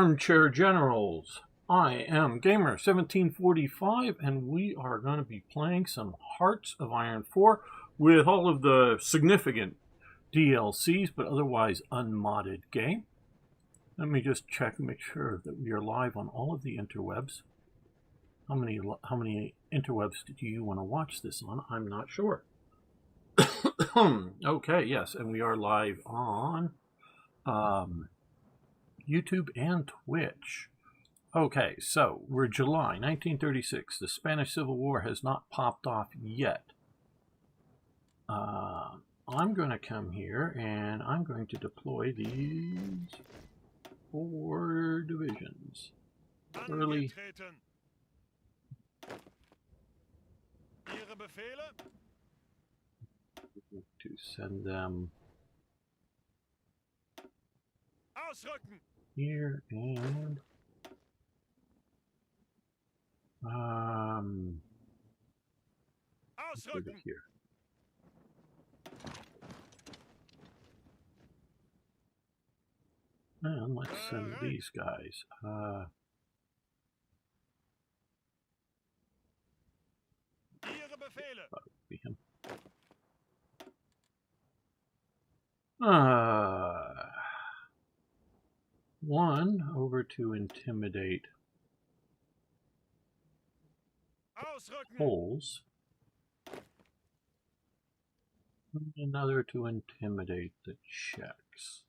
Armchair Generals. I am Gamer1745, and we are going to be playing some Hearts of Iron 4 with all of the significant DLCs, but otherwise unmodded game. Let me just check and make sure that we are live on all of the interwebs. How many interwebs do you want to watch this on? I'm not sure. Okay, yes, and we are live on YouTube and Twitch. Okay, so we're July 1936. The Spanish Civil War has not popped off yet. I'm going to come here and I'm going to deploy these 4 divisions. Early. To send them here and put it here. And let's send these guys. Be him. One over to intimidate Poles. And another to intimidate the Czechs.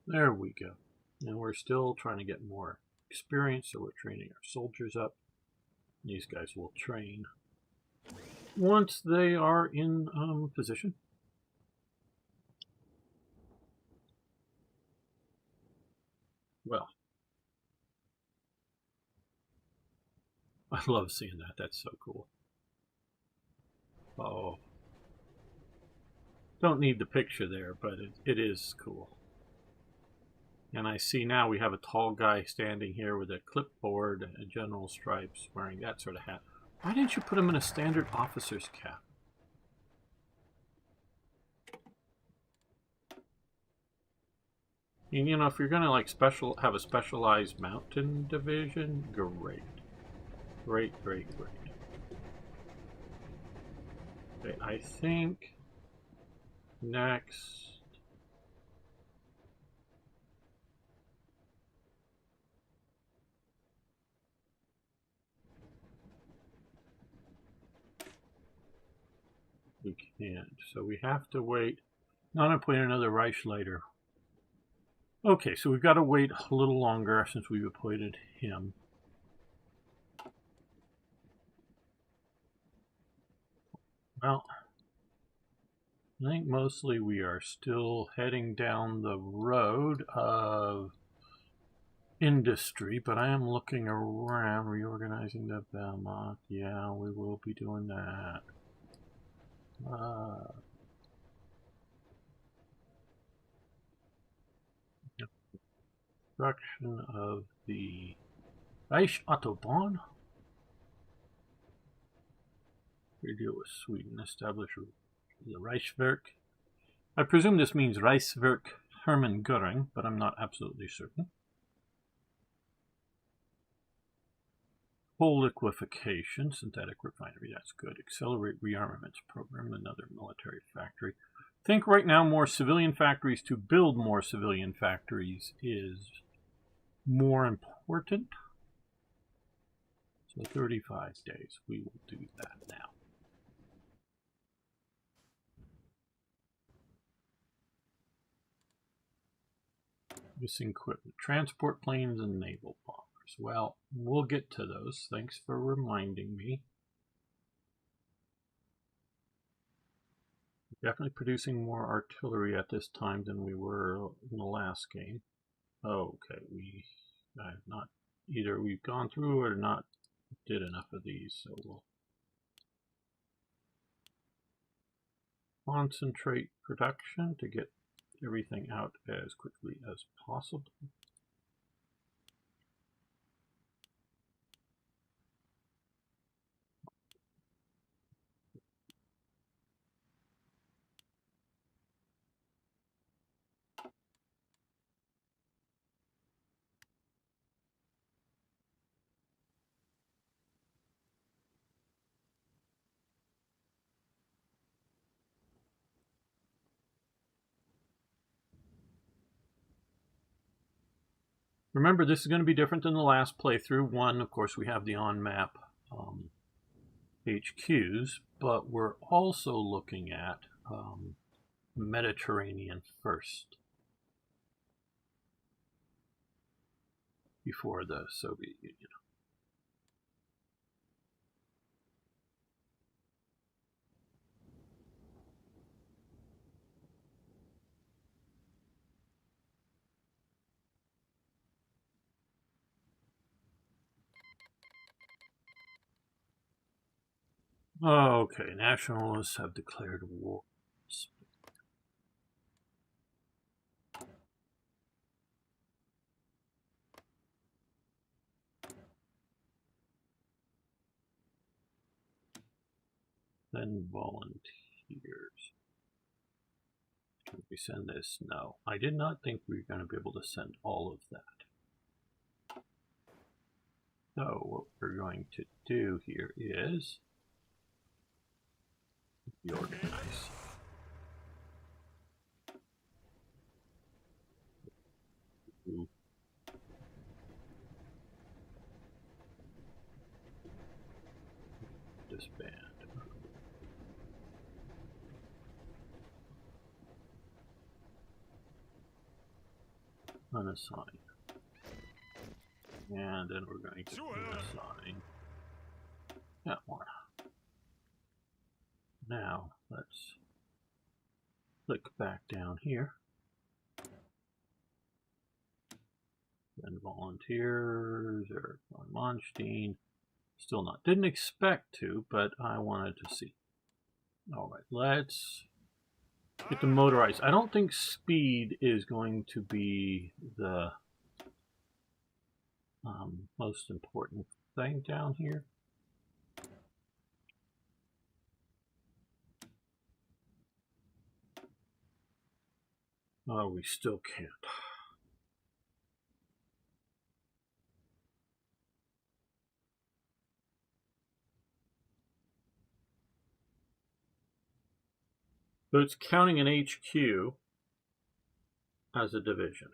There we go. And we're still trying to get more experience, so we're training our soldiers up. These guys will train once they are in position. Well, I love seeing that. That's so cool. Oh, don't need the picture there, but it is cool. And I see now we have a tall guy standing here with a clipboard and general stripes wearing that sort of hat. Why didn't you put him in a standard officer's cap? And, you know, if you're going to like have a specialized mountain division, great. Great. Okay, I think next we can't, so we have to wait. Now I'm putting another Reich later. Okay, so we've got to wait a little longer since we've appointed him. Well, I think mostly we are still heading down the road of industry, but I am looking around, reorganizing the Belmont. Yeah, we will be doing that. Construction of the Reich Autobahn. We deal with Sweden. Establish the Reichswerk. I presume this means Reichswerk Hermann Göring, but I'm not absolutely certain. Coal liquefaction, synthetic refinery, that's good. Accelerate rearmaments program, another military factory. I think right now more civilian factories to build more civilian factories is more important. So 35 days, we will do that now. Missing equipment, transport planes and naval bombers. Well, we'll get to those. Thanks for reminding me. We're definitely producing more artillery at this time than we were in the last game. Okay, we have not, either we've gone through or not did enough of these, so we'll concentrate production to get everything out as quickly as possible. Remember, this is going to be different than the last playthrough. One, of course, we have the on-map HQs, but we're also looking at Mediterranean first, before the Soviet Union. Okay, nationalists have declared war. Then volunteers. Can we send this? No. I did not think we were going to be able to send all of that. So what we're going to do here is reorganize. Disband. Unassign. And then we're going to unassign that one. Now let's click back down here. Then volunteers, Eric von Monstein. Still not. Didn't expect to, but I wanted to see. All right, let's get the motorized. I don't think speed is going to be the most important thing down here. Oh, we still can't. So it's counting an HQ as a division.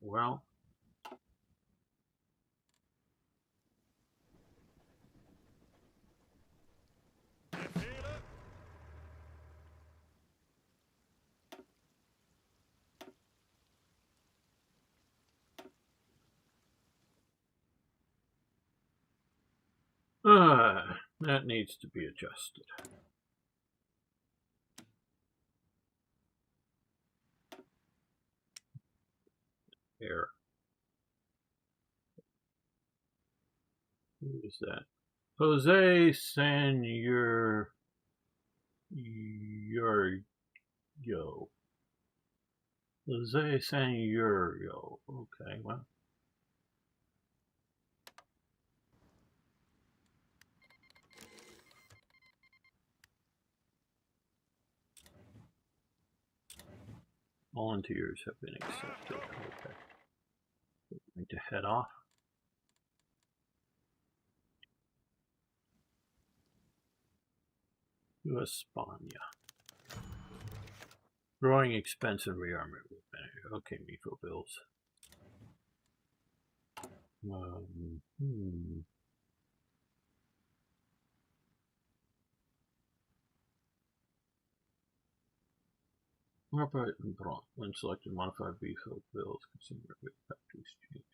Well, that needs to be adjusted. Error. Who is that? Jose Senor Yo. Jose Senor Yo. Okay, well. Volunteers have been accepted. Okay. We're going to head off. To España. Growing expense and rearmament. Okay, Miko bills. Modified and brought. When selected, modified Miko bills. Consumer factory exchange.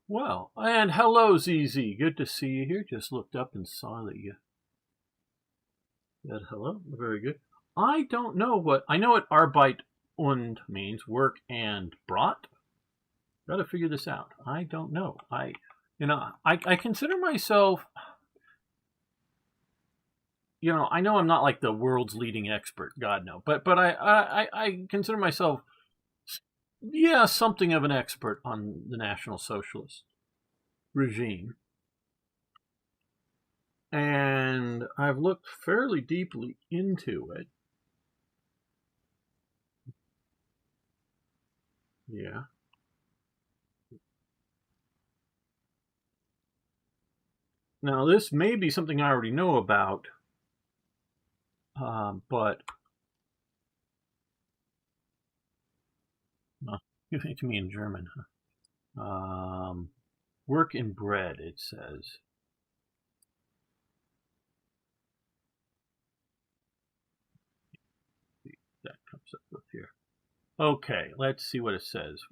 Well, and hello, ZZ. Good to see you here. Just looked up and saw that you said hello. Very good. I don't know what Arbeit und means, work and brought. Got to figure this out. I don't know. I consider myself. I know I'm not like the world's leading expert. God no. But I consider myself. Yeah, something of an expert on the National Socialist regime. And I've looked fairly deeply into it. Yeah. Now, this may be something I already know about, but give it to me in German. Work in bread, it says. That comes up with here. Okay, let's see what it says.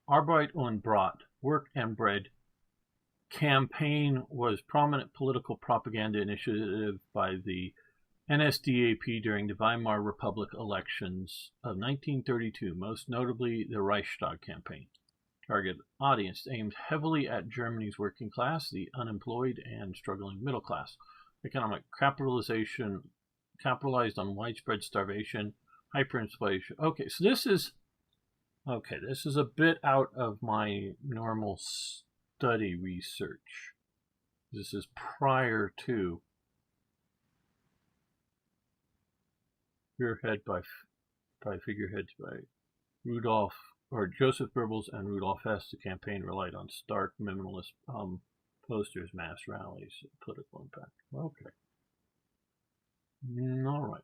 Arbeit und Brot, work and bread campaign was prominent political propaganda initiative by the NSDAP during the Weimar Republic elections of 1932, most notably the Reichstag campaign. Target audience aimed heavily at Germany's working class, the unemployed, and struggling middle class. Economic capitalization capitalized on widespread starvation, hyperinflation. Okay, so this is a bit out of my normal study research. This is prior to Spearhead by figureheads by Rudolf or Joseph Goebbels and Rudolf Hess. The campaign relied on stark minimalist posters, mass rallies, political impact. Okay. All right.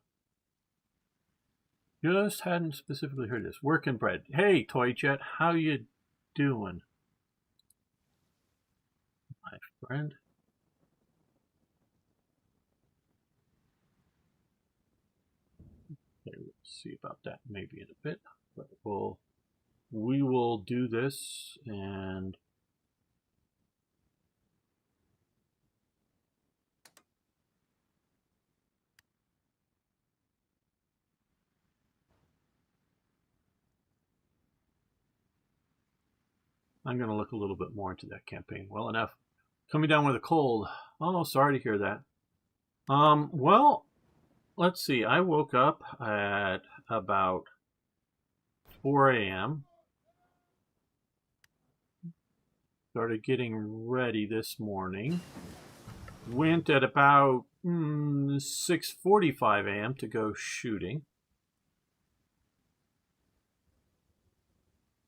Just hadn't specifically heard this. Work and bread. Hey, Toy Jet, how you doing, my friend? Okay, we'll see about that maybe in a bit, but we will do this and I'm going to look a little bit more into that campaign. Well enough. Coming down with a cold. Oh, sorry to hear that. Well, let's see. I woke up at about 4 a.m. Started getting ready this morning. Went at about 6:45 a.m. to go shooting.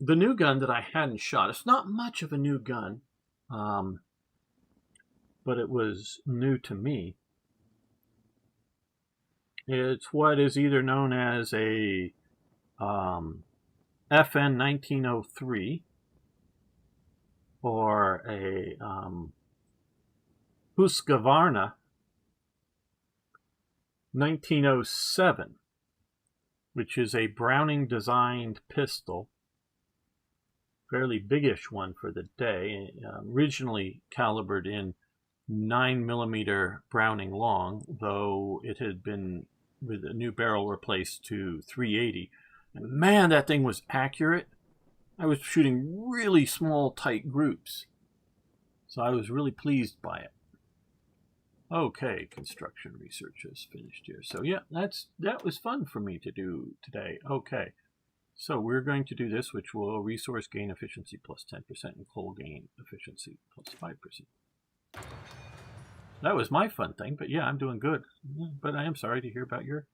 The new gun that I hadn't shot, it's not much of a new gun, but it was new to me. It's what is either known as a FN 1903 or a Husqvarna 1907, which is a Browning designed pistol. Fairly biggish one for the day, originally calibered in 9mm Browning long, though it had been with a new barrel replaced to 380. And man, that thing was accurate. I was shooting really small, tight groups, so I was really pleased by it. Okay, construction research is finished here. So yeah, that was fun for me to do today. Okay. So we're going to do this, which will resource gain efficiency plus 10% and coal gain efficiency plus 5%. That was my fun thing, but yeah, I'm doing good. But I am sorry to hear about your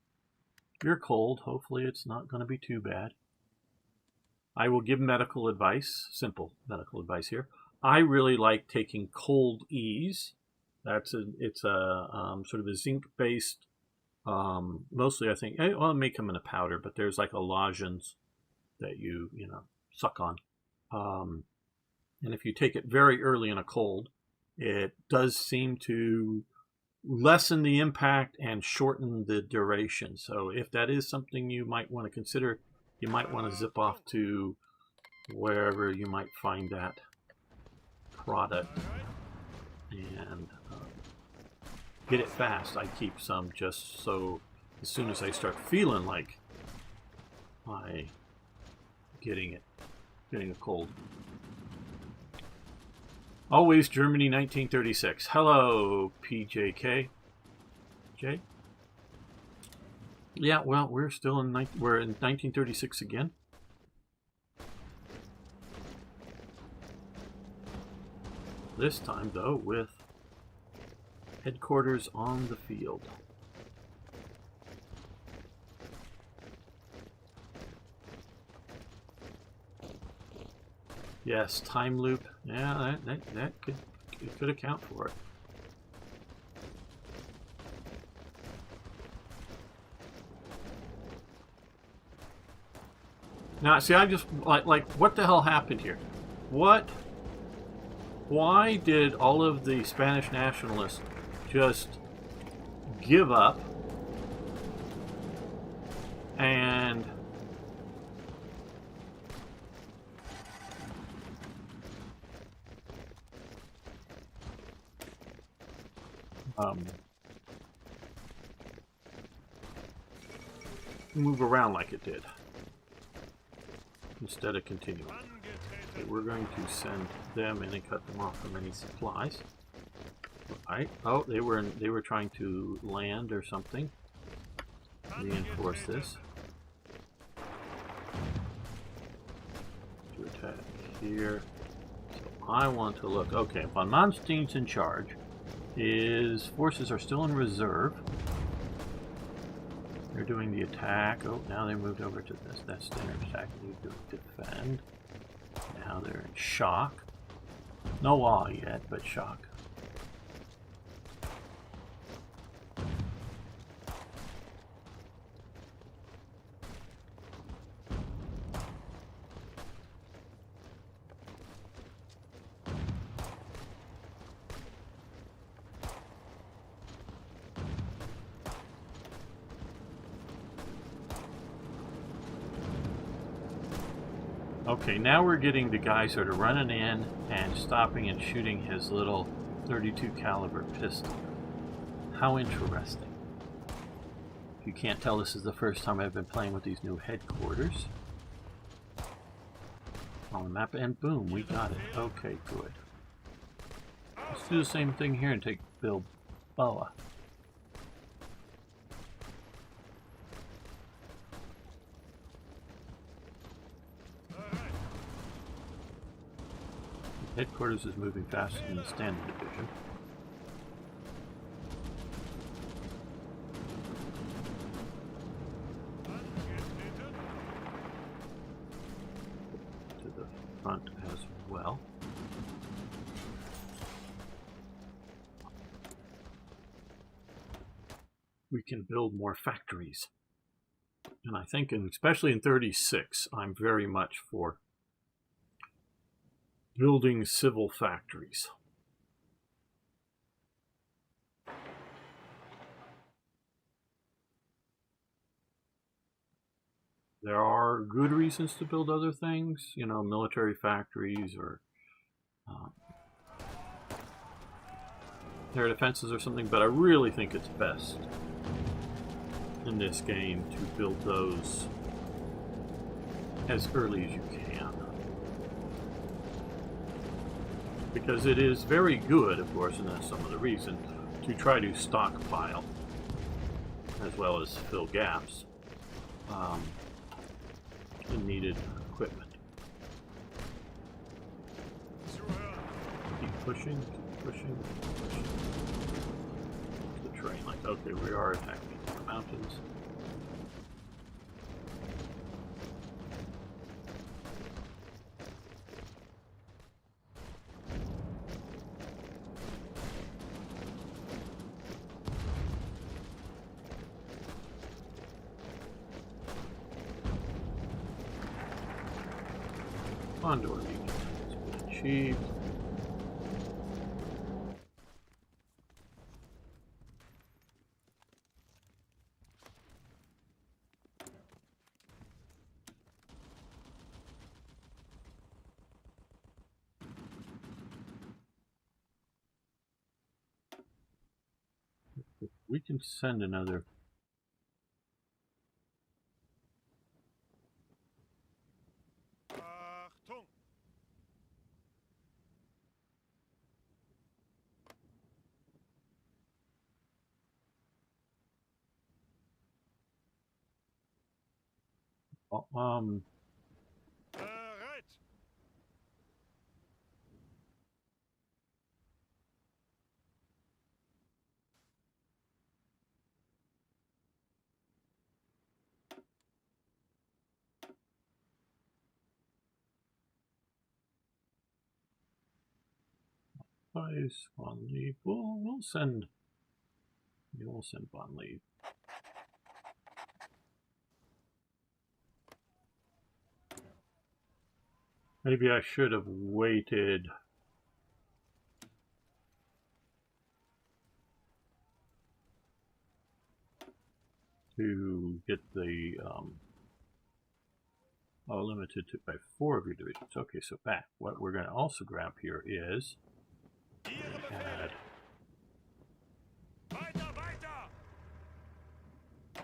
cold. Hopefully it's not going to be too bad. I will give medical advice, simple medical advice here. I really like taking Cold Ease. It's a sort of a zinc-based, mostly I think, well, it may come in a powder, but there's like a lozenge that you suck on. And if you take it very early in a cold, it does seem to lessen the impact and shorten the duration. So if that is something you might want to consider, you might want to zip off to wherever you might find that product and get it fast. I keep some just so as soon as I start feeling like getting a cold. Always Germany 1936. Hello, PJK. Jay? Yeah, well, we're in 1936 again. This time, though, with Headquarters on the field. Yes, time loop. Yeah, that could account for it. Now, see, I just like what the hell happened here? Why did all of the Spanish nationalists just give up and move around like it did instead of continuing? Okay, we're going to send them in and cut them off from any supplies. Right. Oh, they were trying to land or something. Reinforce this. To attack here. So I want to look. Okay, von Manstein's in charge. His forces are still in reserve. They're doing the attack. Oh, now they moved over to this. That's standard attack. They do defend. Now they're in shock. No awe yet, but shock. Okay, now we're getting the guys sort of running in and stopping and shooting his little 32 caliber pistol. How interesting. If you can't tell, this is the first time I've been playing with these new headquarters on the map, and boom, we got it. Okay, good. Let's do the same thing here and take Bilboa. Headquarters is moving faster than the standard division. To the front as well. We can build more factories. And I think, especially in 36, I'm very much for building civil factories. There are good reasons to build other things, you know, military factories or air defenses or something, but I really think it's best in this game to build those as early as you can. Because it is very good, of course, and that's some of the reason, to try to stockpile as well as fill gaps in needed equipment. Keep pushing, keep pushing, keep pushing. The train, like, okay, we are attacking the mountains. Condor Legion has been achieved. We can send another. Price, Von Lee. We'll send Von Lee. Maybe I should have waited to get the limited to by 4 of your divisions. Okay, so back. What we're going to also grab here is add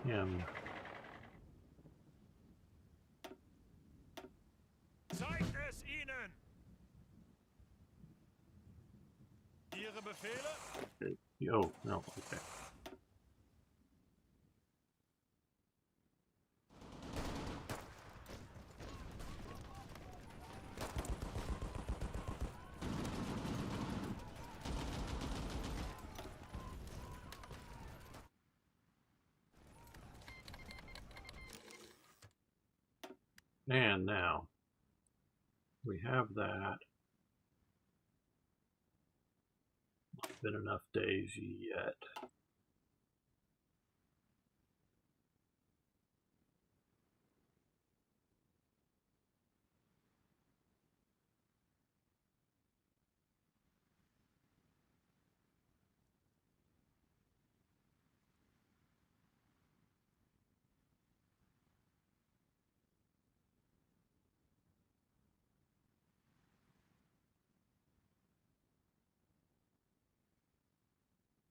him. Oh, no, okay. And now we have that. Not been enough days yet.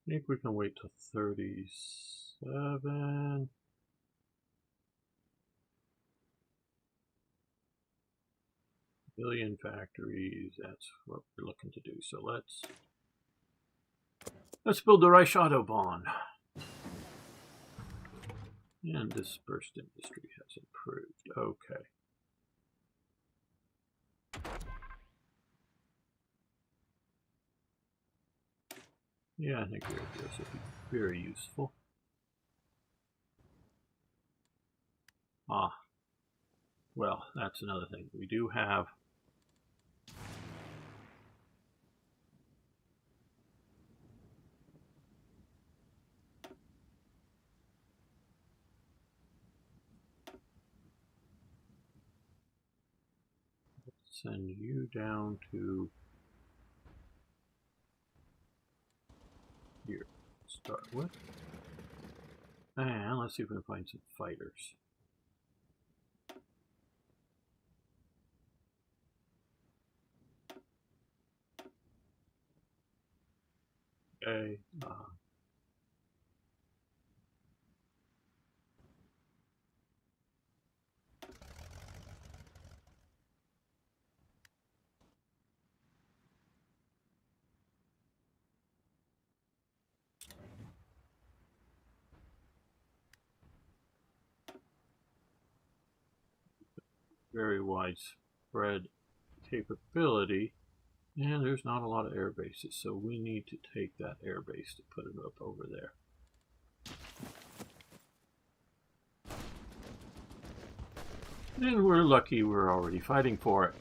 I think we can wait till 37. Billion factories, that's what we're looking to do. So let's build the Reich Autobahn. And dispersed industry has improved. Okay. Yeah, I think this would be very useful. Well, that's another thing. We do have send you down to here to start with. And let's see if we can find some fighters. Okay. Very widespread capability, and there's not a lot of air bases, so we need to take that air base to put it up over there. And we're lucky we're already fighting for it.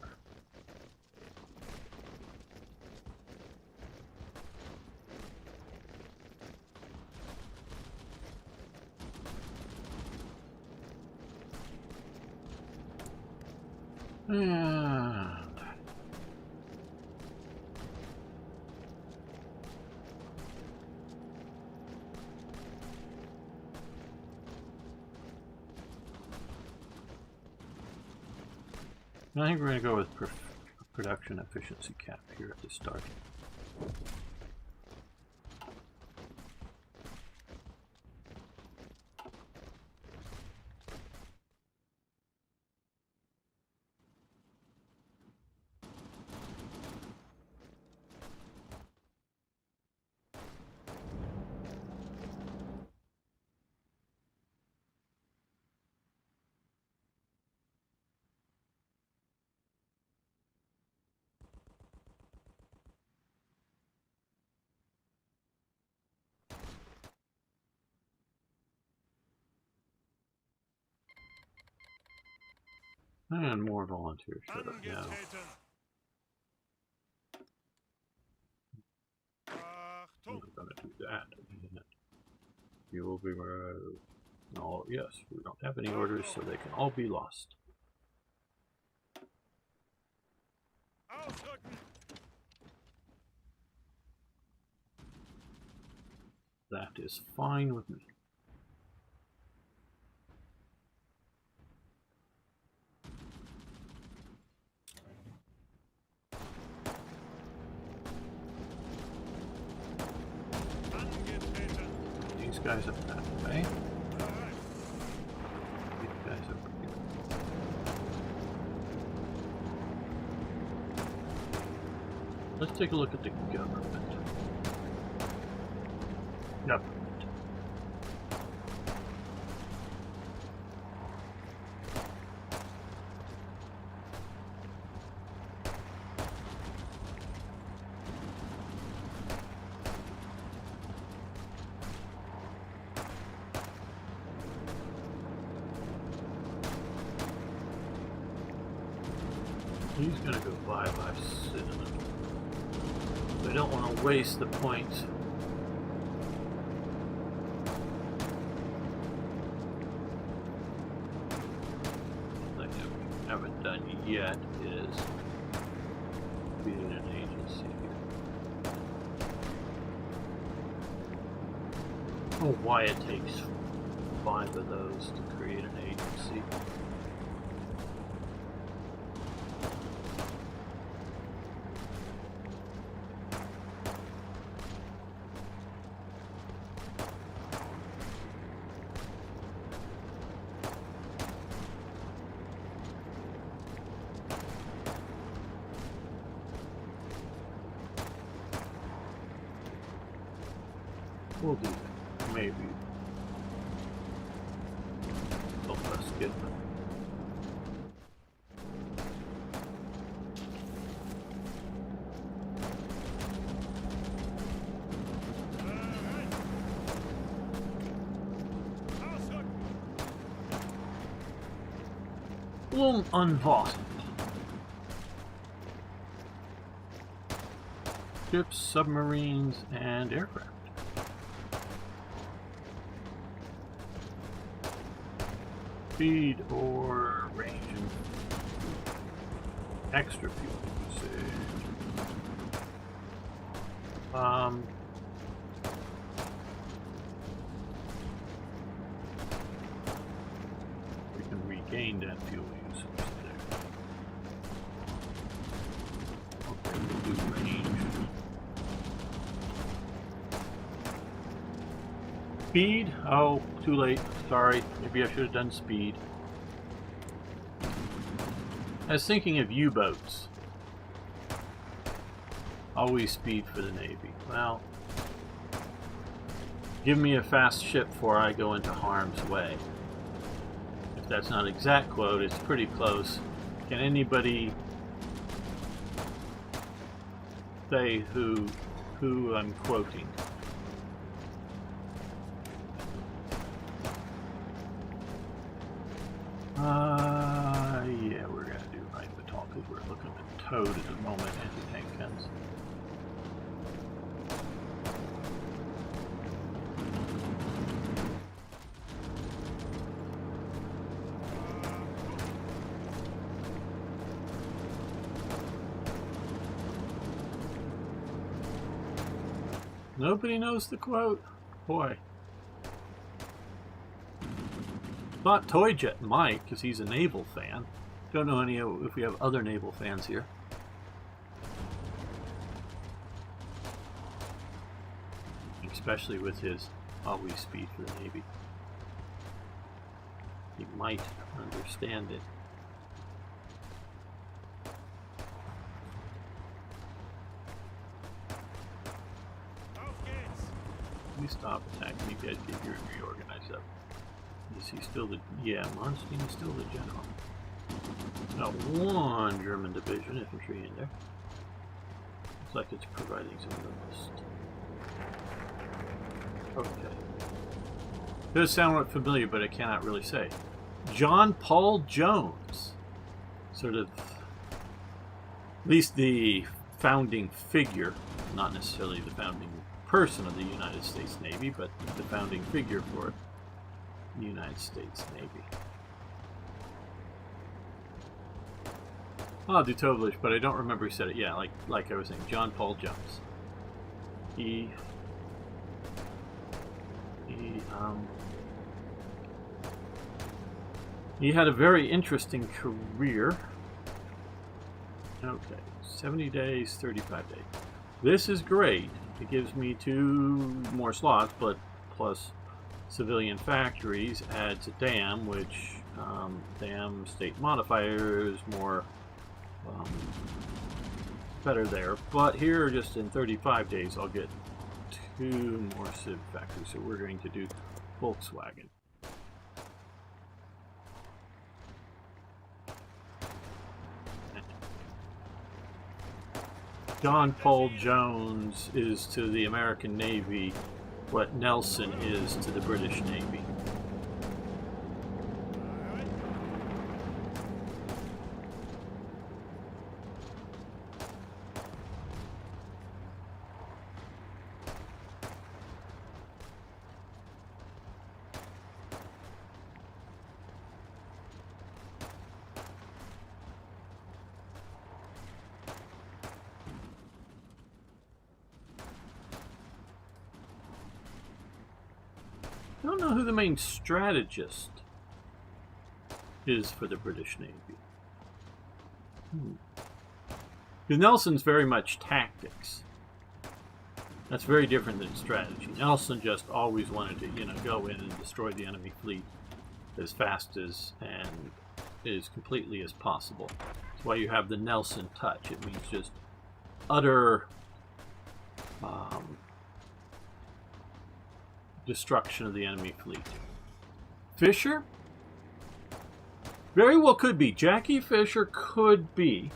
And I think we're going to go with production efficiency cap here at the start. And more volunteers showed up now. going to do that. You will be... no, yes, we don't have any orders, so they can all be lost. That is fine with me. These guys up that way. These guys over here. Let's take a look at the government. Government. He's gonna go buy cinnamon. I don't want to waste the points. What I haven't done yet is create an agency here. Oh, why it takes 5 of those to create an agency. We'll do that. Maybe. Help us get them. Unvault. Ships, submarines, and aircraft. Speed or range and extra fuel usage. We can regain that fuel usage there. Okay, we'll do range. Speed? Oh, too late. Sorry. Maybe I should have done speed. I was thinking of U-boats. Always speed for the Navy. Well, give me a fast ship before I go into harm's way. If that's not exact quote, it's pretty close. Can anybody say who I'm quoting? Yeah, we're gonna do right baton because we're looking at Toad at the moment, anti-tank guns. Nobody knows the quote? Boy. Thought Toyjet might, because he's a naval fan. Don't know any if we have other naval fans here. Especially with his always speed for the Navy. He might understand it. You stop attacking. Maybe I'd get you reorganized up. Is he still the... yeah, Monstein is still the general. Got one German division infantry in there. Looks like it's providing some boost. Okay. Does sound familiar, but I cannot really say. John Paul Jones. Sort of... at least the founding figure, not necessarily the founding person of the United States Navy, but the founding figure for the United States Navy. Oh, Dutovlish, but I don't remember who said it. Yeah, like I was saying, John Paul Jones. He had a very interesting career. Okay, 70 days, 35 days. This is great. It gives me 2 more slots, but plus civilian factories adds a dam, which dam state modifiers more better there. But here, just in 35 days, I'll get 2 more civ factories. So we're going to do Volkswagen. John Paul Jones is to the American Navy what Nelson is to the British Navy. I don't know who the main strategist is for the British Navy. Because Nelson's very much tactics. That's very different than strategy. Nelson just always wanted to, go in and destroy the enemy fleet as fast as and as completely as possible. That's why you have the Nelson touch. It means just utter destruction of the enemy fleet. Fisher? Very well could be. Jackie Fisher could be.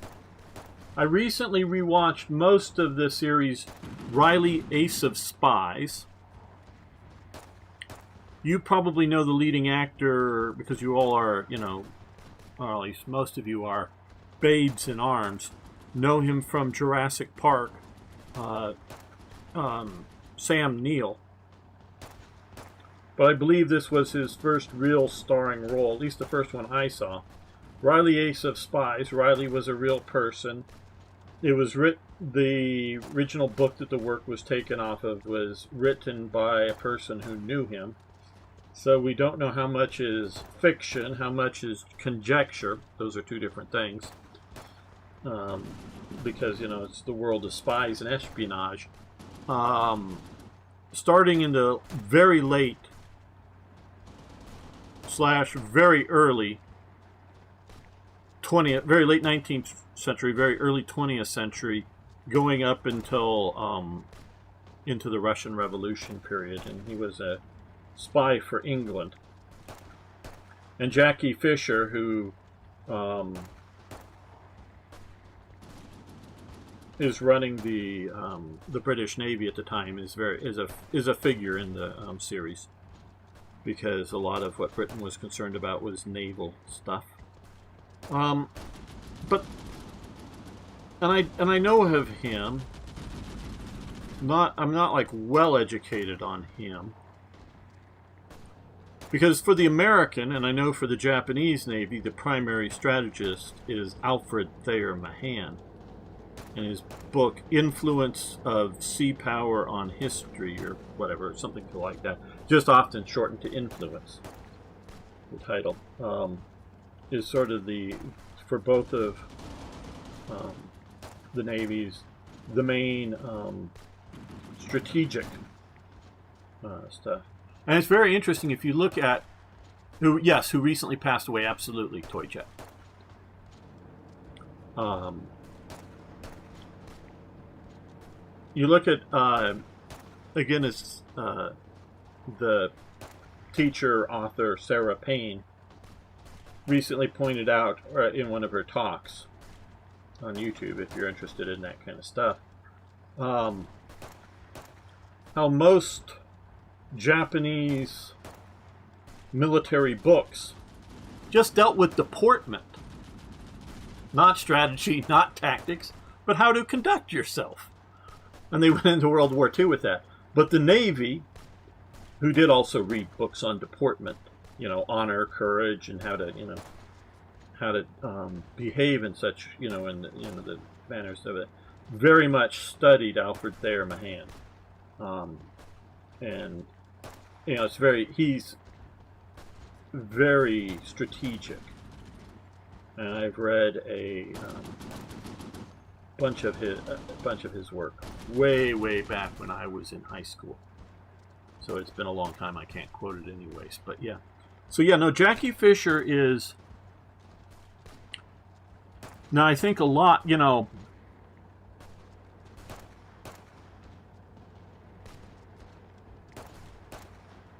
I recently rewatched most of the series Riley, Ace of Spies. You probably know the leading actor because you all are, or at least most of you are, babes in arms. Know him from Jurassic Park. Sam Neill. But I believe this was his first real starring role, at least the first one I saw. Riley, Ace of Spies. Riley was a real person. It was the original book that the work was taken off of was written by a person who knew him. So we don't know how much is fiction, how much is conjecture. Those are 2 different things. Because, it's the world of spies and espionage. Starting in the very late / very early 20th, very late 19th century, very early 20th century, going up until into the Russian Revolution period, and he was a spy for England. And Jackie Fisher, who is running the British Navy at the time, is a figure in the series. Because a lot of what Britain was concerned about was naval stuff. But I know of him. I'm not like well educated on him. Because for the American, and I know for the Japanese Navy, the primary strategist is Alfred Thayer Mahan. In his book, Influence of Sea Power on History, or whatever, something like that, just often shortened to Influence. The title is sort of for both of the navies, the main strategic stuff. And it's very interesting if you look at who recently passed away, absolutely, Toy Jet. You look at, again, it's the teacher, author, Sarah Payne, recently pointed out in one of her talks on YouTube, if you're interested in that kind of stuff, how most Japanese military books just dealt with deportment. Not strategy, not tactics, but how to conduct yourself. And they went into World War II with that. But the Navy, who did also read books on deportment, you know, honor, courage, and how to, you know, behave in such, you know, in the, you know, the manners of it, very much studied Alfred Thayer Mahan. And, you know, he's very strategic. And I've read a bunch of his work way back when I was in high school. So it's been a long time. I can't quote it anyways. But yeah. So yeah, no, Jackie Fisher is. Now I think a lot, you know.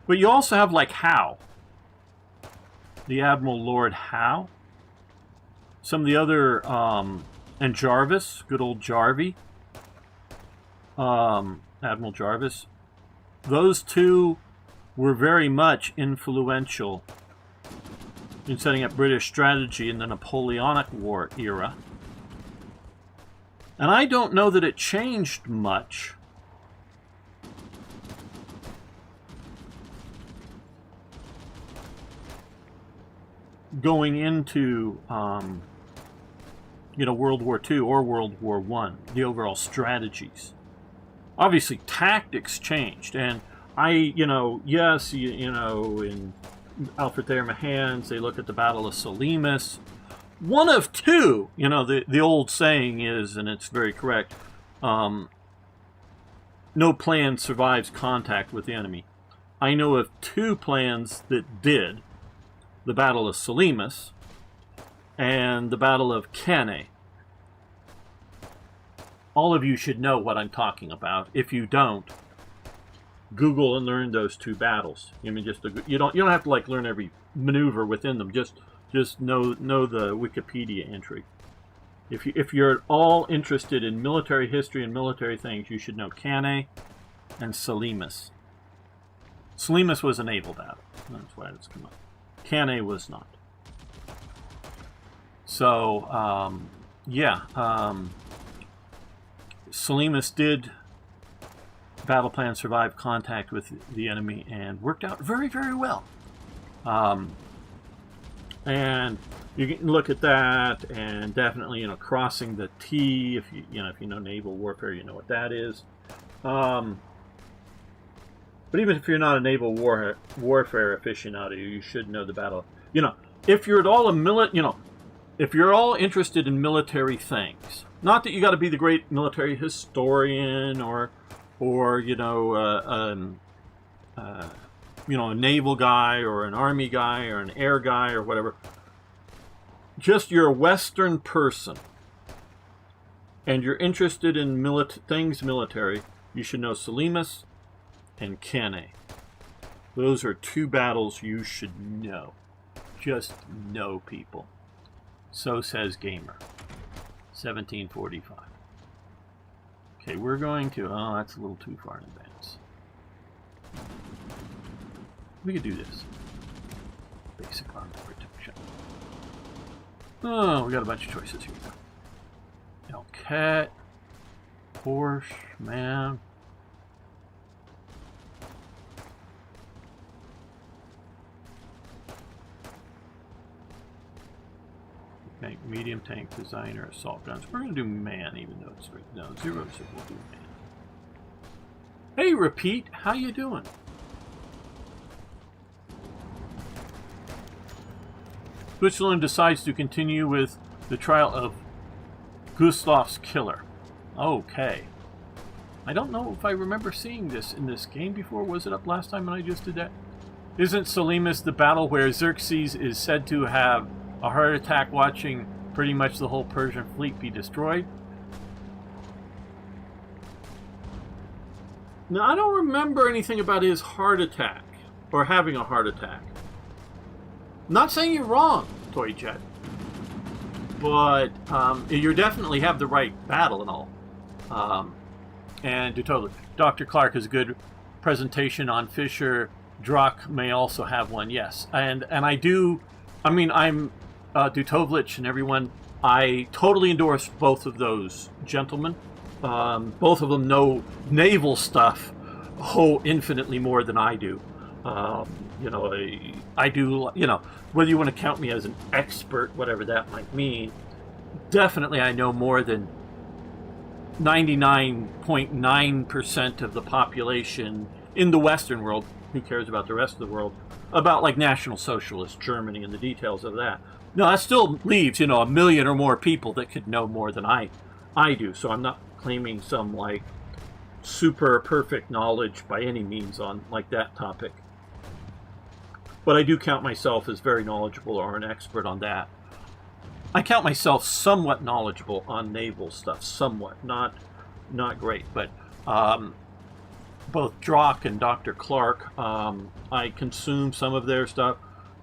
But you also have like Howe, the Admiral Lord Howe. Some of the other, and Jarvis, good old Jarvie, Admiral Jarvis. Those two were very much influential in setting up British strategy in the Napoleonic War era. And I don't know that it changed much going into, you know, World War II or World War I, the overall strategies. Obviously, tactics changed, and you know, yes, you know, in Alfred Thayer Mahan's, they look at the Battle of Salamis. One of two, you know, the old saying is, and it's very correct, no plan survives contact with the enemy. I know of two plans that did: the Battle of Salamis and the Battle of Cannae. All of you should know what I'm talking about. If you don't, Google and learn those two battles. I mean, you don't have to like learn every maneuver within them. Just know the Wikipedia entry. If you're at all interested in military history and military things, you should know Cannae and Salamis. Salamis was a naval battle. That's why it's come up. Cannae was not. So, yeah. Salamis did battle plan survive contact with the enemy and worked out very well. And you can look at that, and definitely, you know, crossing the T. If you know naval warfare, you know what that is. But even if you're not a naval warfare aficionado, you should know the battle. You know, if you're at all if you're all interested in military things, not that you got to be the great military historian or you know, a naval guy or an army guy or an air guy or whatever. Just you're a Western person and you're interested in things military, you should know Salamis and Cannae. Those are two battles you should know. Just know, people. So says Gamer. 1745. Okay, we're going to... Oh, that's a little too far in advance. We could do this. Basic armor protection. Oh, we got a bunch of choices here. Hellcat. Porsche, man. Tank, medium tank designer, assault guns. We're going to do man, even though it's written down zero, so we'll do man. Hey, Repeat, how you doing? Switzerland decides to continue with the trial of Gustav's killer. Okay. I don't know if I remember seeing this in this game before. Was it up last time when I just did that? Isn't Salamis the battle where Xerxes is said to have a heart attack watching pretty much the whole Persian fleet be destroyed? Now, I don't remember anything about his heart attack, or having a heart attack. Not saying you're wrong, Toy Jet, but you definitely have the right battle and all. And totally, Dr. Clark has a good presentation on Fisher. Druck may also have one, yes. And I do, I mean, I'm Dutovlich and everyone, I totally endorse both of those gentlemen. Both of them know naval stuff infinitely more than I do. You know, I do, you know, whether you want to count me as an expert, whatever that might mean, definitely I know more than 99.9% of the population in the Western world. Who cares about the rest of the world? About like National Socialist Germany and the details of that. No, that still leaves, you know, 1 million or more people that could know more than I do. So I'm not claiming some like super perfect knowledge by any means on like that topic. But I do count myself as very knowledgeable or an expert on that. I count myself somewhat knowledgeable on naval stuff, somewhat, not great, but both Drock and Dr. Clark, I consume some of their stuff.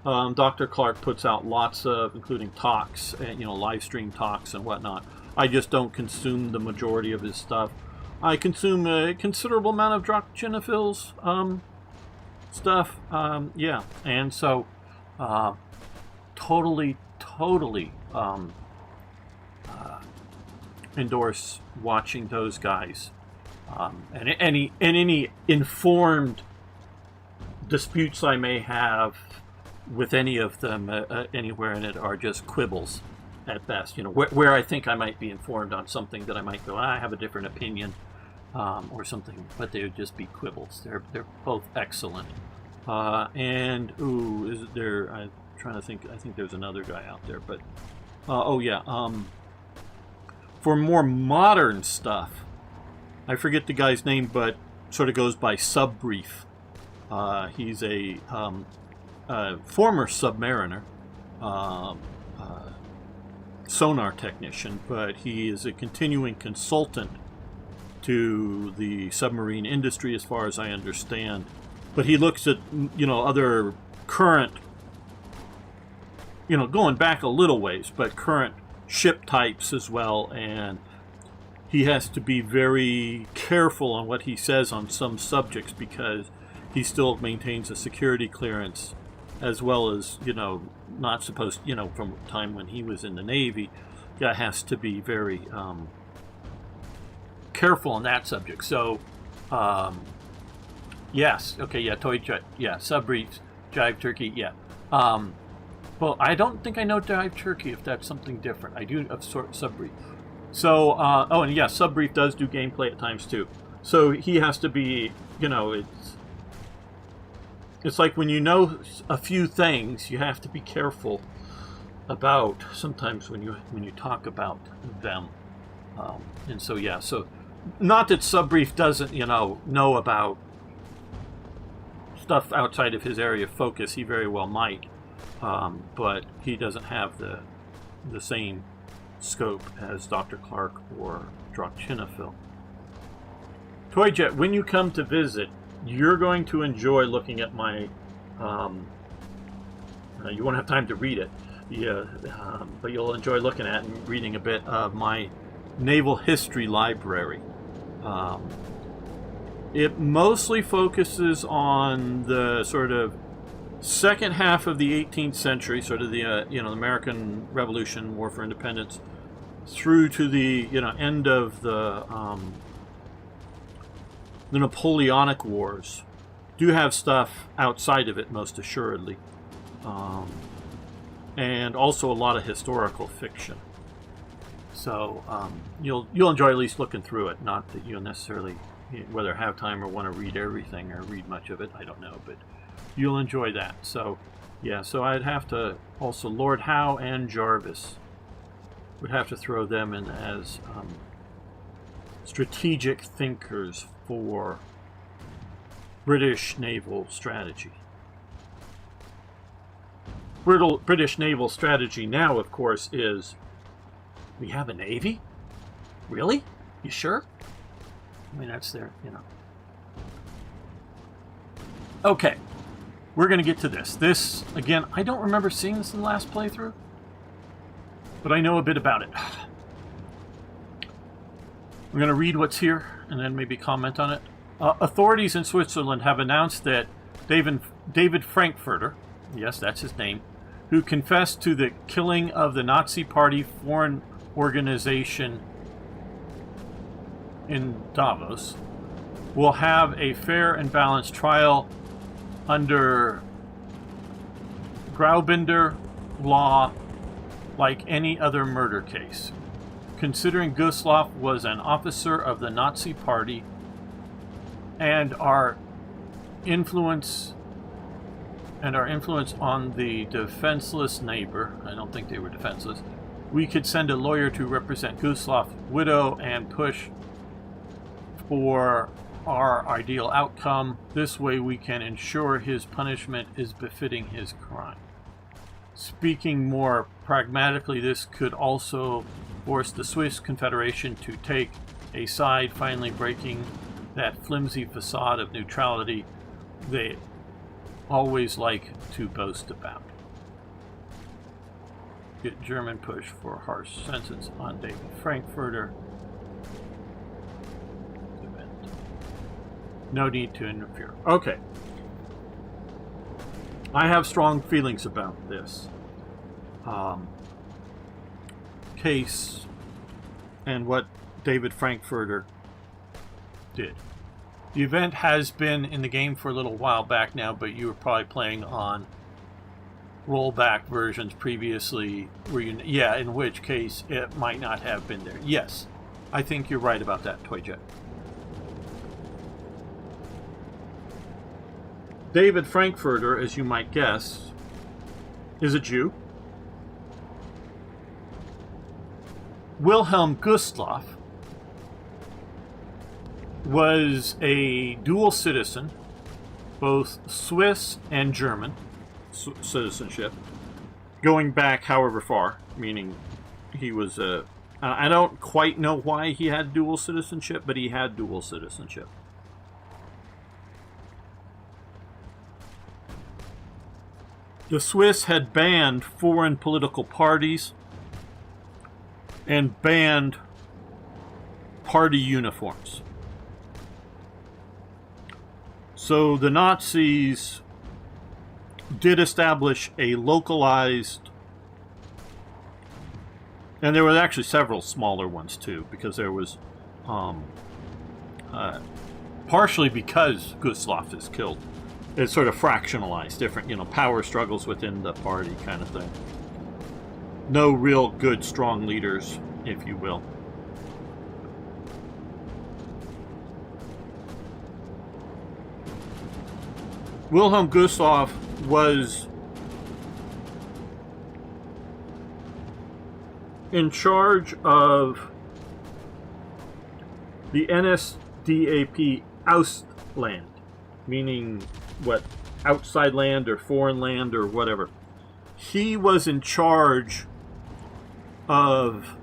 Dr. Clark puts out lots of, including talks, and, you know, live stream talks and whatnot. I just don't consume the majority of his stuff. I consume a considerable amount of Drock Chinafil's stuff, yeah, and so totally endorse watching those guys, and any informed disputes I may have with any of them anywhere in it are just quibbles at best. You know, where I think I might be informed on something that I might go, I have a different opinion, or something, but they would just be quibbles. They're both excellent. And is there? I'm trying to think. I think there's another guy out there, but oh yeah. For more modern stuff, I forget the guy's name, but sort of goes by Subbrief. He's a former submariner, sonar technician, but he is a continuing consultant to the submarine industry, as far as I understand. But he looks at, you know, other current, you know, going back a little ways, but current ship types as well, and he has to be very careful on what he says on some subjects because he still maintains a security clearance, as well as, you know, not supposed, you know, from the time when he was in the Navy, that has to be very careful on that subject. So, yes, okay, yeah, Toy Jet, yeah, Subbriefs, Jive Turkey, yeah. Well, I don't think I know Jive Turkey, if that's something different. I do of sort Subbrief. So, oh, and yeah, Subbrief does do gameplay at times too. So he has to be, you know, it's like when you know a few things, you have to be careful about sometimes when you talk about them. And so, yeah, so not that Subbrief doesn't, you know about stuff outside of his area of focus. He very well might, but he doesn't have the same scope as Dr. Clark or Drock Chinafil. Toyjet, when you come to visit, you're going to enjoy looking at my. You won't have time to read it, yeah, but you'll enjoy looking at and reading a bit of my naval history library. It mostly focuses on the sort of second half of the 18th century, sort of the the American Revolution, War for Independence, through to the end of the Napoleonic Wars. Do have stuff outside of it, most assuredly, and also a lot of historical fiction. So you'll enjoy at least looking through it. Not that you'll necessarily whether have time or want to read everything or read much of it, I don't know, but you'll enjoy that. So yeah, so I'd have to also Lord Howe and Jarvis would have to throw them in as strategic thinkers for British naval strategy. British naval strategy now, of course, is we have a navy? Really? You sure? I mean, that's their, Okay, we're going to get to this. This, again, I don't remember seeing this in the last playthrough, but I know a bit about it. We're going to read what's here and then maybe comment on it. Authorities in Switzerland have announced that David Frankfurter, yes, that's his name, who confessed to the killing of the Nazi Party foreign organization in Davos, will have a fair and balanced trial under Graubinder law like any other murder case. Considering Gustloff was an officer of the Nazi Party and our influence on the defenseless neighbor, I don't think they were defenseless, we could send a lawyer to represent Gustloff's widow and push for our ideal outcome. This way we can ensure his punishment is befitting his crime. Speaking more pragmatically, this could also force the Swiss Confederation to take a side, finally breaking that flimsy facade of neutrality they always like to boast about. Get German push for harsh sentence on David Frankfurter. No need to interfere. Okay. I have strong feelings about this case and what David Frankfurter did. The event has been in the game for a little while back now, but you were probably playing on rollback versions previously, where in which case it might not have been there. Yes, I think you're right about that, Toyjet. David Frankfurter, as you might guess, is a Jew. Wilhelm Gustloff was a dual citizen, both Swiss and German citizenship, going back however far, meaning he was a... I don't quite know why he had dual citizenship, but he had dual citizenship. The Swiss had banned foreign political parties and banned party uniforms. So the Nazis did establish a localized, and there were actually several smaller ones too, because there was partially because Gustloff is killed, it's sort of fractionalized, different, power struggles within the party kind of thing. No real good, strong leaders, if you will. Wilhelm Gustloff was in charge of the NSDAP Ausland, meaning what, outside land or foreign land or whatever. He was in charge of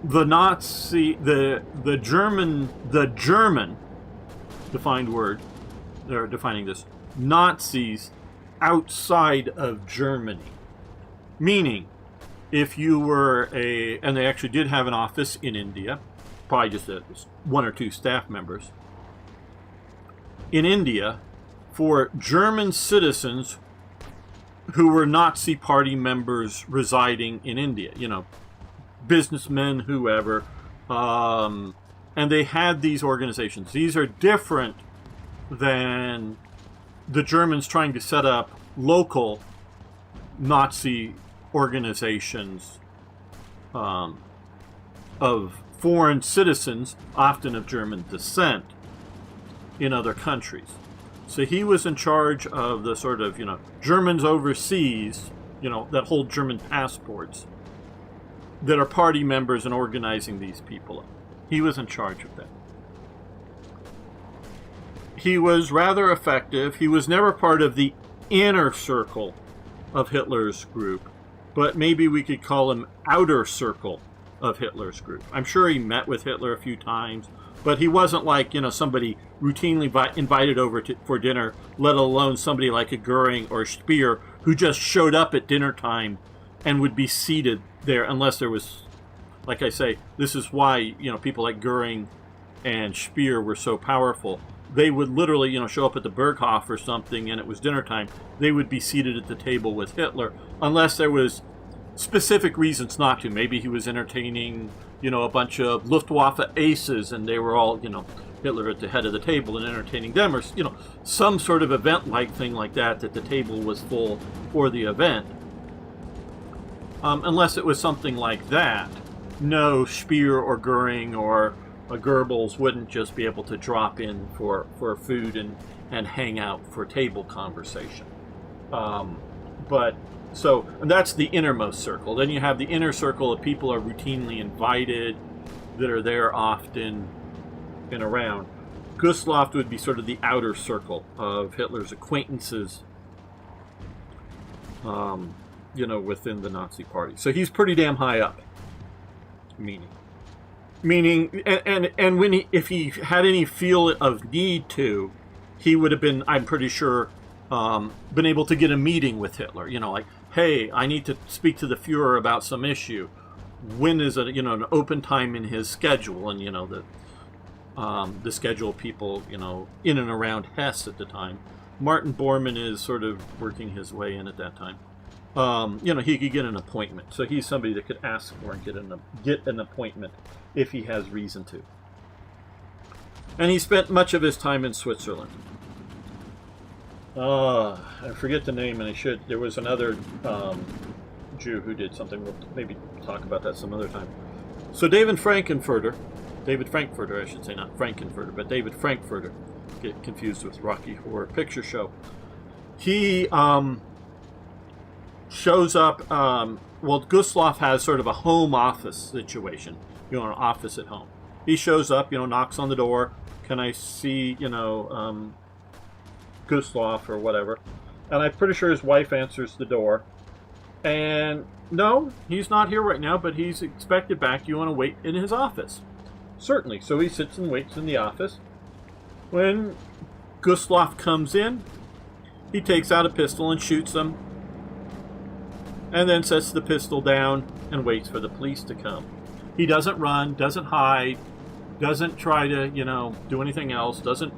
the Nazi, the German defined word, they're defining this, Nazis outside of Germany. Meaning, if you were and they actually did have an office in India, probably just one or two staff members, in India, for German citizens who were Nazi Party members residing in India, businessmen, whoever, and they had these organizations. These are different than the Germans trying to set up local Nazi organizations of foreign citizens, often of German descent, in other countries. So he was in charge of the sort of, Germans overseas, that hold German passports, that are party members and organizing these people up. He was in charge of that. He was rather effective. He was never part of the inner circle of Hitler's group, but maybe we could call him outer circle of Hitler's group. I'm sure he met with Hitler a few times, but he wasn't like, somebody routinely invited over for dinner, let alone somebody like a Goering or Speer who just showed up at dinner time and would be seated there unless there was, like I say, this is why, people like Goering and Speer were so powerful. They would literally, show up at the Berghof or something and it was dinner time. They would be seated at the table with Hitler unless there was specific reasons not to. Maybe he was entertaining you know, a bunch of Luftwaffe aces, and they were all, you know, Hitler at the head of the table and entertaining them, or, you know, some sort of event-like thing like that, that the table was full for the event. Unless it was something like that, no Speer or Goering or a Goebbels wouldn't just be able to drop in for food and hang out for table conversation. But so, and that's the innermost circle. Then you have the inner circle of people are routinely invited, that are there often and around. Gustloff would be sort of the outer circle of Hitler's acquaintances, you know, within the Nazi party. So he's pretty damn high up. Meaning, and when if he had any feel of need to, he would have been, I'm pretty sure, been able to get a meeting with Hitler. You know, like, hey, I need to speak to the Fuhrer about some issue. When is it, you know, an open time in his schedule? And, you know, the schedule people, you know, in and around Hesse at the time. Martin Bormann is sort of working his way in at that time. You know, he could get an appointment. So he's somebody that could ask for and get an appointment if he has reason to. And he spent much of his time in Switzerland. I forget the name, and I should. There was another Jew who did something. We'll maybe talk about that some other time. So David Frankfurter, I should say, not Frankenfurter, but David Frankfurter. Get confused with Rocky Horror Picture Show. He shows up. Well, Gustloff has sort of a home office situation. You know, an office at home. He shows up, you know, knocks on the door. Can I see, you know, Gustloff or whatever? And I'm pretty sure his wife answers the door. And no, he's not here right now, but he's expected back. You want to wait in his office? Certainly. So he sits and waits in the office. When Gustloff comes in, he takes out a pistol and shoots them. And then sets the pistol down and waits for the police to come. He doesn't run, doesn't hide, doesn't try to, you know, do anything else, doesn't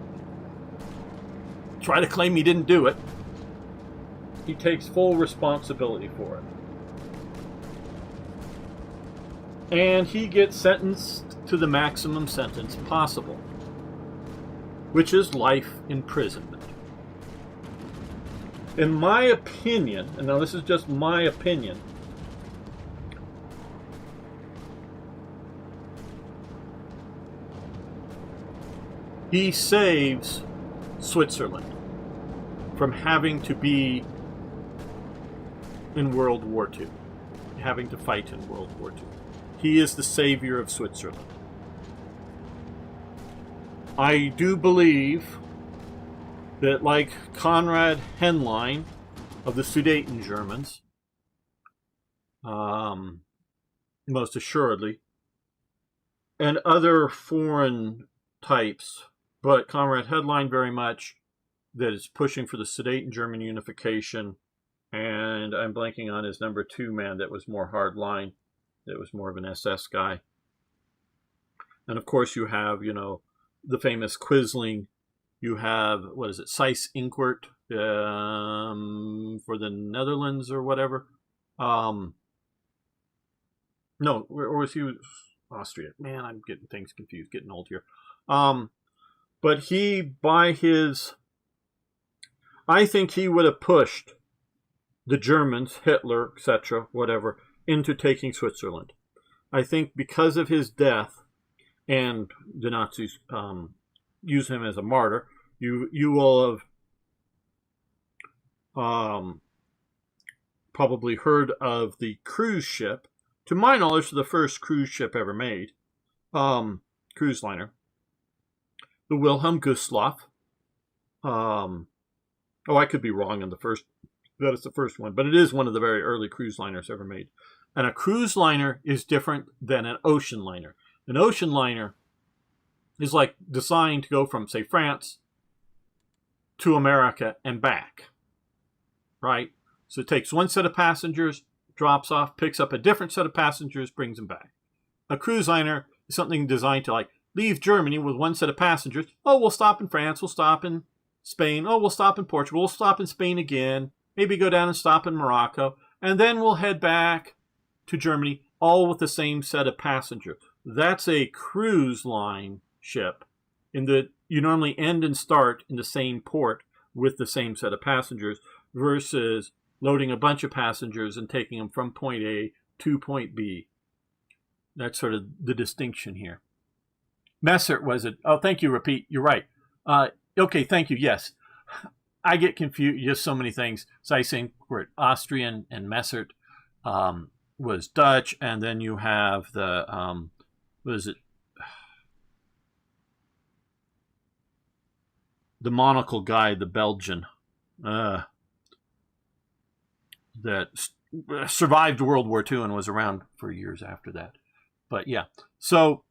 try to claim he didn't do it. He takes full responsibility for it. And he gets sentenced to the maximum sentence possible, which is life imprisonment. In my opinion, and now this is just my opinion, he saves Switzerland from having to be in World War II, having to fight in World War II. He is the savior of Switzerland. I do believe that, like Konrad Henlein of the Sudeten Germans, most assuredly, and other foreign types, but Konrad Henlein very much, that is pushing for the Sudeten German unification, and I'm blanking on his number 2 man that was more hardline, that was more of an SS guy. And of course you have, you know, the famous Quisling. You have, what is it, Seyss Inquart for the Netherlands or whatever. No, or was he Austria? Man, I'm getting things confused, getting old here. But he, by his, I think he would have pushed the Germans, Hitler, etc., whatever, into taking Switzerland. I think because of his death, and the Nazis use him as a martyr. You will have probably heard of the cruise ship. To my knowledge, the first cruise ship ever made, cruise liner, the Wilhelm Gustloff. I could be wrong on the first. That is the first one, but it is one of the very early cruise liners ever made. And a cruise liner is different than an ocean liner. An ocean liner is like designed to go from, say, France to America and back, right? So it takes one set of passengers, drops off, picks up a different set of passengers, brings them back. A cruise liner is something designed to, like, leave Germany with one set of passengers. Oh, we'll stop in France, we'll stop in Spain. Oh, we'll stop in Portugal, we'll stop in Spain again. Maybe go down and stop in Morocco. And then we'll head back to Germany, all with the same set of passengers. That's a cruise line ship in that you normally end and start in the same port with the same set of passengers versus loading a bunch of passengers and taking them from point A to point B. That's sort of the distinction here. Messert was it? Oh, thank you, Repeat. You're right. Okay, thank you. Yes. I get confused. Just so many things. Zeissing were Austrian and Messert was Dutch. And then you have the, what is it? The monocle guy, the Belgian, that survived World War II and was around for years after that. But yeah, so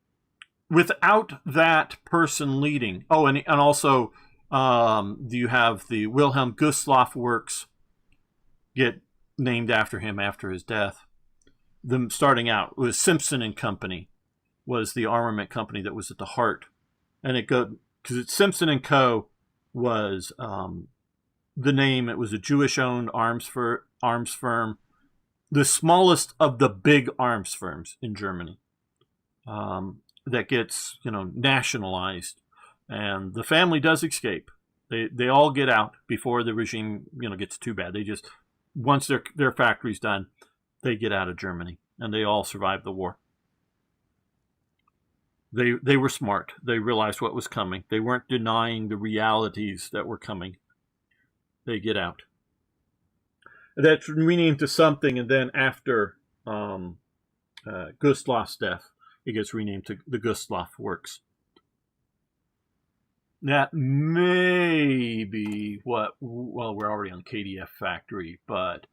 without that person leading, oh, and also you have the Wilhelm Gustloff works get named after him after his death. Them starting out, it was Simpson and Company was the armament company that was at the heart, and it go because it's Simpson and Co. was the name. It was a Jewish-owned arms firm, the smallest of the big arms firms in Germany, that gets nationalized, and the family does escape. They all get out before the regime gets too bad. They just once their factory's done, they get out of Germany, and they all survive the war. They were smart. They realized what was coming. They weren't denying the realities that were coming. They get out. That's renamed to something, and then after Gustloff's death, it gets renamed to the Gustloff Works. That may be what, well, we're already on KDF Factory, but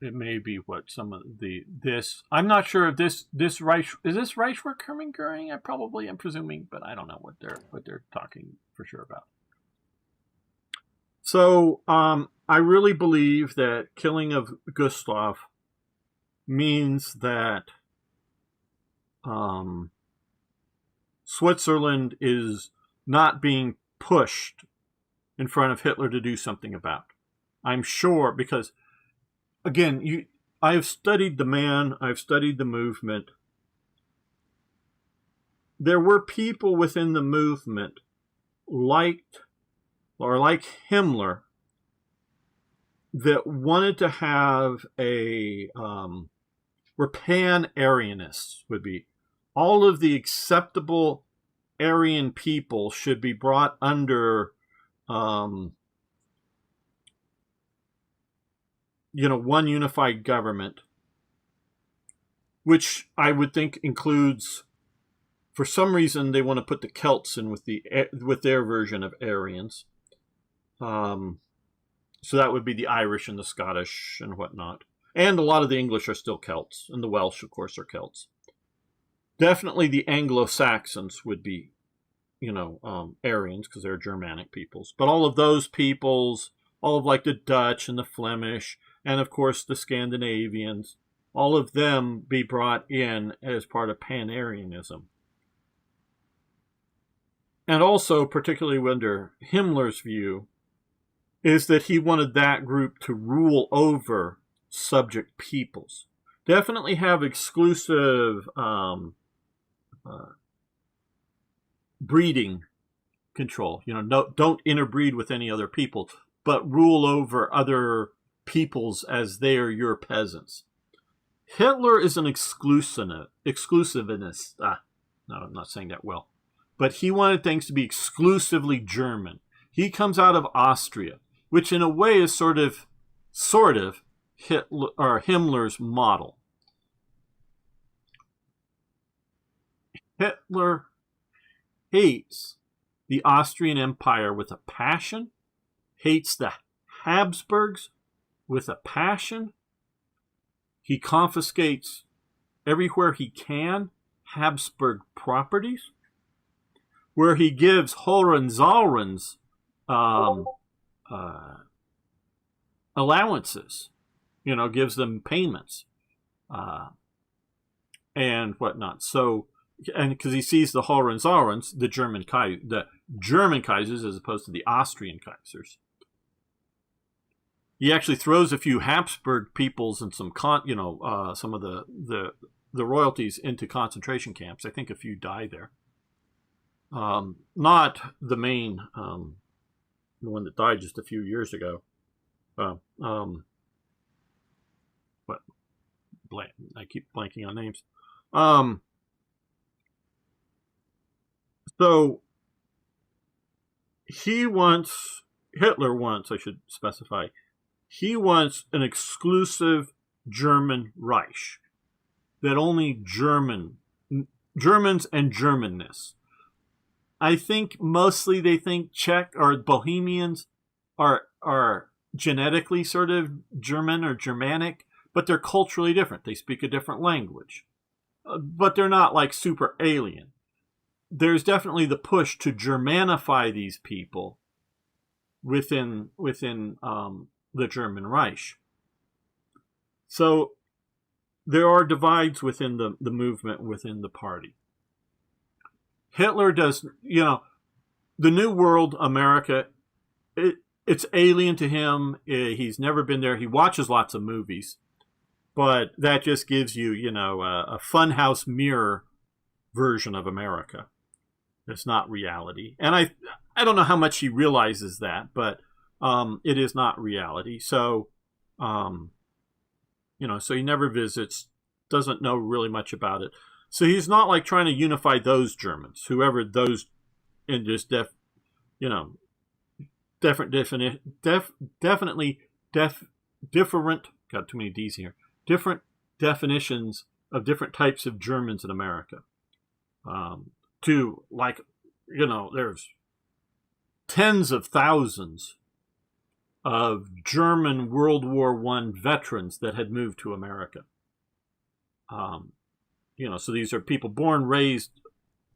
it may be what some of this. I'm not sure if this Reich is this Reichswehr Göring. I probably am presuming, but I don't know what they're talking for sure about. So I really believe that killing of Gustloff means that Switzerland is not being pushed in front of Hitler to do something about. I'm sure because, again, I have studied the man, I've studied the movement. There were people within the movement like Himmler that wanted to have where pan-Aryanists would be. All of the acceptable Aryan people should be brought under one unified government, which I would think includes, for some reason, they want to put the Celts in with their version of Aryans. So that would be the Irish and the Scottish and whatnot. And a lot of the English are still Celts, and the Welsh, of course, are Celts. Definitely the Anglo-Saxons would be, Aryans, because they're Germanic peoples. But all of those peoples, all of like the Dutch and the Flemish, and of course the Scandinavians, all of them be brought in as part of Pan-Aryanism. And also, particularly under Himmler's view, is that he wanted that group to rule over subject peoples. Definitely have exclusive breeding control. Don't interbreed with any other people, but rule over other peoples as they are your peasants. Hitler is an exclusivist. No, I'm not saying that well. But he wanted things to be exclusively German. He comes out of Austria, which in a way is sort of Hitler or Himmler's model. Hitler hates the Austrian Empire with a passion, hates the Habsburgs with a passion. He confiscates everywhere he can Habsburg properties, where he gives Hohenzollerns allowances, gives them payments and whatnot. So, and because he sees the Hohenzollerns, the German Kaisers, as opposed to the Austrian Kaisers, He actually throws a few Habsburg peoples and some some of the royalties into concentration camps. I think a few die there. Not the main, the one that died just a few years ago. But I keep blanking on names. So Hitler wants, I should specify, he wants an exclusive German Reich that only Germans and Germanness. I think mostly they think Czech or Bohemians are genetically sort of German or Germanic, but they're culturally different. They speak a different language, but they're not like super alien. There's definitely the push to Germanify these people within the German Reich. So there are divides within the movement, within the party. Hitler does, the New World, America, it's alien to him. He's never been there. He watches lots of movies, but that just gives you, a funhouse mirror version of America. It's not reality. And I don't know how much he realizes that, but it is not reality. So, so he never visits, doesn't know really much about it. So he's not like trying to unify those Germans, whoever those in just different, got too many D's here, different definitions of different types of Germans in America. To like, there's tens of thousands of German World War I veterans that had moved to America. So these are people born, raised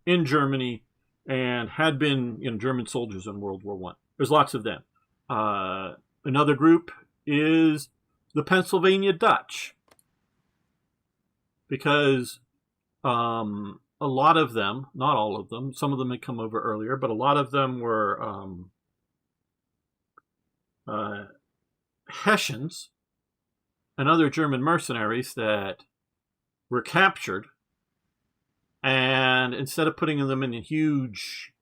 in Germany and had been, German soldiers in World War I. There's lots of them. Another group is the Pennsylvania Dutch, because a lot of them, not all of them, some of them had come over earlier, but a lot of them were Hessians and other German mercenaries that were captured, and instead of putting them in huge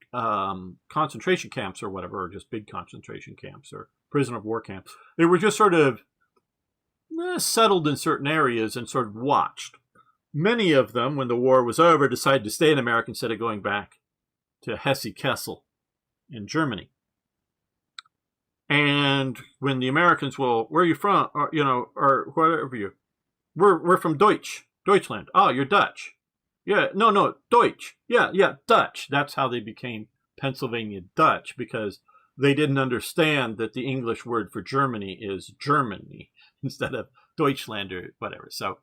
concentration camps or whatever, or just big concentration camps or prisoner of war camps, they were just sort of settled in certain areas and sort of watched. Many of them, when the war was over, decided to stay in America instead of going back to Hesse-Kassel in Germany. And when the Americans, well, where are you from? Or, or whatever you, we're from Deutschland. Oh, you're Dutch. Yeah, no, Deutsch. Yeah, Dutch. That's how they became Pennsylvania Dutch, because they didn't understand that the English word for Germany is Germany instead of Deutschland or whatever. So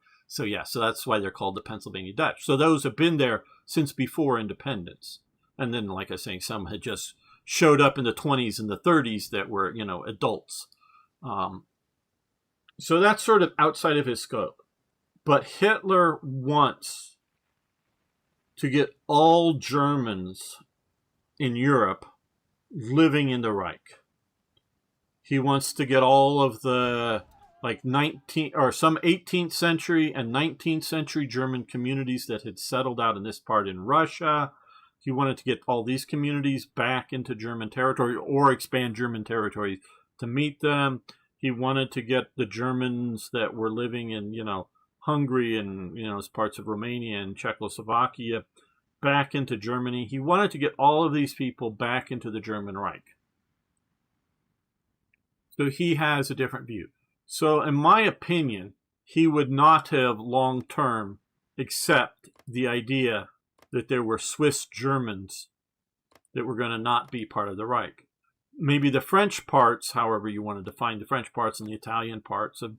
that's why they're called the Pennsylvania Dutch. So those have been there since before independence. And then, like I was saying, some had just showed up in the 20s and the 30s that were, adults. So that's sort of outside of his scope. But Hitler wants to get all Germans in Europe living in the Reich. He wants to get all of the some 18th century and 19th century German communities that had settled out in this part in Russia. He wanted to get all these communities back into German territory or expand German territory to meet them. He wanted to get the Germans that were living in, Hungary and, parts of Romania and Czechoslovakia back into Germany. He wanted to get all of these people back into the German Reich. So he has a different view. So in my opinion, he would not have long-term accept the idea that there were Swiss Germans that were going to not be part of the Reich. Maybe the French parts, however you want to define the French parts and the Italian parts of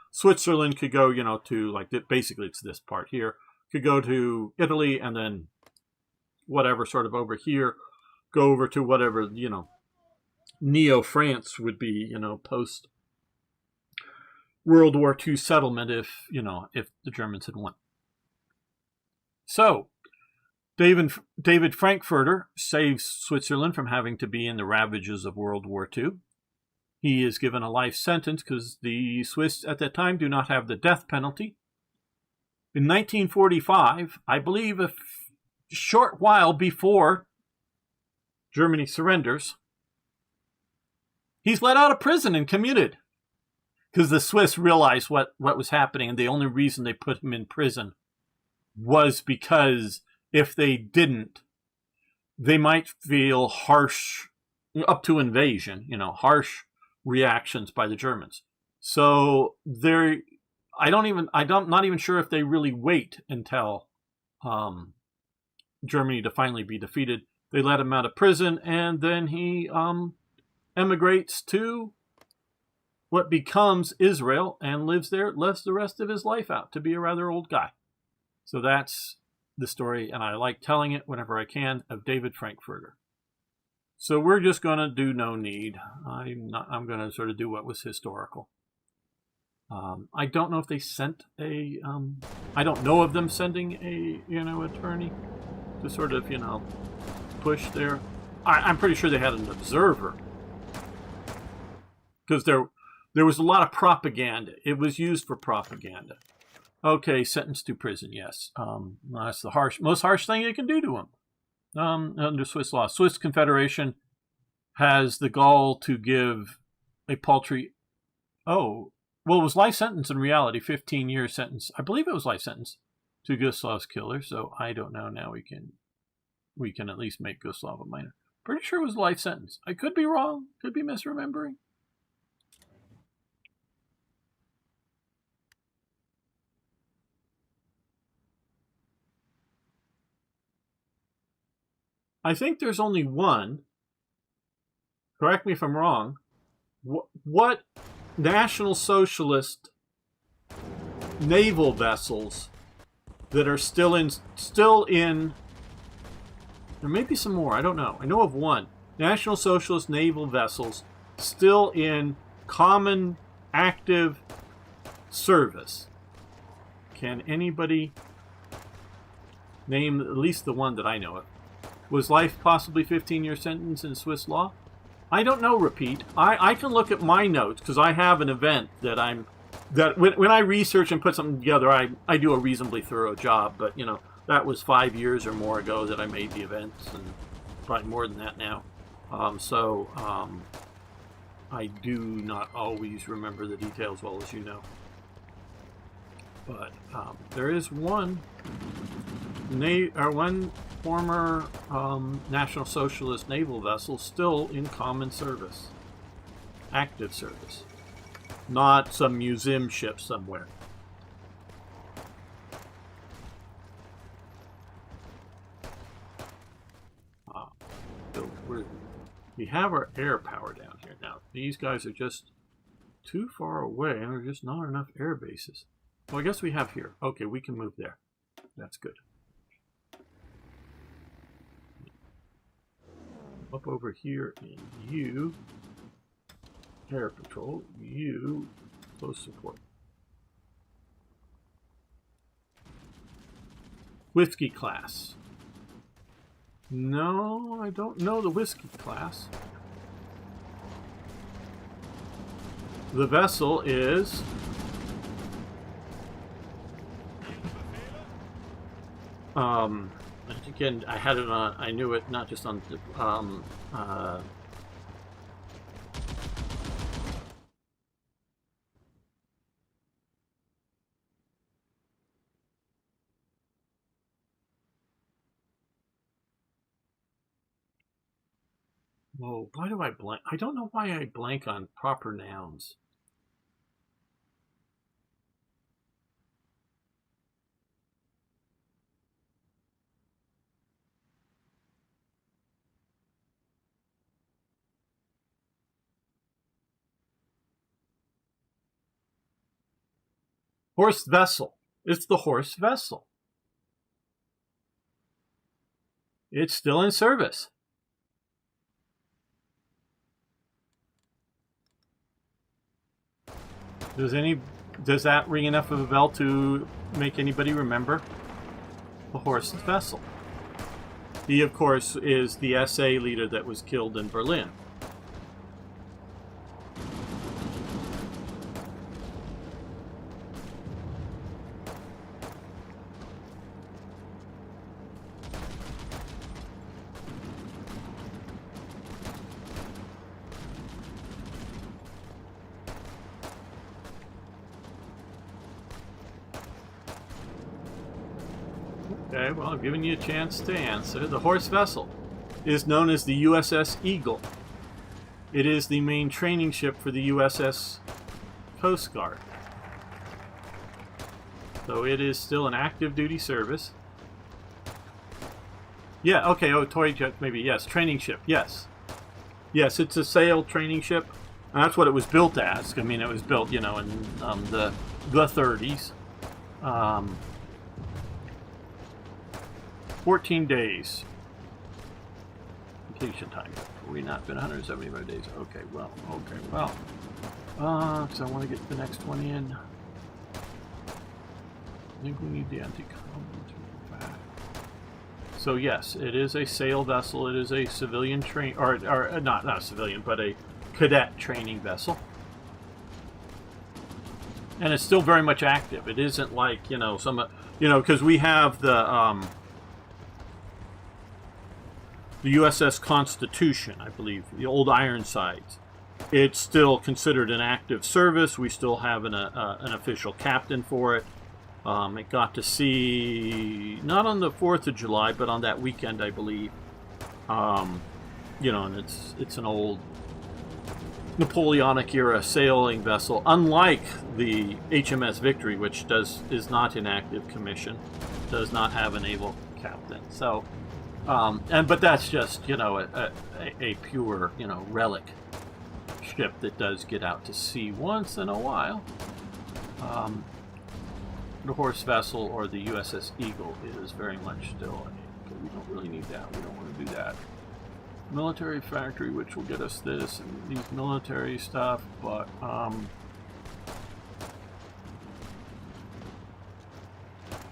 Switzerland could go, to basically it's this part here, could go to Italy, and then whatever sort of over here, go over to whatever, Neo-France would be, post World War II settlement if the Germans had won. So, David Frankfurter saves Switzerland from having to be in the ravages of World War II. He is given a life sentence because the Swiss at that time do not have the death penalty. In 1945, I believe a short while before Germany surrenders, he's let out of prison and commuted. Because the Swiss realized what was happening, and the only reason they put him in prison was because if they didn't, they might feel harsh, up to invasion, harsh reactions by the Germans. So I'm not even sure if they really wait until Germany to finally be defeated. They let him out of prison, and then he emigrates to what becomes Israel and lives the rest of his life out to be a rather old guy. So that's the story, and I like telling it whenever I can, of David Frankfurter. So we're just going to do no need. I'm going to sort of do what was historical. I don't know if they sent I don't know of them sending a, attorney to sort of, push their... I'm pretty sure they had an observer. Because there was a lot of propaganda. It was used for propaganda. Okay, sentenced to prison, yes. That's the most harsh thing they can do to him under Swiss law. Swiss Confederation has the gall to give a paltry... it was life sentence in reality, 15-year sentence. I believe it was life sentence to Gustav's killer, so I don't know. Now we can at least make Gustav a minor. Pretty sure it was life sentence. I could be wrong. Could be misremembering. I think there's only one. Correct me if I'm wrong. What National Socialist naval vessels that are still in there may be some more, I don't know. I know of one. National Socialist naval vessels still in common active service. Can anybody name at least the one that I know of? Was life possibly 15-year sentence in Swiss law? I don't know, repeat. I can look at my notes because I have an event that when I research and put something together, I do a reasonably thorough job. But, that was 5 years or more ago that I made the events, and probably more than that now. I do not always remember the details well, as you know. But there is one former National Socialist naval vessel still in common service, active service, not some museum ship somewhere. So we have our air power down here now. These guys are just too far away, and there's just not enough air bases. Well, I guess we have here. Okay, we can move there. That's good. Up over here, and you, air patrol, you, close support. Whiskey class. No, I don't know the whiskey class. The vessel is... again, I had it on, I knew it, not just on the, whoa, why do I blank? I don't know why I blank on proper nouns. Horse vessel. It's the horse vessel. It's still in service. Does that ring enough of a bell to make anybody remember the horse vessel? He, of course, is the SA leader that was killed in Berlin. Okay, well, I'm giving you a chance to answer. The horse vessel is known as the USS Eagle. It is the main training ship for the USS Coast Guard. So it is still an active duty service. Yeah, okay, oh, toy jet, maybe, yes. Training ship, yes. Yes, it's a sail training ship. And that's what it was built as. I mean, it was built, you know, in the 30s. 14 days. Completion time. We not been 175 days. Okay, well. So I want to get the next one in. I think we need the anti-combat back. So yes, it is a sail vessel. It is a civilian train, or not a civilian, but a cadet training vessel. And it's still very much active. It isn't like, you know, some, you know, because we have the USS Constitution, I believe, the old Ironsides. It's still considered an active service. We still have an official captain for it. It got to sea, not on the 4th of July, but on that weekend, I believe. You know, and it's an old Napoleonic era sailing vessel, unlike the HMS Victory, which is not in active commission, does not have a naval captain. So, but that's just, you know, a pure, you know, relic ship that does get out to sea once in a while. The horse vessel, or the USS Eagle, is very much still. Okay, we don't really need that. We don't want to do that. Military factory, which will get us this and these military stuff, but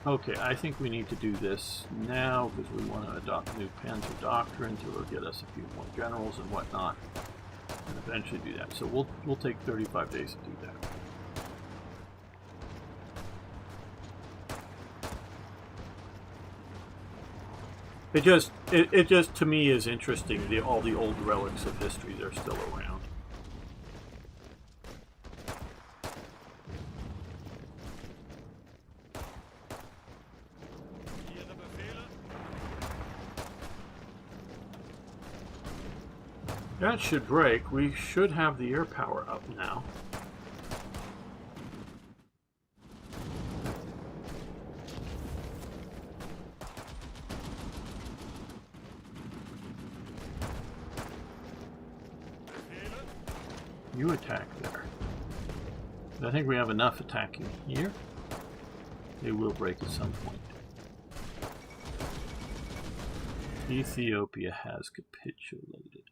okay, I think we need to do this now because we want to adopt new Panzer doctrine to get us a few more generals and whatnot, and eventually do that. So we'll take 35 days to do that. It just to me is interesting. All the old relics of history, they're still around. That should break. We should have the air power up now. You attack there. I think we have enough attacking here. They will break at some point. Ethiopia has capitulated.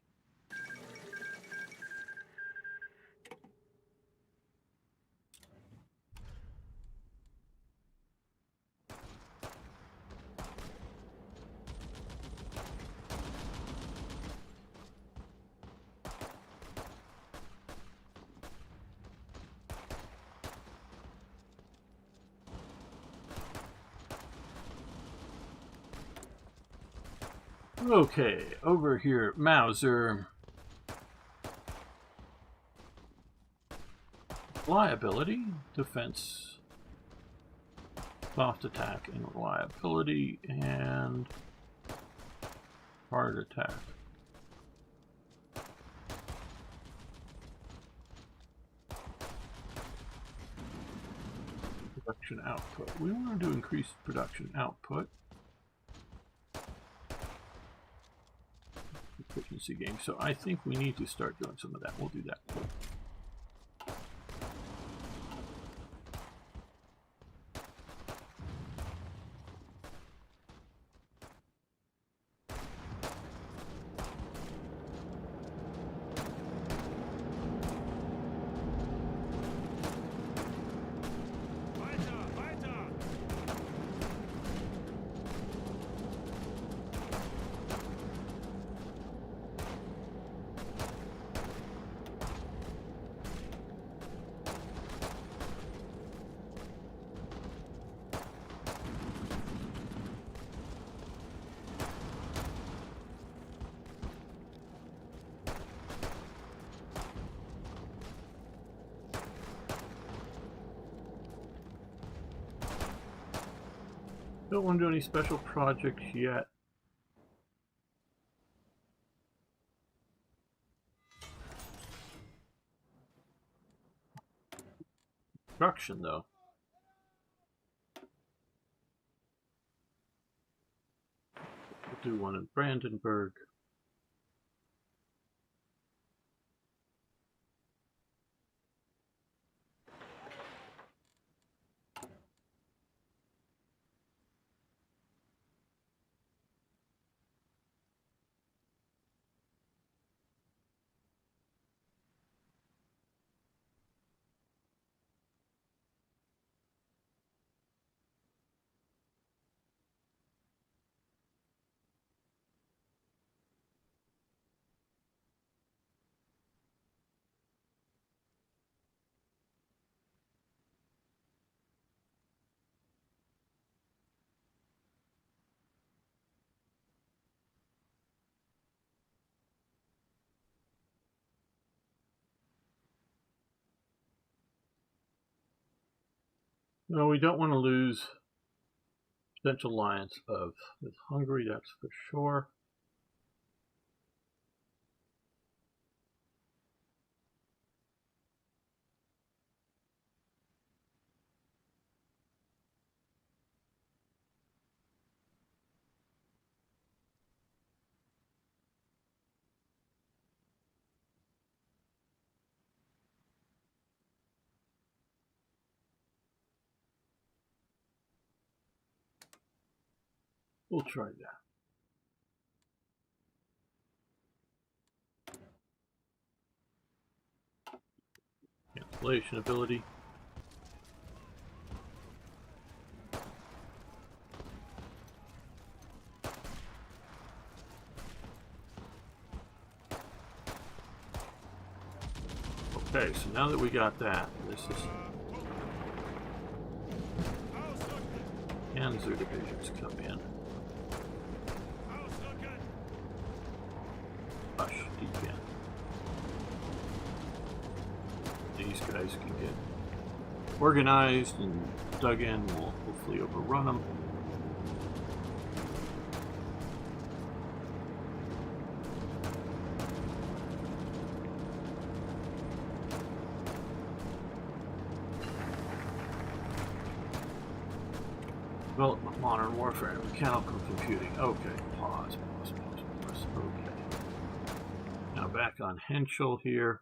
Okay, over here, Mauser. Reliability, defense, soft attack, and reliability, and hard attack. Production output. We want to increase production output. Efficiency gain. So I think we need to start doing some of that. We'll do that. Don't want to do any special projects yet. Construction, though. We'll do one in Brandenburg. No, we don't want to lose potential alliance with Hungary, that's for sure. We'll try that. Cancellation ability. Okay, so now that we got that, this is Panzer divisions come in. Hush, decant. These guys can get organized and dug in. We'll hopefully overrun them. Development, modern warfare, mechanical computing. Okay, pause. Okay. Now back on Henschel here.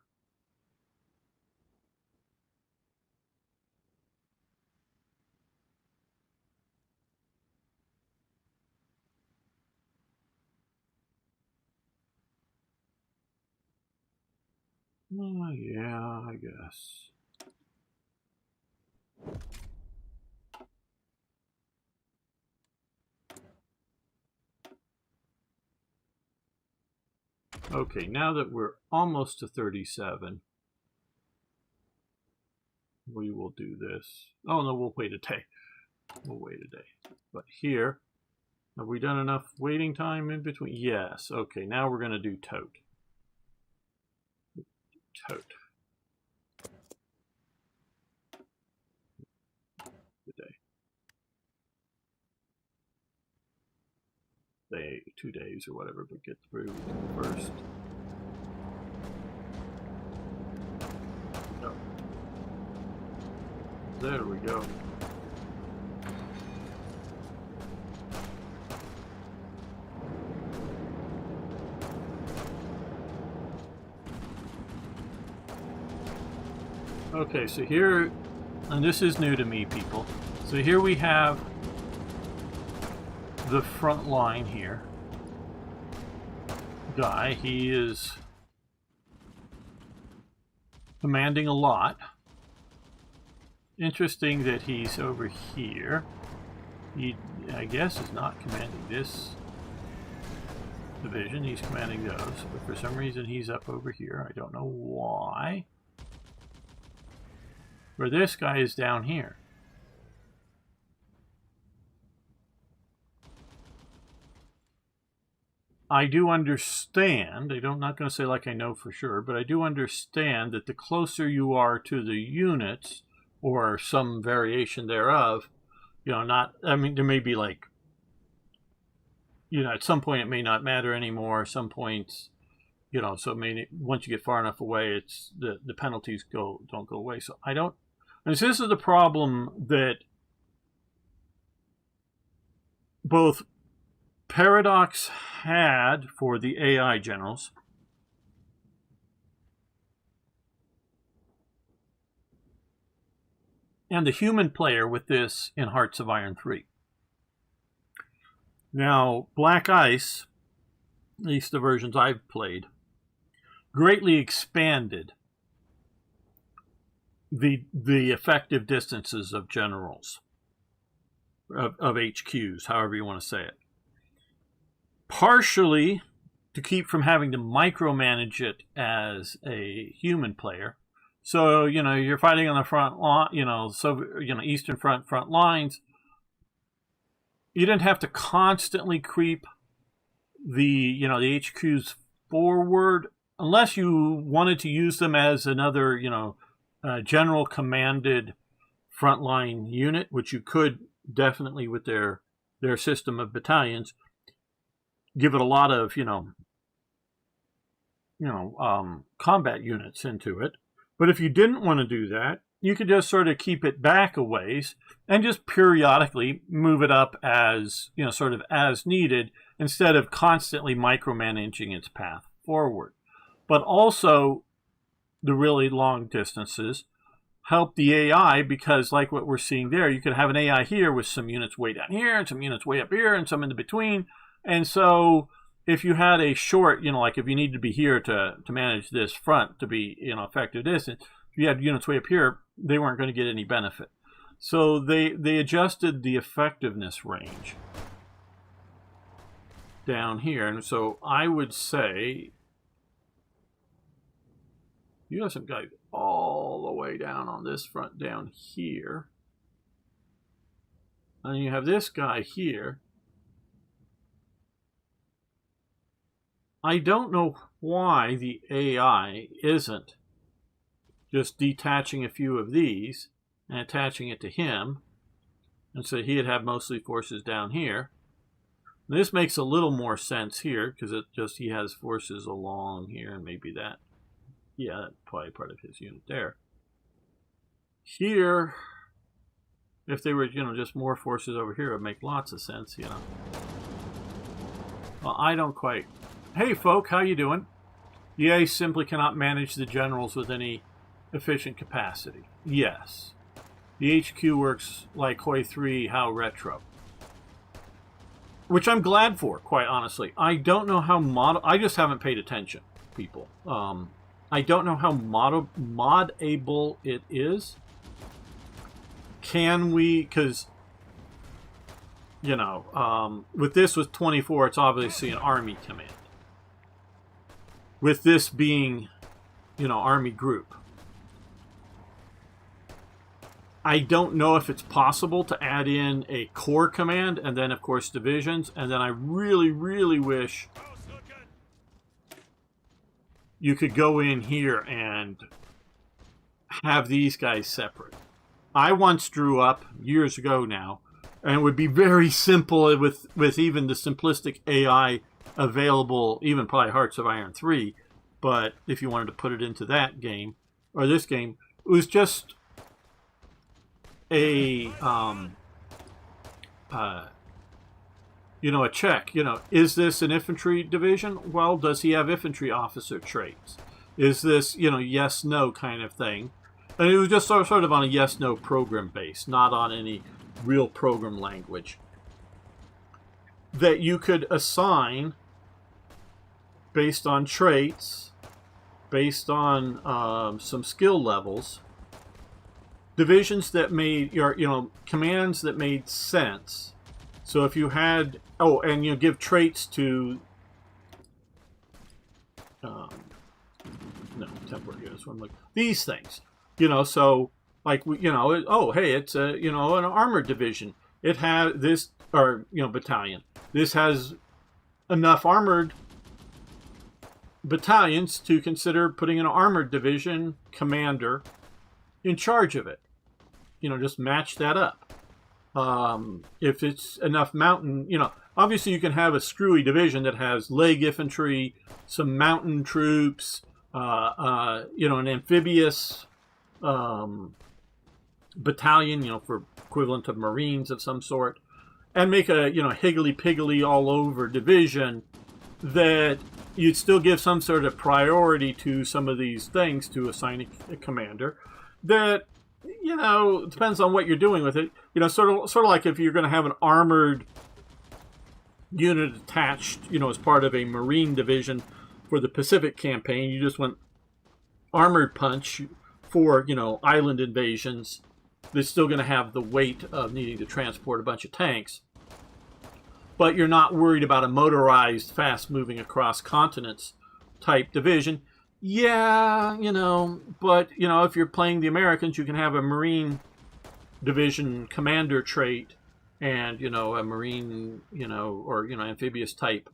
Yeah, I guess. Okay, now that we're almost to 37, we will do this. Oh no, we'll wait a day. We'll wait a day. But here, have we done enough waiting time in between? Yes. Okay, now we're going to do tote. Tote. Good day. 2 days or whatever, but get through first. Oh. There we go. Okay, so here, and this is new to me, people. So here we have the front line here. Guy, he is commanding a lot. Interesting that he's over here. He, I guess, is not commanding this division. He's commanding those, but for some reason he's up over here. I don't know why. Where this guy is down here. I do understand, I'm not going to say like I know for sure, but I do understand that the closer you are to the units, or some variation thereof, You know, not, I mean, there may be like, you know, at some point it may not matter anymore. Some points, you know, so once you get far enough away, it's the penalties don't go away. So I don't, and so this is the problem that both Paradox had for the AI generals, and the human player with this in Hearts of Iron 3. Now, Black Ice, at least the versions I've played, greatly expanded the effective distances of generals, of HQs, however you want to say it. Partially to keep from having to micromanage it as a human player. So, you know, you're fighting on the front line, you know, Eastern front lines. You didn't have to constantly creep the HQs forward unless you wanted to use them as another, general commanded frontline unit, which you could definitely with their system of battalions. Give it a lot of, combat units into it. But if you didn't want to do that, you could just sort of keep it back a ways and just periodically move it up as, sort of as needed instead of constantly micromanaging its path forward. But also, the really long distances help the AI because, like what we're seeing there, you could have an AI here with some units way down here and some units way up here and some in the between. And so if you had a short, like if you needed to be here to manage this front to be, effective distance, if you had units way up here, they weren't going to get any benefit. So they adjusted the effectiveness range down here. And so I would say you have some guys all the way down on this front down here. And you have this guy here. I don't know why the AI isn't just detaching a few of these and attaching it to him. And so he'd have mostly forces down here. This makes a little more sense here because he has forces along here and maybe that. Yeah, that's probably part of his unit there. Here, if they were, just more forces over here, it would make lots of sense, Well, I don't quite. Hey, folk, how you doing? EA simply cannot manage the generals with any efficient capacity. Yes. The HQ works like Hoi 3, how retro. Which I'm glad for, quite honestly. I don't know how I just haven't paid attention, people. I don't know how modable it is. Can we, because, with this with 24, it's obviously an army command. With this being, army group. I don't know if it's possible to add in a core command and then, of course, divisions. And then I really, really wish you could go in here and have these guys separate. I once drew up, years ago now, and it would be very simple with even the simplistic AI available, even probably Hearts of Iron 3, but if you wanted to put it into that game, or this game, it was just a check. Is this an infantry division? Well, does he have infantry officer traits? Is this, yes, no kind of thing? And it was just sort of on a yes, no program base, not on any real program language. That you could assign based on traits, based on some skill levels, divisions that made commands that made sense. So if you had and give traits to temporary units. I'm like these things, So like hey, it's an armored division. It has this battalion. This has enough armored battalions to consider putting an armored division commander in charge of it. Just match that up. If it's enough mountain, obviously you can have a screwy division that has leg infantry, some mountain troops, an amphibious battalion, for equivalent of Marines of some sort, and make a, higgly-piggly all-over division that you'd still give some sort of priority to some of these things to assign a commander that, depends on what you're doing with it. Sort of like if you're going to have an armored unit attached, as part of a Marine division for the Pacific campaign, you just went armored punch for, island invasions. They're still going to have the weight of needing to transport a bunch of tanks. But you're not worried about a motorized, fast-moving across continents type division. Yeah, but, if you're playing the Americans, you can have a Marine division commander trait and, a Marine, or, amphibious type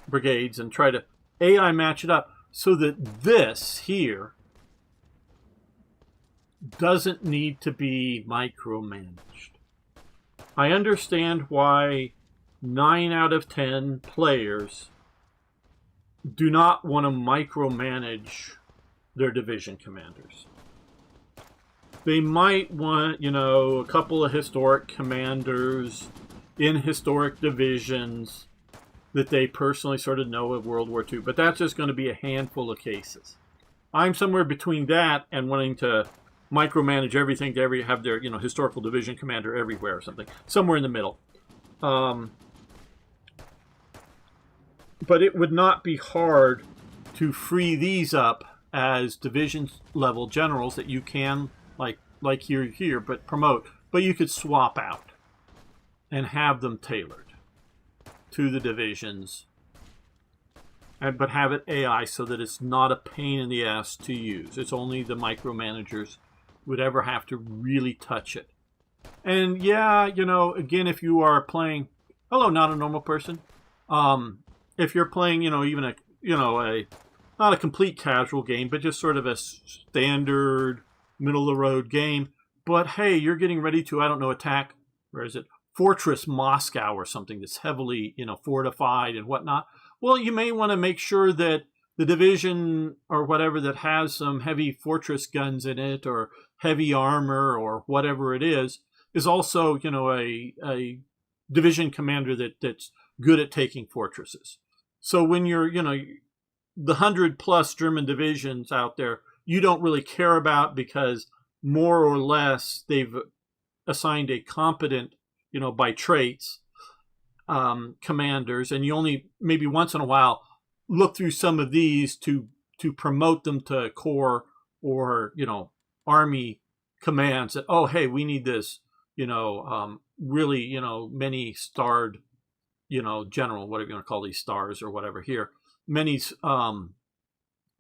brigades, and try to AI match it up so that this here doesn't need to be micromanaged. I understand why 9 out of 10 players do not want to micromanage their division commanders. They might want, a couple of historic commanders in historic divisions that they personally sort of know of World War II, but that's just going to be a handful of cases. I'm somewhere between that and wanting to micromanage everything to have their, historical division commander everywhere or something. Somewhere in the middle. But it would not be hard to free these up as division level generals that you can, like here, but promote. But you could swap out and have them tailored to the divisions, but have it AI so that it's not a pain in the ass to use. It's only the micromanagers would ever have to really touch it. And yeah, again, if you are playing, hello, not a normal person. If you're playing, even not a complete casual game, but just sort of a standard middle of the road game. But hey, you're getting ready to, attack, where is it? Fortress Moscow or something that's heavily, fortified and whatnot. Well, you may want to make sure that the division or whatever that has some heavy fortress guns in it or heavy armor or whatever it is also, a division commander that's good at taking fortresses. So when you're, the 100+ German divisions out there, you don't really care about because more or less they've assigned a competent, by traits, commanders, and you only maybe once in a while look through some of these to promote them to corps or, army commands that, oh, hey, we need this, really, many starred, general, whatever you want to call these stars or whatever here, many,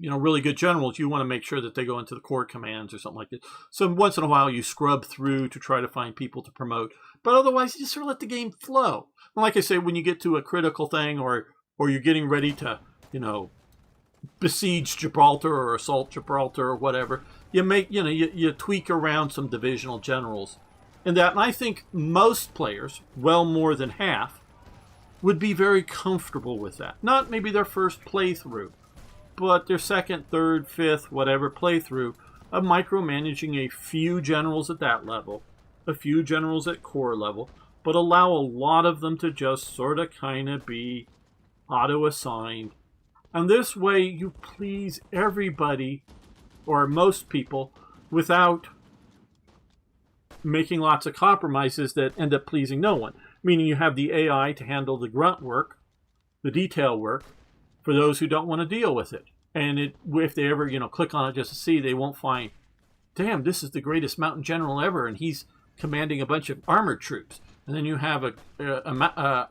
really good generals. You want to make sure that they go into the corps commands or something like that. So once in a while you scrub through to try to find people to promote, but otherwise you just sort of let the game flow. And like I say, when you get to a critical thing or you're getting ready to, besiege Gibraltar or assault Gibraltar or whatever, you make, you tweak around some divisional generals. And I think most players, well more than half, would be very comfortable with that. Not maybe their first playthrough, but their second, third, fifth, whatever playthrough of micromanaging a few generals at that level, a few generals at corps level, but allow a lot of them to just sort of kind of be auto-assigned. And this way you please everybody, or most people, without making lots of compromises that end up pleasing no one. Meaning you have the AI to handle the grunt work, the detail work, for those who don't want to deal with it. And if they ever, click on it just to see, they won't find, damn, this is the greatest mountain general ever, and he's commanding a bunch of armored troops. And then you have a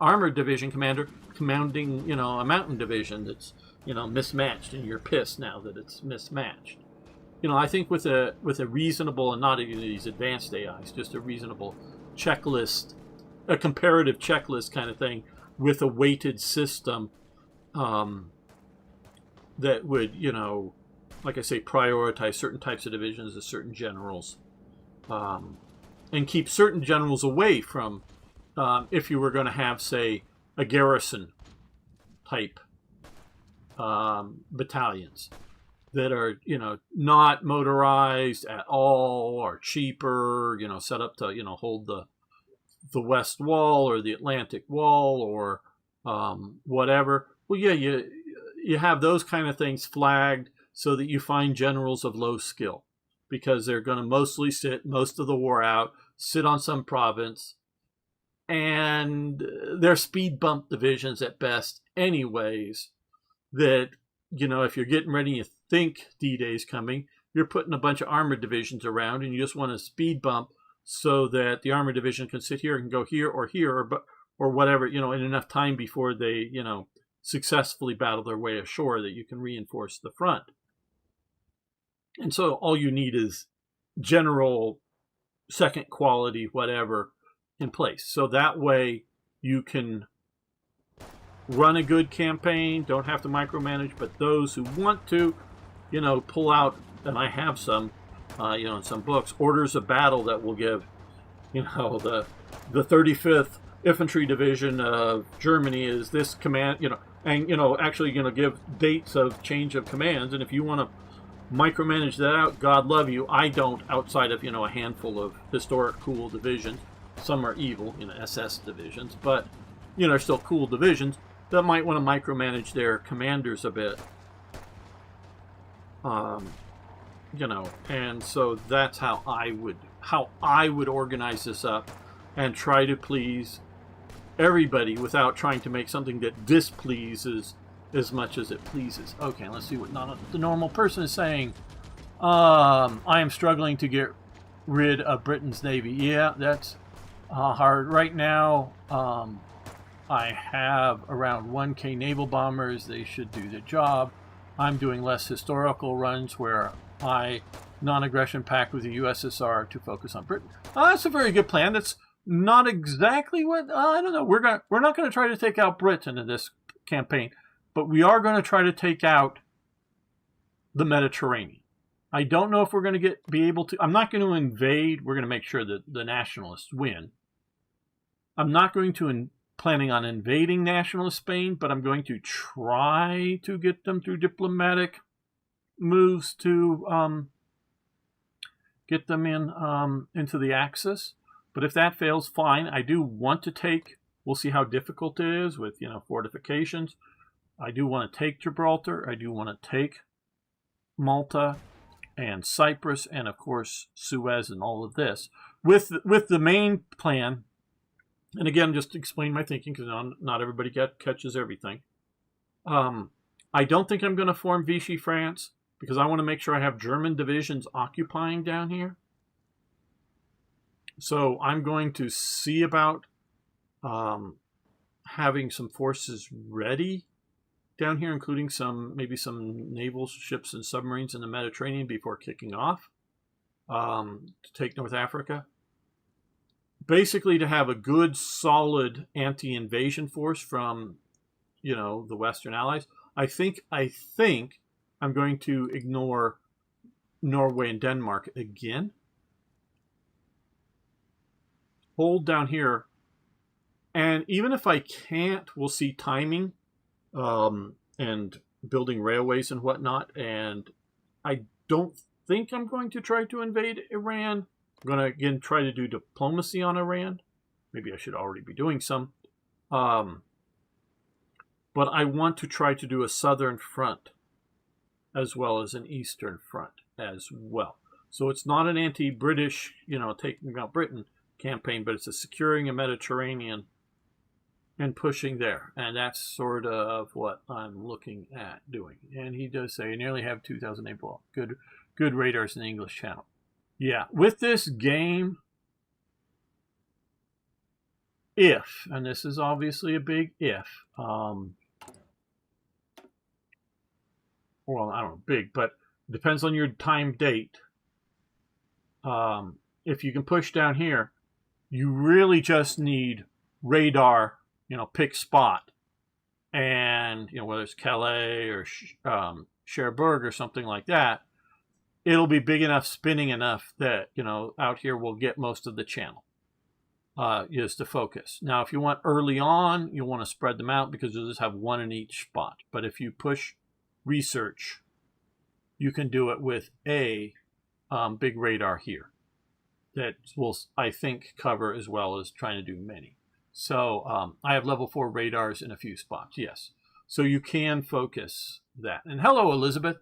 armored division commander commanding, a mountain division that's, mismatched, and you're pissed now that it's mismatched. I think with a reasonable, and not even these advanced AIs, just a reasonable checklist, a comparative checklist kind of thing with a weighted system that would, like I say, prioritize certain types of divisions as certain generals. and keep certain generals away from, if you were going to have, say, a garrison type battalions that are, not motorized at all, or cheaper, set up to, hold the West Wall or the Atlantic Wall, or whatever. Well, yeah, you have those kind of things flagged so that you find generals of low skill, because they're going to mostly sit most of the war out, sit on some province, and they're speed bump divisions at best anyways, that, if you're getting ready, you think D-Day's coming, you're putting a bunch of armored divisions around, and you just want to speed bump so that the armored division can sit here and go here, or whatever, in enough time before they, successfully battle their way ashore, that you can reinforce the front. And so all you need is general second quality whatever in place. So that way you can run a good campaign, don't have to micromanage, but those who want to, pull out, and I have some, in some books, orders of battle that will give, the 35th Infantry Division of Germany is this command, and, actually, give dates of change of commands. And if you want to micromanage that out, God love you. I don't, outside of, a handful of historic cool divisions. Some are evil, SS divisions, but, they're still cool divisions that might want to micromanage their commanders a bit. And so that's how I would organize this up and try to please everybody without trying to make something that displeases as much as it pleases. Okay, let's see what the normal person is saying. I am struggling to get rid of Britain's navy. Yeah, that's hard. Right now, I have around 1K naval bombers. They should do the job. I'm doing less historical runs where I non-aggression pact with the USSR to focus on Britain. That's a very good plan. That's not exactly what, I don't know. We're not going to try to take out Britain in this campaign, but we are going to try to take out the Mediterranean. I don't know if we're going to be able to. I'm not going to invade. We're going to make sure that the nationalists win. I'm not going to planning on invading nationalist Spain, but I'm going to try to get them through diplomatic moves to get them into the Axis. But if that fails, fine. I do want to take. We'll see how difficult it is with fortifications. I do want to take Gibraltar. I do want to take Malta and Cyprus, and of course Suez, and all of this with the main plan. And again, just to explain my thinking, because not everybody catches everything. I don't think I'm going to form Vichy France, because I want to make sure I have German divisions occupying down here. So I'm going to see about having some forces ready down here, including maybe some naval ships and submarines in the Mediterranean before kicking off to take North Africa. Basically, to have a good, solid anti-invasion force from, the Western Allies. I think I'm going to ignore Norway and Denmark again. Hold down here, and even if I can't, we'll see timing and building railways and whatnot. And I don't think I'm going to try to invade Iran. I'm going to, again, try to do diplomacy on Iran. Maybe I should already be doing some. But I want to try to do a southern front as well as an eastern front as well. So it's not an anti-British, taking out Britain campaign, but it's a securing a Mediterranean and pushing there. And that's sort of what I'm looking at doing. And he does say, I nearly have 2,000 naval. Good radars in the English Channel. Yeah, with this game, if, and this is obviously a big if, well, I don't know, big, but it depends on your time date. If you can push down here, you really just need radar, pick spot. And, whether it's Calais or Cherbourg or something like that, it'll be big enough, spinning enough that, out here we'll get most of the channel. Is to focus. Now, if you want early on, you'll want to spread them out because you'll just have one in each spot. But if you push research, you can do it with a big radar here that will, I think, cover as well as trying to do many. So I have level 4 radars in a few spots, yes. So you can focus that. And hello, Elizabeth.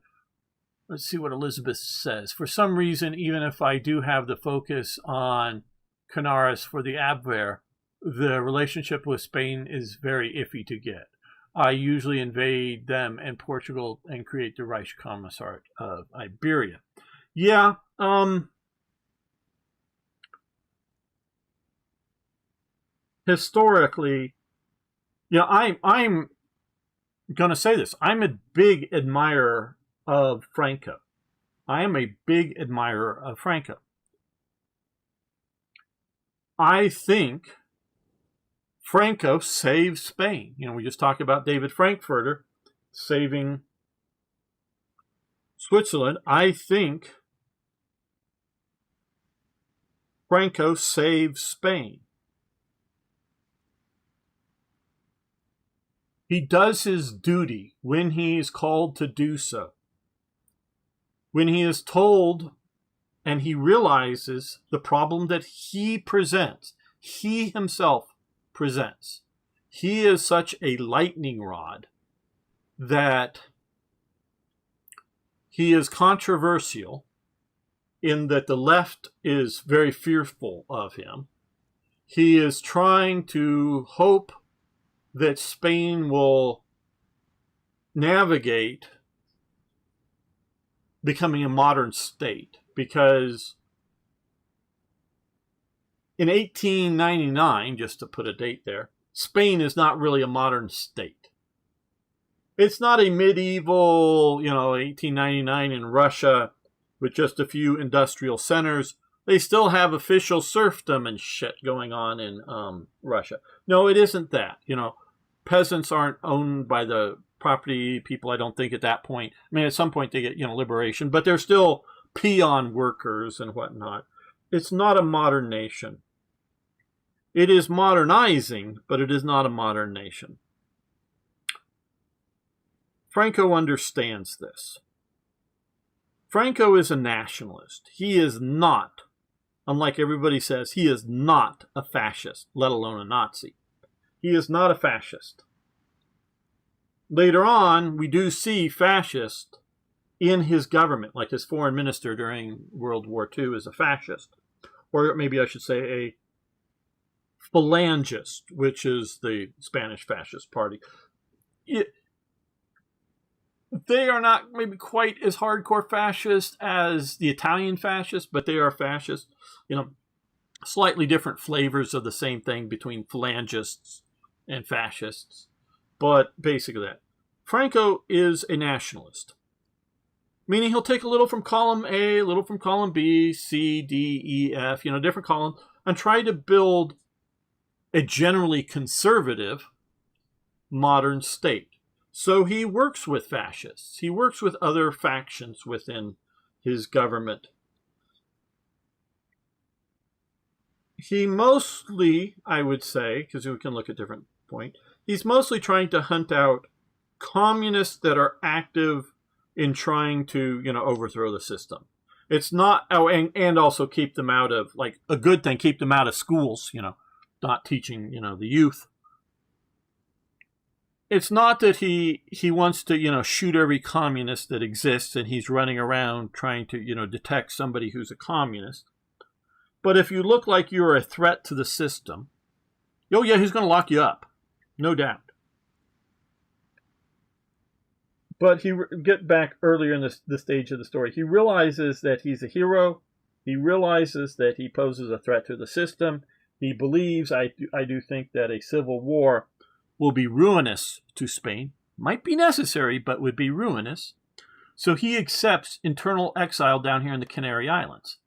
Let's see what Elizabeth says. For some reason, even if I do have the focus on Canaris for the Abwehr, the relationship with Spain is very iffy to get. I usually invade them and Portugal and create the Reichskommissariat of Iberia. Yeah, historically, I'm going to say this. I'm a big admirer of Franco. I am a big admirer of Franco. I think Franco saved Spain. We just talked about David Frankfurter saving Switzerland. I think Franco saved Spain. He does his duty when he is called to do so. When he is told and he realizes the problem that he presents, he himself presents. He is such a lightning rod that he is controversial in that the left is very fearful of him. He is trying to hope that Spain will navigate becoming a modern state, because in 1899, just to put a date there, Spain is not really a modern state. It's not a medieval, 1899 in Russia with just a few industrial centers. They still have official serfdom and shit going on in Russia. No, it isn't that. Peasants aren't owned by the property people, I don't think, at that point. I mean, at some point they get, liberation, but they're still peon workers and whatnot. It's not a modern nation. It is modernizing, but it is not a modern nation. Franco understands this. Franco is a nationalist. He is not, unlike everybody says, he is not a fascist, let alone a Nazi. He is not a fascist. Later on, we do see fascist in his government, like his foreign minister during World War II is a fascist. Or maybe I should say a phalangist, which is the Spanish fascist party. They are not maybe quite as hardcore fascist as the Italian fascists, but they are fascist. Slightly different flavors of the same thing between phalangists and fascists. But basically that. Franco is a nationalist. Meaning he'll take a little from column A, a little from column B, C, D, E, F, different columns, and try to build a generally conservative modern state. So he works with fascists. He works with other factions within his government. He mostly, I would say, because we can look at different points, he's mostly trying to hunt out communists that are active in trying to, overthrow the system. It's not, and also keep them out of, like, a good thing, keep them out of schools, not teaching, the youth. It's not that he wants to, shoot every communist that exists and he's running around trying to, detect somebody who's a communist. But if you look like you're a threat to the system, oh yeah, he's going to lock you up. No doubt. But get back earlier in this stage of the story. He realizes that he's a hero. He realizes that he poses a threat to the system. He believes, I do think, that a civil war will be ruinous to Spain. Might be necessary, but would be ruinous. So he accepts internal exile down here in the Canary Islands.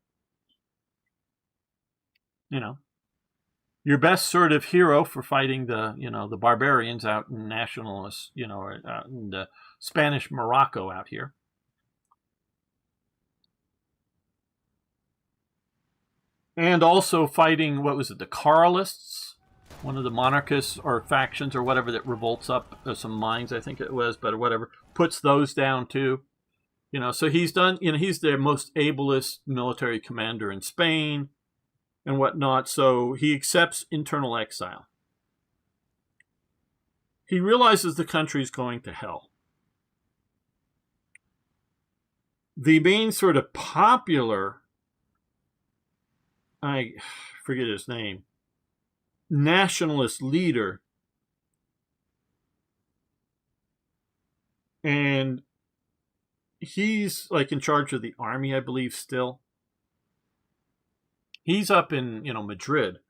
Your best sort of hero for fighting the barbarians out in nationalists, or out in the Spanish Morocco out here. and also fighting, what was it, the Carlists, one of the monarchists or factions or whatever that revolts up some mines, I think it was, but whatever, puts those down too. You know, so he's done, you know, he's the most ablest military commander in Spain and whatnot, so he accepts internal exile. He realizes the country's going to hell. The main sort of popular, I forget his name, nationalist leader, and he's like in charge of the army, I believe, still. He's up in, you know, Madrid.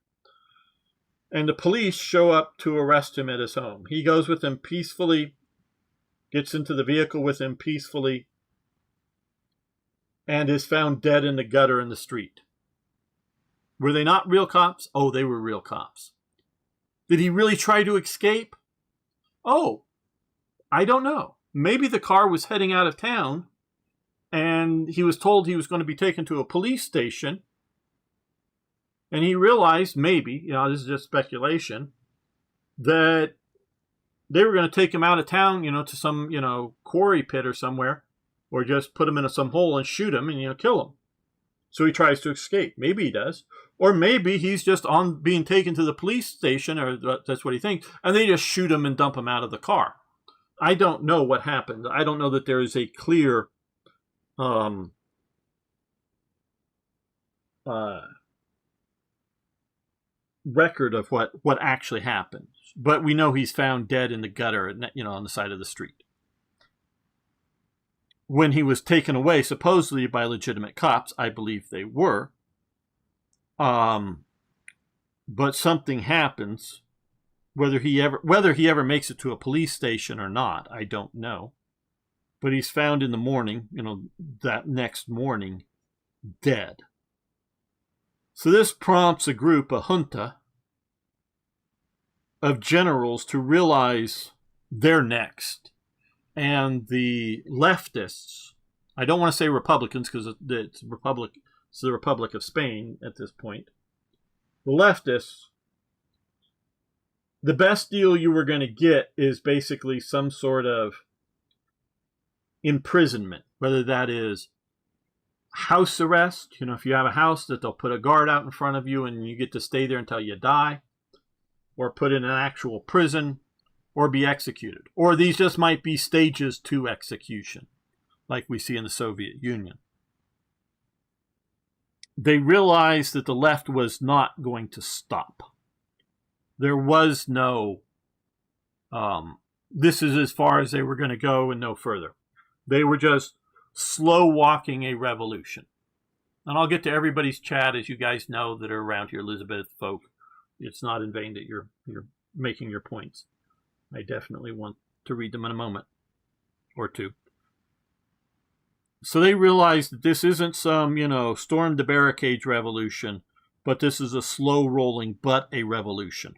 And the police show up to arrest him at his home. He goes with them peacefully, gets into the vehicle with him peacefully, and is found dead in the gutter in the street. Were they not real cops? Oh, they were real cops. Did he really try to escape? Oh, I don't know. Maybe the car was heading out of town, and he was told he was going to be taken to a police station, and he realized, maybe, you know, this is just speculation, that they were going to take him out of town, you know, to some, you know, quarry pit or somewhere, or just put him in some hole and shoot him and, you know, kill him. So he tries to escape. Maybe he does. Or maybe he's just on being taken to the police station, or that's what he thinks, and they just shoot him and dump him out of the car. I don't know what happened. I don't know that there is a clear record of what actually happened. But we know he's found dead in the gutter, you know, on the side of the street. When he was taken away, supposedly by legitimate cops, I believe they were. But something happens. Whether he ever makes it to a police station or not, I don't know. But he's found in the morning, you know, that next morning, dead. So this prompts a group, a junta, of generals to realize they're next. And the leftists, I don't want to say Republicans because it's the Republic of Spain at this point. The leftists, the best deal you were going to get is basically some sort of imprisonment, whether that is house arrest, you know, if you have a house that they'll put a guard out in front of you and you get to stay there until you die, or put in an actual prison, or be executed. Or these just might be stages to execution, like we see in the Soviet Union. They realized that the left was not going to stop. There was no, this is as far as they were going to go and no further. They were just slow walking a revolution. And I'll get to everybody's chat, as you guys know that are around here, Elizabeth folk. It's not in vain that you're making your points. I definitely want to read them in a moment or two. So they realized that this isn't some, you know, storm the barricades revolution, but this is a slow rolling, but a revolution.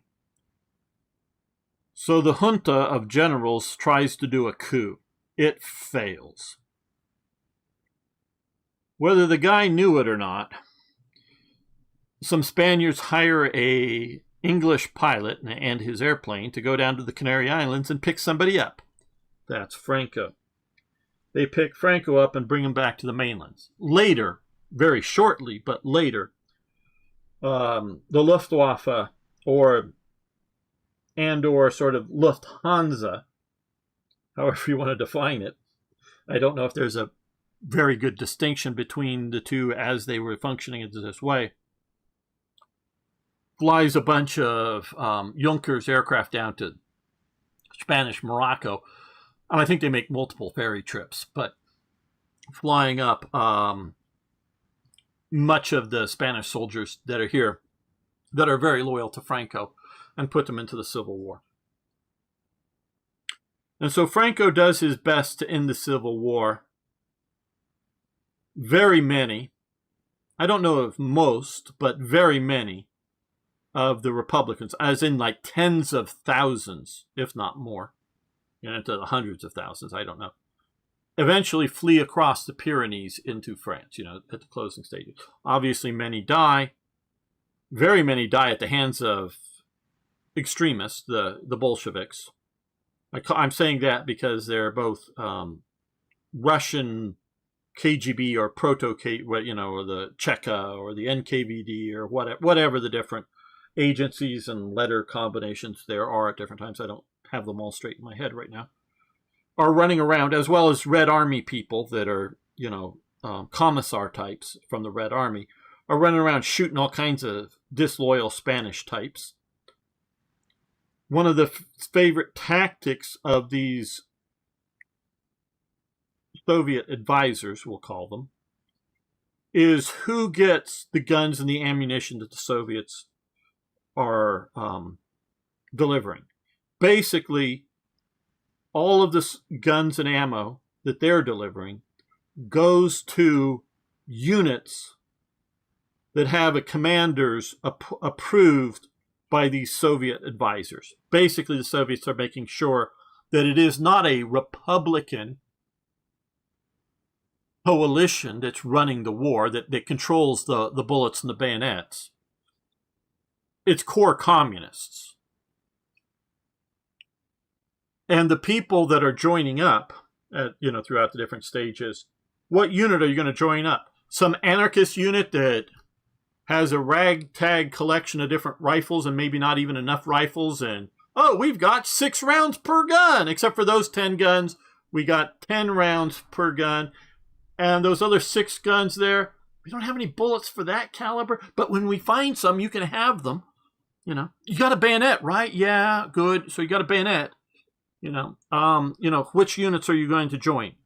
So the junta of generals tries to do a coup. It fails. Whether the guy knew it or not, some Spaniards hire a English pilot and his airplane to go down to the Canary Islands and pick somebody up. That's Franco. They pick Franco up and bring him back to the mainlands. Later, very shortly, but later, the Luftwaffe or sort of Lufthansa, however you want to define it. I don't know if there's a very good distinction between the two as they were functioning in this way. Flies a bunch of Junkers aircraft down to Spanish Morocco. And I think they make multiple ferry trips, but flying up much of the Spanish soldiers that are here that are very loyal to Franco and put them into the Civil War. And so Franco does his best to end the Civil War. Very many, I don't know if most, but very many of the Republicans, as in like tens of thousands, if not more, into the hundreds of thousands, I don't know, eventually flee across the Pyrenees into France, you know, at the closing stages. Obviously, many die. very many die at the hands of extremists, the Bolsheviks. I'm saying that because they're both Russian KGB or proto-K, or the Cheka or the NKVD or whatever the different agencies and letter combinations there are at different times. I don't have them all straight in my head right now. Are running around, as well as Red Army people that are, commissar types from the Red Army, are running around shooting all kinds of disloyal Spanish types. One of the favorite tactics of these Soviet advisors, we'll call them, is who gets the guns and the ammunition that the Soviets are delivering. Basically, all of the guns and ammo that they're delivering goes to units that have a commanders approved by these Soviet advisors. Basically, the Soviets are making sure that it is not a Republican coalition that's running the war, that controls the bullets and the bayonets. It's core communists. And the people that are joining up, throughout the different stages, what unit are you going to join up? Some anarchist unit that has a ragtag collection of different rifles and maybe not even enough rifles, and, we've got 6 rounds per gun. Except for those 10 guns, we got 10 rounds per gun. And those other 6 guns there, we don't have any bullets for that caliber, but when we find some, you can have them. You got a bayonet, right? Yeah, good. So you got a bayonet. Which units are you going to join?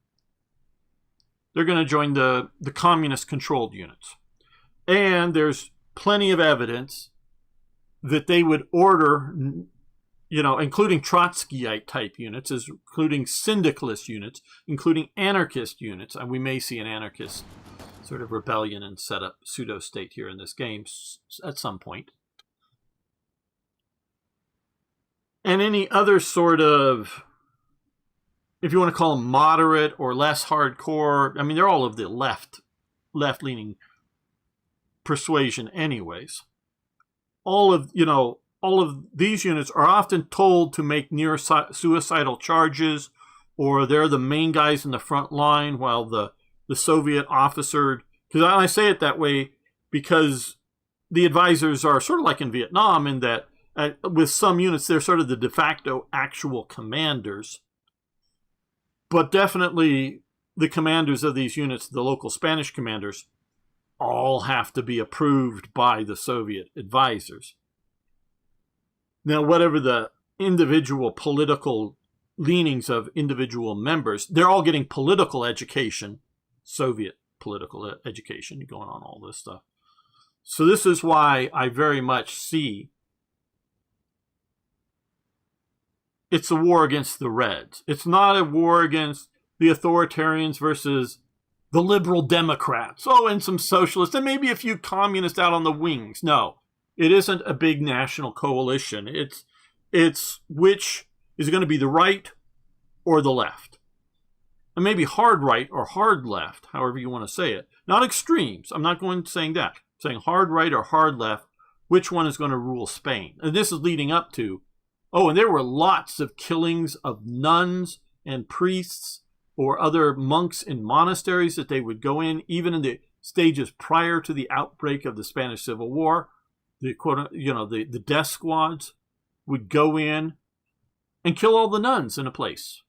They're going to join the communist-controlled units. And there's plenty of evidence that they would order, including Trotskyite-type units, including syndicalist units, including anarchist units. And we may see an anarchist sort of rebellion and set up pseudo-state here in this game at some point. And any other sort of, if you want to call them moderate or less hardcore, they're all of the left-leaning persuasion anyways. All of these units are often told to make near suicidal charges, or they're the main guys in the front line while the Soviet officer, because I say it that way because the advisors are sort of like in Vietnam in that with some units, they're sort of the de facto actual commanders. But definitely the commanders of these units, the local Spanish commanders, all have to be approved by the Soviet advisors. Now, whatever the individual political leanings of individual members, they're all getting political education, Soviet political education, going on all this stuff. So this is why I very much see it's a war against the Reds. It's not a war against the authoritarians versus the liberal Democrats. And some socialists, and maybe a few communists out on the wings. No, it isn't a big national coalition. It's which is going to be the right or the left. And maybe hard right or hard left, however you want to say it. Not extremes. I'm not going to saying that. I'm saying hard right or hard left. Which one is going to rule Spain? And this is leading up to, and there were lots of killings of nuns and priests or other monks in monasteries that they would go in, even in the stages prior to the outbreak of the Spanish Civil War. The death squads would go in and kill all the nuns in a place.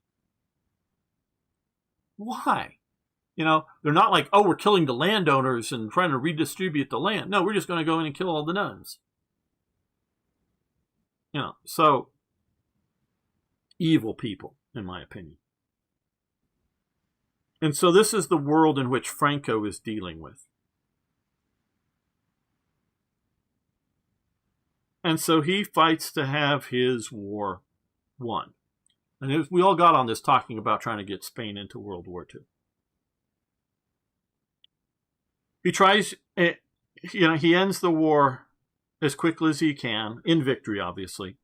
Why? They're not like, we're killing the landowners and trying to redistribute the land. No, we're just going to go in and kill all the nuns. So evil people, in my opinion. And so this is the world in which Franco is dealing with. And so he fights to have his war won. And we all got on this talking about trying to get Spain into World War II. He tries, he ends the war as quickly as he can, in victory, obviously.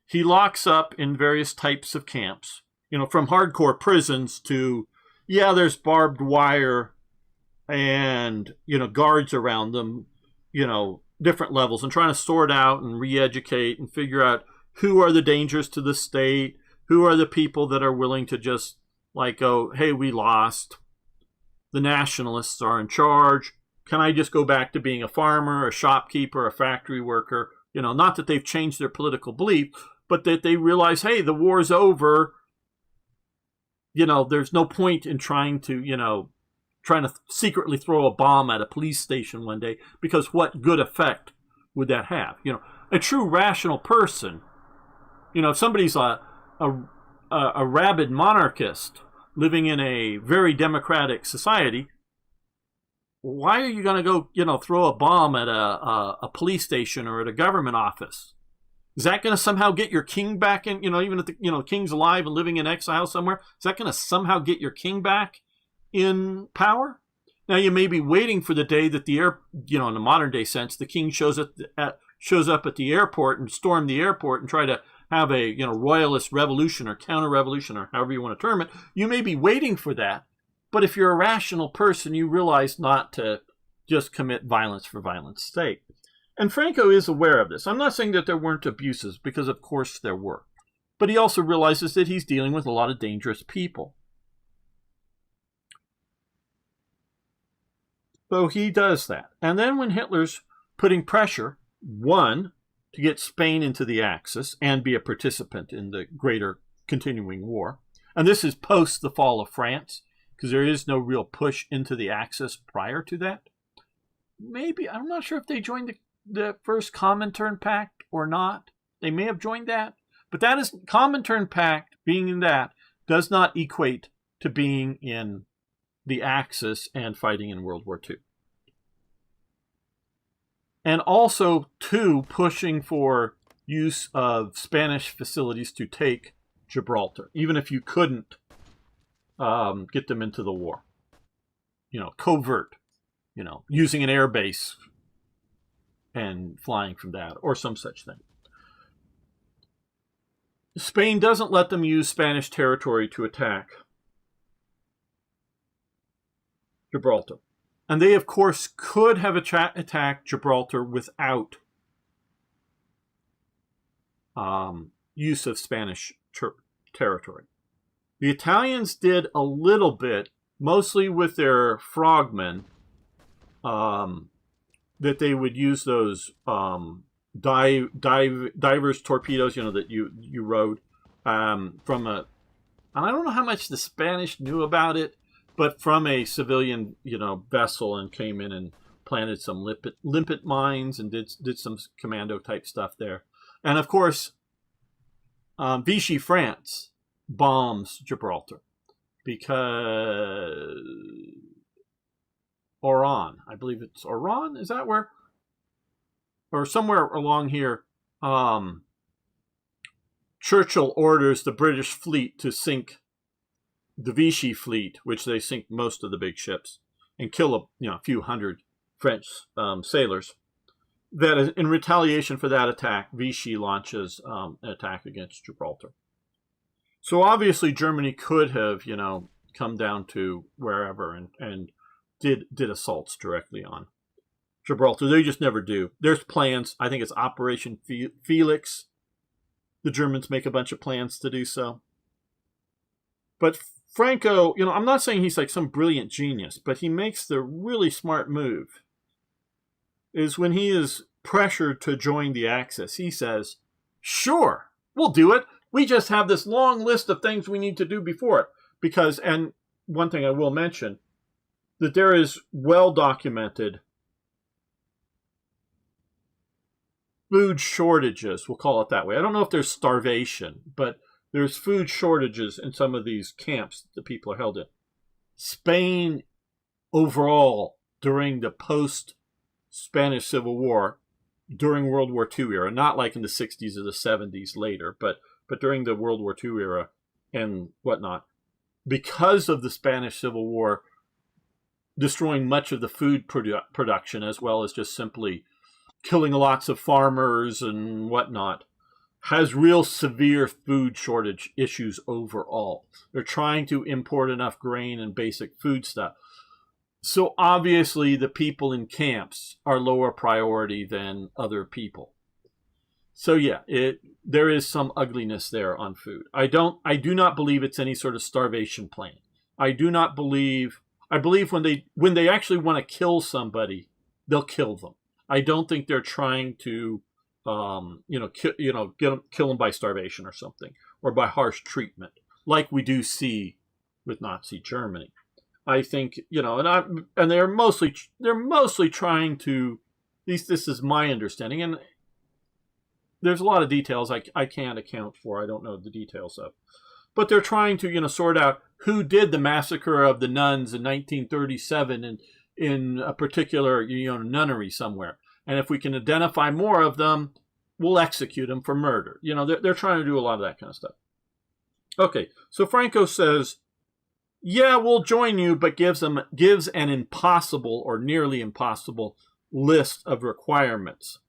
He locks up in various types of camps, from hardcore prisons to, there's barbed wire and, guards around them, different levels and trying to sort out and re-educate and figure out who are the dangers to the state, who are the people that are willing to just like go, hey, we lost. The nationalists are in charge. Can I just go back to being a farmer, a shopkeeper, a factory worker? You know, not that they've changed their political belief, but that they realize, hey, the war's over. You know, there's no point in trying to secretly throw a bomb at a police station one day, because what good effect would that have? You know, a true rational person, you know, if somebody's a rabid monarchist living in a very democratic society, why are you going to go, you know, throw a bomb at a police station or at a government office? Is that going to somehow get your king back in, you know, even if the king's alive and living in exile somewhere? Is that going to somehow get your king back in power? Now, you may be waiting for the day that in a modern day sense, the king shows up at the airport and storm the airport and try to have a, royalist revolution or counter-revolution or however you want to term it. You may be waiting for that. But if you're a rational person, you realize not to just commit violence for violence sake. And Franco is aware of this. I'm not saying that there weren't abuses, because of course there were. But he also realizes that he's dealing with a lot of dangerous people. So he does that. And then when Hitler's putting pressure, one, to get Spain into the Axis and be a participant in the greater continuing war. And this is post the fall of France, because there is no real push into the Axis prior to that. Maybe, I'm not sure if they joined the first Comintern Pact or not. They may have joined that. But that is, Comintern Pact, being in that, does not equate to being in the Axis and fighting in World War II. And also, two, pushing for use of Spanish facilities to take Gibraltar, even if you couldn't get them into the war. Covert, using an air base and flying from that, or some such thing. Spain doesn't let them use Spanish territory to attack Gibraltar. And they, of course, could have attacked Gibraltar without use of Spanish territory. The Italians did a little bit, mostly with their frogmen, that they would use those divers torpedoes, that you rode from a. And I don't know how much the Spanish knew about it, but from a civilian, vessel, and came in and planted some limpet mines and did some commando type stuff there. And of course, Vichy France bombs Gibraltar because Oran, I believe it's Oran, is that where? Or somewhere along here, Churchill orders the British fleet to sink the Vichy fleet, which they sink most of the big ships, and kill a few hundred French sailors. That is, in retaliation for that attack, Vichy launches an attack against Gibraltar. So obviously Germany could have, come down to wherever and did assaults directly on Gibraltar. They just never do. There's plans. I think it's Operation Felix. The Germans make a bunch of plans to do so. But Franco, I'm not saying he's like some brilliant genius, but he makes the really smart move. Is when he is pressured to join the Axis, he says, sure, we'll do it. We just have this long list of things we need to do before it. Because, and one thing I will mention, that there is well-documented food shortages, we'll call it that way. I don't know if there's starvation, but there's food shortages in some of these camps that people are held in. Spain, overall, during the post-Spanish Civil War, during World War II era, not like in the 60s or the 70s later, but during the World War II era and whatnot, because of the Spanish Civil War destroying much of the food production, as well as just simply killing lots of farmers and whatnot, has real severe food shortage issues overall. They're trying to import enough grain and basic food stuff. So obviously the people in camps are lower priority than other people. So yeah, there is some ugliness there on food. I do not believe it's any sort of starvation plan. I believe when they actually want to kill somebody, they'll kill them. I don't think they're trying to kill them by starvation or something, or by harsh treatment, like we do see with Nazi Germany. I think, and they're mostly trying to, at least this is my understanding, and there's a lot of details I can't account for. I don't know the details of, but they're trying to, sort out who did the massacre of the nuns in 1937 in a particular, nunnery somewhere. And if we can identify more of them, we'll execute them for murder. They're trying to do a lot of that kind of stuff. Okay, so Franco says, yeah, we'll join you, but gives an impossible or nearly impossible list of requirements.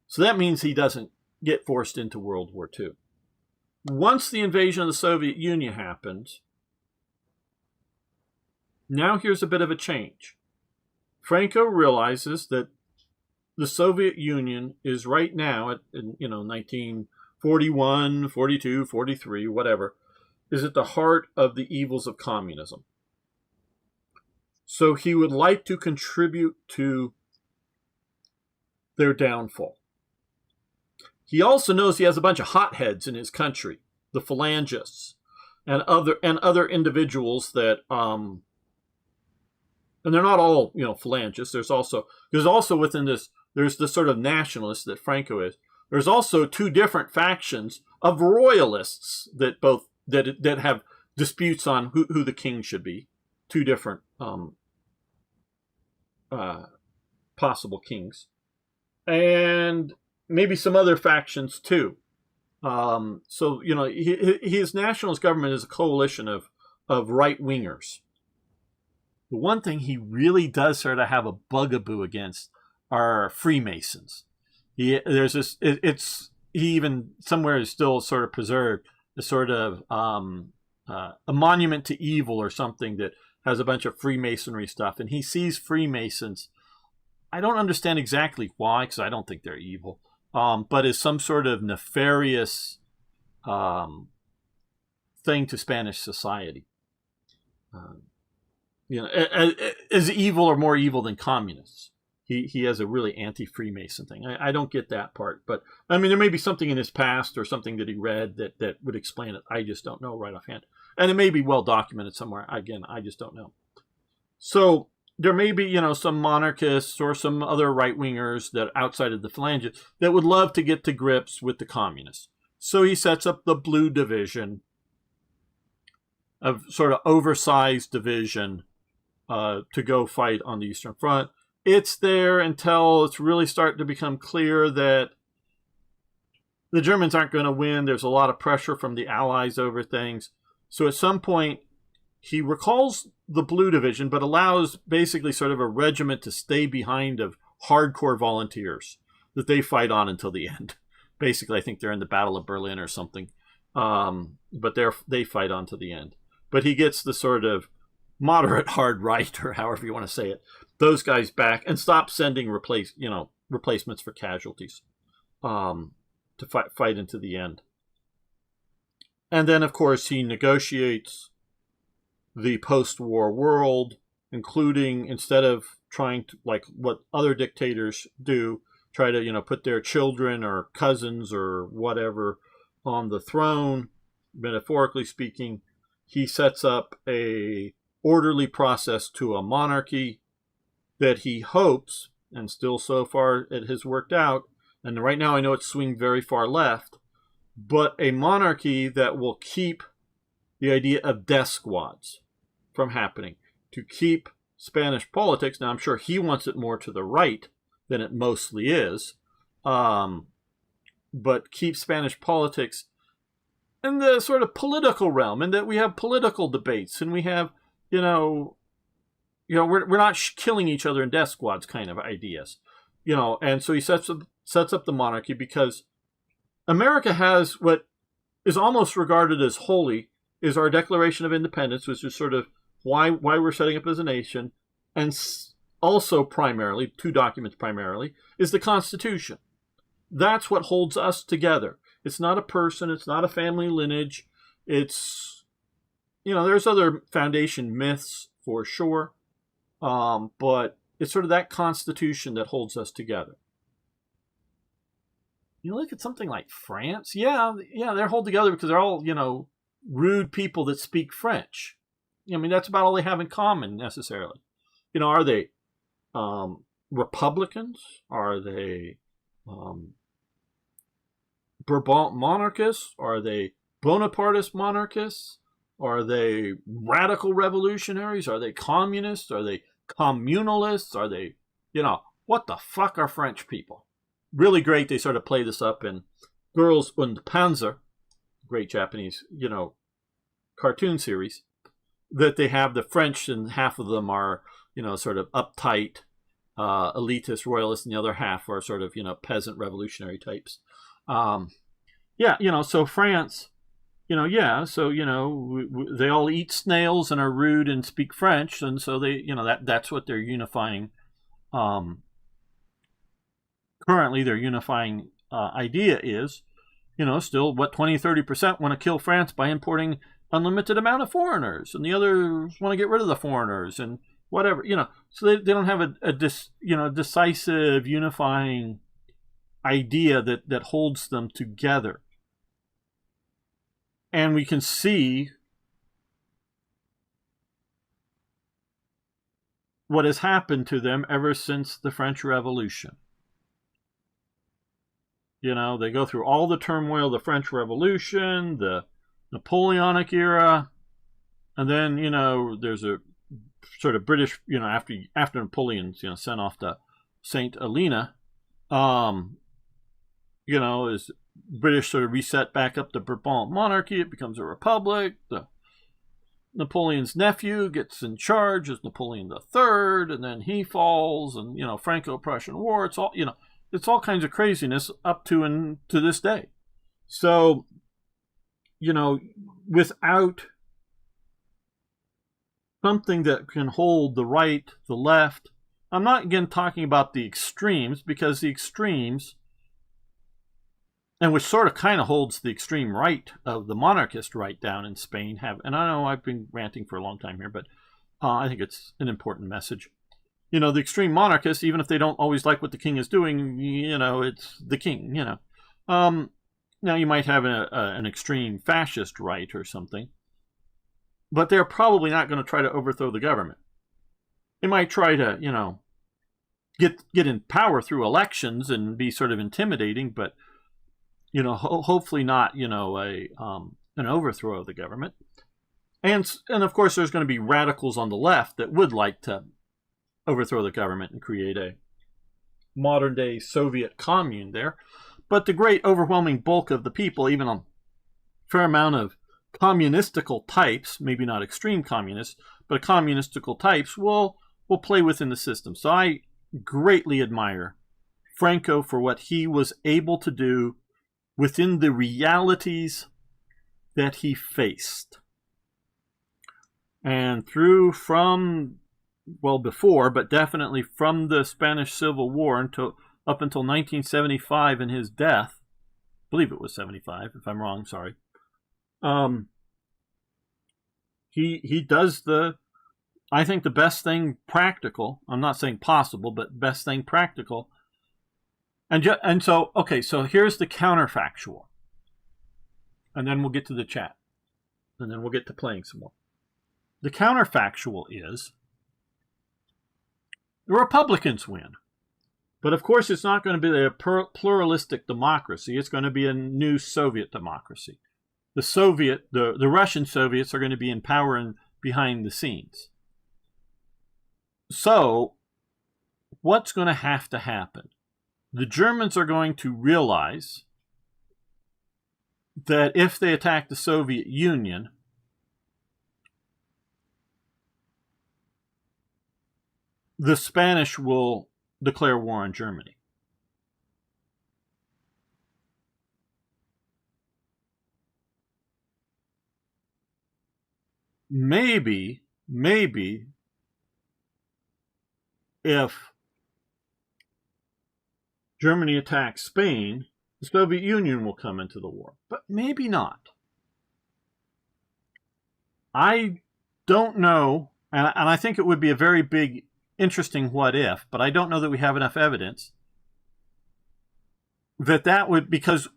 So that means he doesn't get forced into World War II. Once the invasion of the Soviet Union happens, now here's a bit of a change. Franco realizes that the Soviet Union is right now, at 1941, 42, 43, whatever, is at the heart of the evils of communism. So he would like to contribute to their downfall. He also knows he has a bunch of hotheads in his country, the phalangists, and other individuals that and they're not all phalangists. There's also within this, there's the sort of nationalists that Franco is. There's also two different factions of royalists that have disputes on who the king should be. Two different possible kings, and maybe some other factions too. So his nationalist government is a coalition of right-wingers. The one thing he really does sort of have a bugaboo against are Freemasons. He even somewhere is still sort of preserved a sort of a monument to evil or something that has a bunch of Freemasonry stuff, and he sees Freemasons. I don't understand exactly why, because I don't think they're evil, but as some sort of nefarious thing to Spanish society. As evil or more evil than communists. He has a really anti-Freemason thing. I don't get that part, but I mean, there may be something in his past or something that he read that would explain it. I just don't know right offhand. And it may be well documented somewhere. Again, I just don't know. So there may be, some monarchists or some other right-wingers that outside of the phalanges that would love to get to grips with the communists. So he sets up the Blue Division, a sort of oversized division to go fight on the Eastern Front. It's there until it's really starting to become clear that the Germans aren't going to win. There's a lot of pressure from the Allies over things. So at some point, he recalls the Blue Division, but allows basically sort of a regiment to stay behind of hardcore volunteers that they fight on until the end. Basically, I think they're in the Battle of Berlin or something. But they fight on to the end. But he gets the sort of moderate hard right, or however you want to say it, those guys back and stop sending replacements for casualties to fight into the end. And then, of course, he negotiates the post-war world, including, instead of trying to, like what other dictators do, try to, put their children or cousins or whatever on the throne, metaphorically speaking, he sets up a orderly process to a monarchy that he hopes, and still so far it has worked out, and right now I know it's swinging very far left, but a monarchy that will keep the idea of death squads from happening, to keep Spanish politics. Now, I'm sure he wants it more to the right than it mostly is, but keep Spanish politics in the sort of political realm, and that we have political debates, and we have, we're not killing each other in death squads kind of ideas, and so he sets up the monarchy because America has what is almost regarded as holy, is our Declaration of Independence, which is sort of why we're setting up as a nation, and also primarily, 2 documents primarily, is the Constitution. That's what holds us together. It's not a person, it's not a family lineage, it's, there's other foundation myths for sure, but it's sort of that Constitution that holds us together. You look at something like France, yeah, they're held together because they're all, rude people that speak French. That's about all they have in common necessarily. Are they Republicans? Are they Bourbon monarchists? Are they Bonapartist monarchists? Are they radical revolutionaries? Are they communists? Are they communalists? Are they, what the fuck are French people? Really great. They sort of play this up in Girls und Panzer, great Japanese, cartoon series, that they have the French and half of them are, sort of uptight, elitist royalists, and the other half are sort of, peasant revolutionary types. So France, they all eat snails and are rude and speak French, and so they, that's what they're unifying. Currently, their unifying idea is, still what 20-30% want to kill France by importing unlimited amount of foreigners, and the others want to get rid of the foreigners and whatever, So they don't have a decisive unifying idea that holds them together. And we can see what has happened to them ever since the French Revolution. They go through all the turmoil of the French Revolution, the Napoleonic era, and then, there's a sort of British, after Napoleon, sent off to St. Helena, is British sort of reset back up the Bourbon monarchy. It becomes a republic. Napoleon's nephew gets in charge as Napoleon III, and then he falls, and, Franco-Prussian War. It's all, it's all kinds of craziness up to and to this day. So, without something that can hold the right, the left, I'm not again talking about the extremes, because the extremes, and which sort of kind of holds the extreme right of the monarchist right down in Spain, and I know I've been ranting for a long time here, but I think it's an important message. The extreme monarchists, even if they don't always like what the king is doing, it's the king, Now, you might have an extreme fascist right or something, but they're probably not going to try to overthrow the government. They might try to, get in power through elections and be sort of intimidating, but, hopefully not, an overthrow of the government. And of course, there's going to be radicals on the left that would like to overthrow the government and create a modern-day Soviet commune there. But the great overwhelming bulk of the people, even a fair amount of communistical types, maybe not extreme communists, but communistical types, will play within the system. So I greatly admire Franco for what he was able to do within the realities that he faced. And before, but definitely from the Spanish Civil War up until 1975 and his death, I believe it was 75, if I'm wrong, sorry. He does I think the best thing practical, I'm not saying possible, but best thing practical. And so here's the counterfactual. And then we'll get to the chat. And then we'll get to playing some more. The counterfactual is the Republicans win. But of course, it's not going to be a pluralistic democracy. It's going to be a new Soviet democracy. The Russian Soviets are going to be in power and behind the scenes. So, what's going to happen? The Germans are going to realize that if they attack the Soviet Union, the Spanish will declare war on Germany. Maybe maybe if Germany attacks Spain, the Soviet Union will come into the war. But maybe not. I don't know, and I think it would be a very big, interesting what if, but I don't know that we have enough evidence that would, because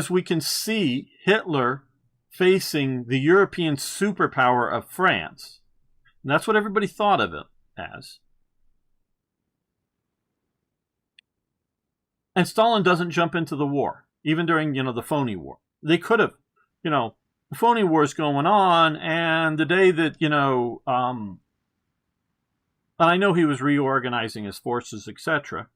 we can see Hitler facing the European superpower of France. And that's what everybody thought of it as. And Stalin doesn't jump into the war, even during, the phony war. They could have, the phony war is going on, and the day that, and I know he was reorganizing his forces, etc.,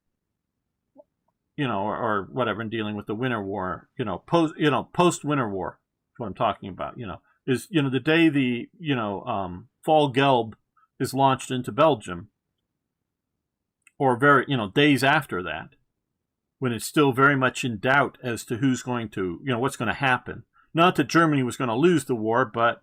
or whatever, in dealing with the Winter War, post-Winter War, is what I'm talking about, is, the day the, Fall Gelb is launched into Belgium, or very, days after that, when it's still very much in doubt as to who's going to, what's going to happen. Not that Germany was going to lose the war, but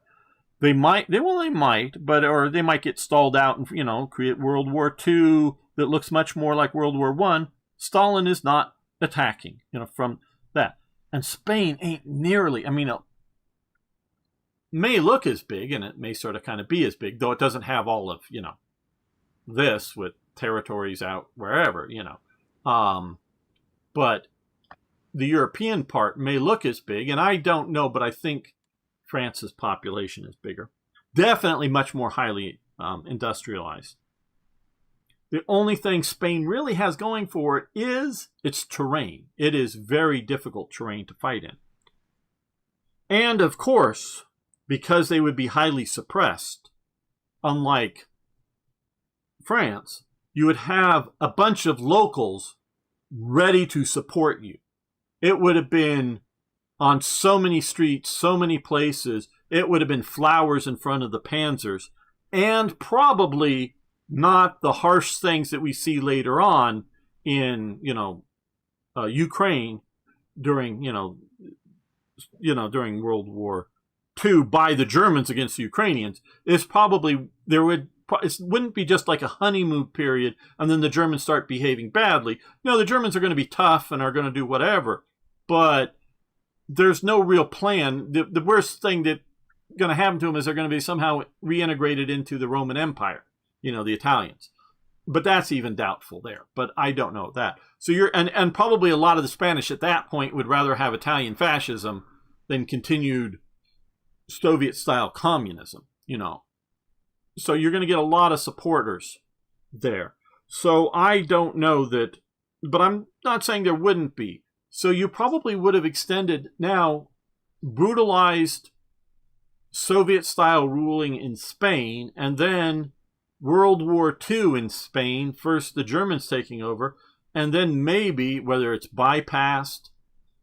they might, or they might get stalled out and, create World War II that looks much more like World War I. Stalin is not attacking, from that. And Spain ain't nearly, it may look as big, and it may sort of kind of be as big, though it doesn't have all of, this with territories out wherever, but the European part may look as big, and I don't know, but I think France's population is bigger. Definitely much more highly industrialized. The only thing Spain really has going for it is its terrain. It is very difficult terrain to fight in. And of course, because they would be highly suppressed, unlike France, you would have a bunch of locals ready to support you. It would have been on so many streets, so many places, it would have been flowers in front of the panzers, and probably not the harsh things that we see later on in, Ukraine during, during World War II by the Germans against the Ukrainians. It's probably, it wouldn't be just like a honeymoon period and then the Germans start behaving badly. No, the Germans are going to be tough and are going to do whatever, but there's no real plan. The worst thing that's going to happen to them is they're going to be somehow reintegrated into the Roman Empire, the Italians. But that's even doubtful there. But I don't know that. So and probably a lot of the Spanish at that point would rather have Italian fascism than continued Soviet-style communism, So you're going to get a lot of supporters there. So I don't know that, but I'm not saying there wouldn't be. So you probably would have extended now brutalized Soviet-style ruling in Spain, and then World War II in Spain, first the Germans taking over, and then maybe, whether it's bypassed,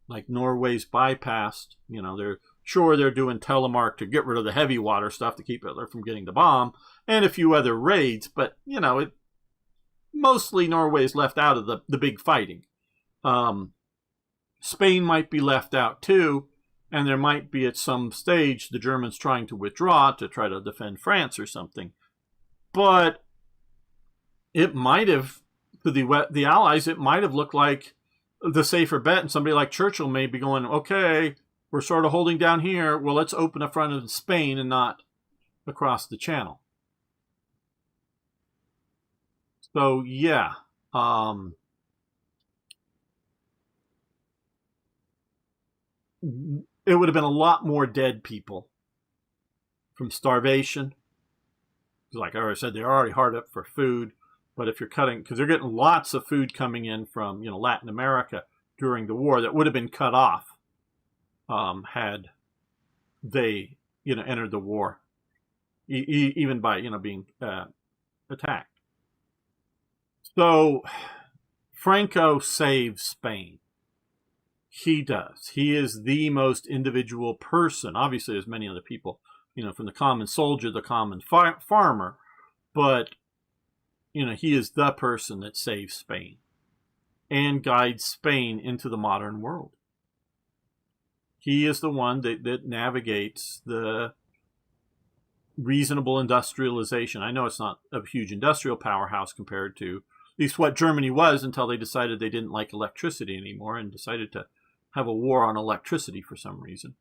like Norway's bypassed, they're doing telemark to get rid of the heavy water stuff to keep Hitler from getting the bomb, and a few other raids, but, mostly Norway's left out of the big fighting. Spain might be left out too, and there might be at some stage the Germans trying to withdraw to try to defend France or something. But it might have, to the Allies, it might have looked like the safer bet, and somebody like Churchill may be going, okay, we're sort of holding down here, well, let's open up front of Spain and not across the channel. So, yeah. It would have been a lot more dead people from starvation. Like I already said, they're already hard up for food. But if you're cutting, because they're getting lots of food coming in from, Latin America during the war that would have been cut off had they, entered the war, even by, being attacked. So Franco saves Spain. He does. He is the most individual person. Obviously, there's many other people, from the common soldier, the common farmer, but, he is the person that saves Spain and guides Spain into the modern world. He is the one that navigates the reasonable industrialization. I know it's not a huge industrial powerhouse compared to at least what Germany was until they decided they didn't like electricity anymore and decided to have a war on electricity for some reason.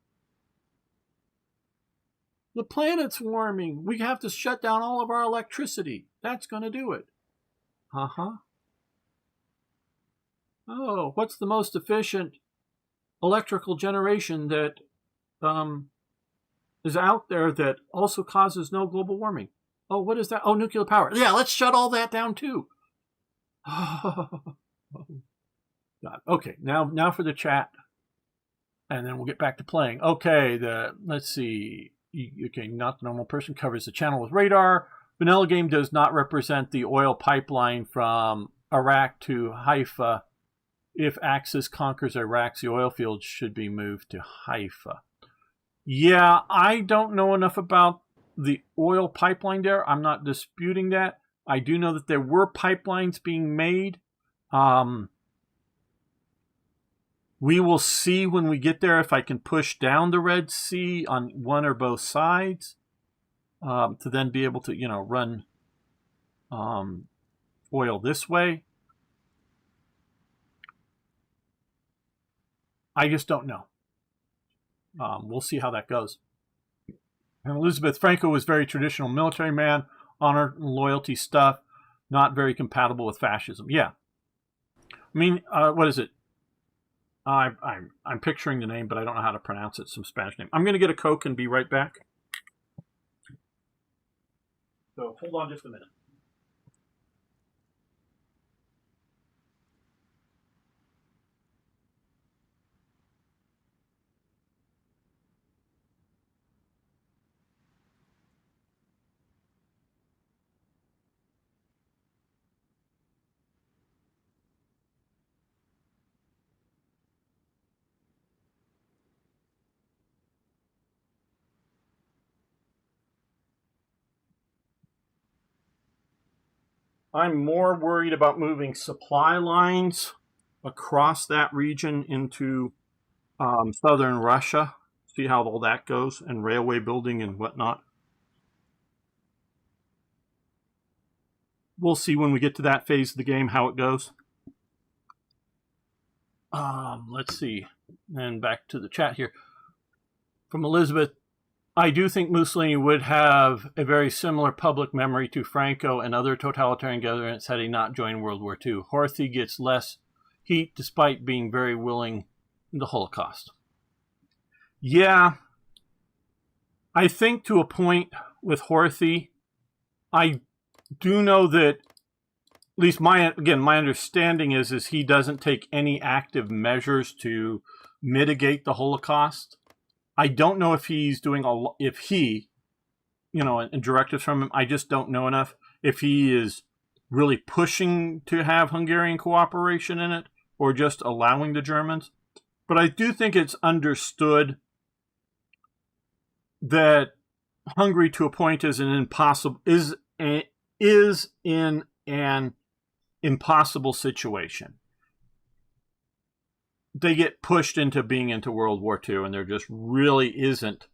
The planet's warming. We have to shut down all of our electricity. That's going to do it. Uh-huh. Oh, what's the most efficient electrical generation that is out there that also causes no global warming? Oh, what is that? Oh, nuclear power. Yeah, let's shut all that down too. God. Okay, now for the chat, and then we'll get back to playing. Okay, let's see. Okay, not the normal person covers the channel with radar. Vanilla Game does not represent the oil pipeline from Iraq to Haifa. If Axis conquers Iraq, the oil fields should be moved to Haifa. Yeah, I don't know enough about the oil pipeline there. I'm not disputing that. I do know that there were pipelines being made. We will see when we get there if I can push down the Red Sea on one or both sides to then be able to, run oil this way. I just don't know. We'll see how that goes. And Elizabeth Franco was very traditional military man, honor and loyalty stuff, not very compatible with fascism. Yeah. I mean, what is it? I'm picturing the name, but I don't know how to pronounce it. Some Spanish name. I'm going to get a Coke and be right back. So hold on just a minute. I'm more worried about moving supply lines across that region into southern Russia. See how all that goes, and railway building and whatnot. We'll see when we get to that phase of the game how it goes. Let's see. And back to the chat here. From Elizabeth, I do think Mussolini would have a very similar public memory to Franco and other totalitarian governments had he not joined World War II. Horthy gets less heat despite being very willing in the Holocaust. Yeah, I think to a point with Horthy, I do know that, at least my understanding is he doesn't take any active measures to mitigate the Holocaust. I don't know if he's doing and directives from him, I just don't know enough. If he is really pushing to have Hungarian cooperation in it or just allowing the Germans. But I do think it's understood that Hungary to a point is in an impossible situation. They get pushed into being into World War II, and there just really isn't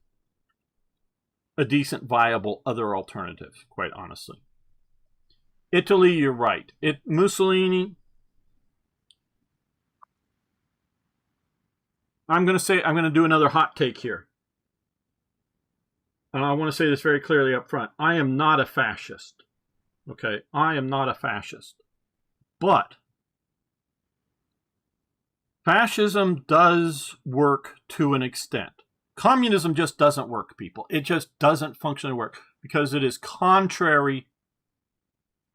a decent, viable other alternative, quite honestly. Italy, you're right. Mussolini, I'm going to do another hot take here. And I want to say this very clearly up front. I am not a fascist. Okay? I am not a fascist. But fascism does work to an extent. Communism just doesn't work, people. It just doesn't functionally work because it is contrary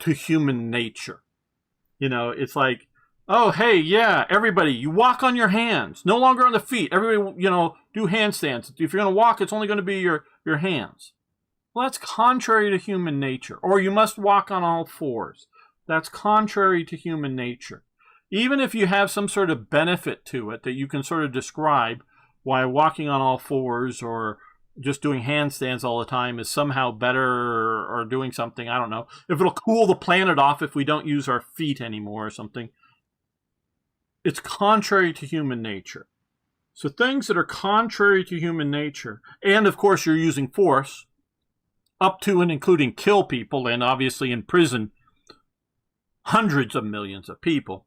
to human nature. It's like, oh, hey, yeah, everybody, you walk on your hands, no longer on the feet. Everybody, do handstands. If you're going to walk, it's only going to be your hands. Well, that's contrary to human nature. Or you must walk on all fours. That's contrary to human nature. Even if you have some sort of benefit to it that you can sort of describe why walking on all fours or just doing handstands all the time is somehow better or doing something, I don't know. If it'll cool the planet off if we don't use our feet anymore or something. It's contrary to human nature. So things that are contrary to human nature, and of course you're using force, up to and including kill people and obviously imprison hundreds of millions of people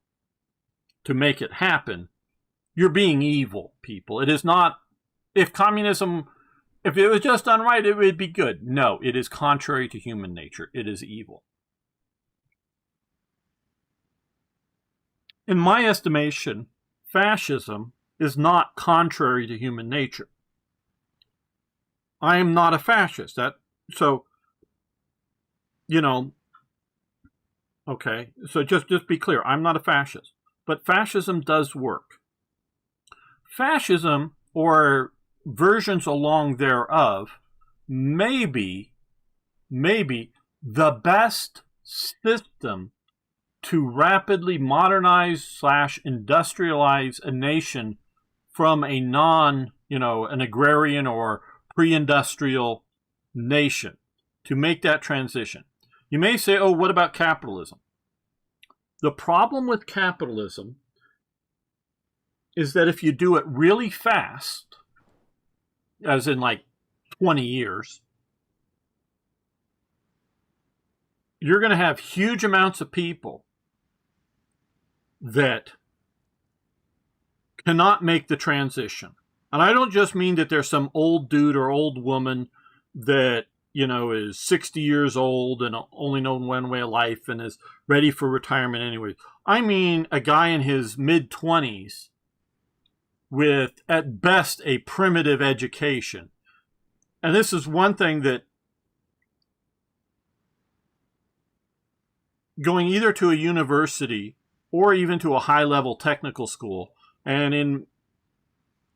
to make it happen, you're being evil, people. It is not, if communism, if it was just done right, it would be good. No, it is contrary to human nature. It is evil. In my estimation, fascism is not contrary to human nature. I am not a fascist. So, okay, so just be clear. I'm not a fascist. But fascism does work. Fascism, or versions along thereof, may be the best system to rapidly modernize / industrialize a nation from a an agrarian or pre-industrial nation, to make that transition. You may say, oh, what about capitalism? The problem with capitalism is that if you do it really fast, as in like 20 years, you're going to have huge amounts of people that cannot make the transition. And I don't just mean that there's some old dude or old woman that, is 60 years old and only known one way of life and is ready for retirement anyway. I mean a guy in his mid-20s with, at best, a primitive education. And this is one thing that going either to a university or even to a high-level technical school, and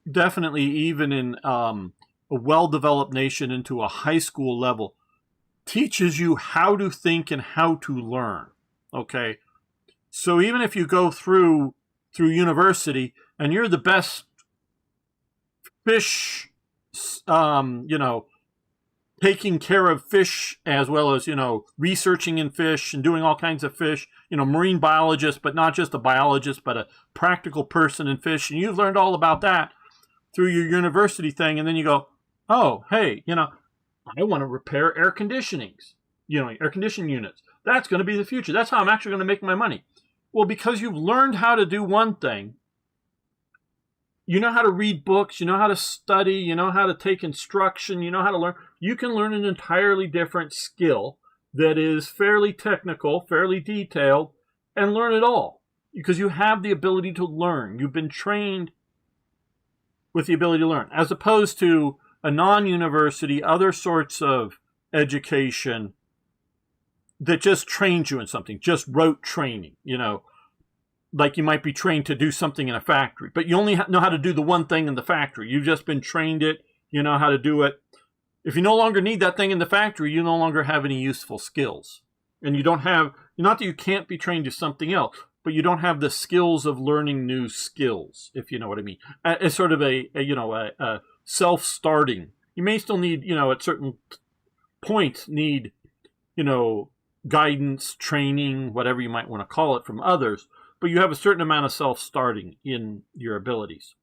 definitely even in a well-developed nation into a high school level, teaches you how to think and how to learn, okay? So even if you go through university and you're the best fish, taking care of fish as well as, researching in fish and doing all kinds of fish, marine biologist, but not just a biologist, but a practical person in fish. And you've learned all about that through your university thing. And then you go, oh, hey, I want to repair air conditionings, air conditioning units. That's going to be the future. That's how I'm actually going to make my money. Well, because you've learned how to do one thing, you know how to read books, you know how to study, you know how to take instruction, you know how to learn. You can learn an entirely different skill that is fairly technical, fairly detailed, and learn it all. Because you have the ability to learn. You've been trained with the ability to learn. As opposed to a non-university, other sorts of education that just trains you in something, just rote training, like you might be trained to do something in a factory, but you only know how to do the one thing in the factory. You've just been trained it, you know how to do it. If you no longer need that thing in the factory, you no longer have any useful skills. And you don't have, not that you can't be trained to something else, but you don't have the skills of learning new skills, if you know what I mean. It's sort of a self-starting. You may still need, at certain points, need, guidance, training, whatever you might want to call it, from others, but you have a certain amount of self-starting in your abilities.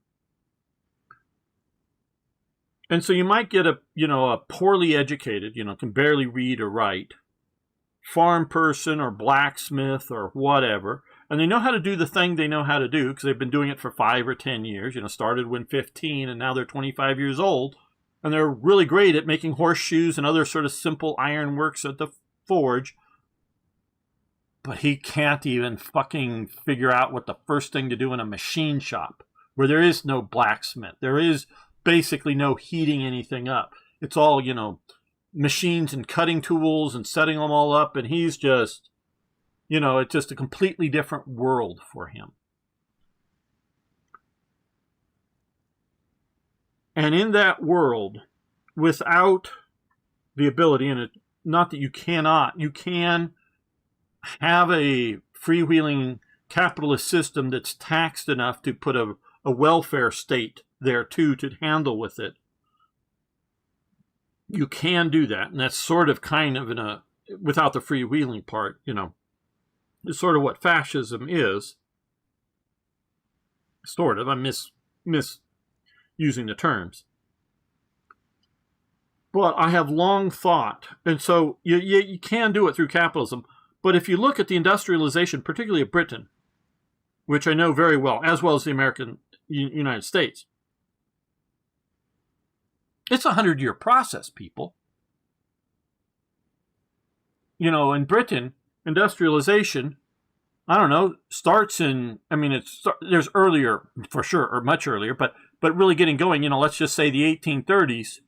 And so you might get a poorly educated, can barely read or write, farm person or blacksmith or whatever, and they know how to do the thing they know how to do because they've been doing it for 5 or 10 years, started when 15 and now they're 25 years old, and they're really great at making horseshoes and other sort of simple ironworks at the forge, but he can't even fucking figure out what the first thing to do in a machine shop where there is no blacksmith. There is basically no heating anything up. It's all, machines and cutting tools and setting them all up. And he's just, it's just a completely different world for him. And in that world, without the ability, and not that you cannot, you can have a freewheeling capitalist system that's taxed enough to put a welfare state there too to handle with it. You can do that, and that's sort of kind of without the freewheeling part, it's sort of what fascism is. Sort of. I'm misusing the terms. But I have long thought, and so you can do it through capitalism, but if you look at the industrialization, particularly of Britain, which I know very well as the American United States, it's a 100-year process, people. You know, in Britain, industrialization, I don't know, starts in, I mean, there's earlier, for sure, or much earlier, but really getting going, you know, let's just say the 1830s.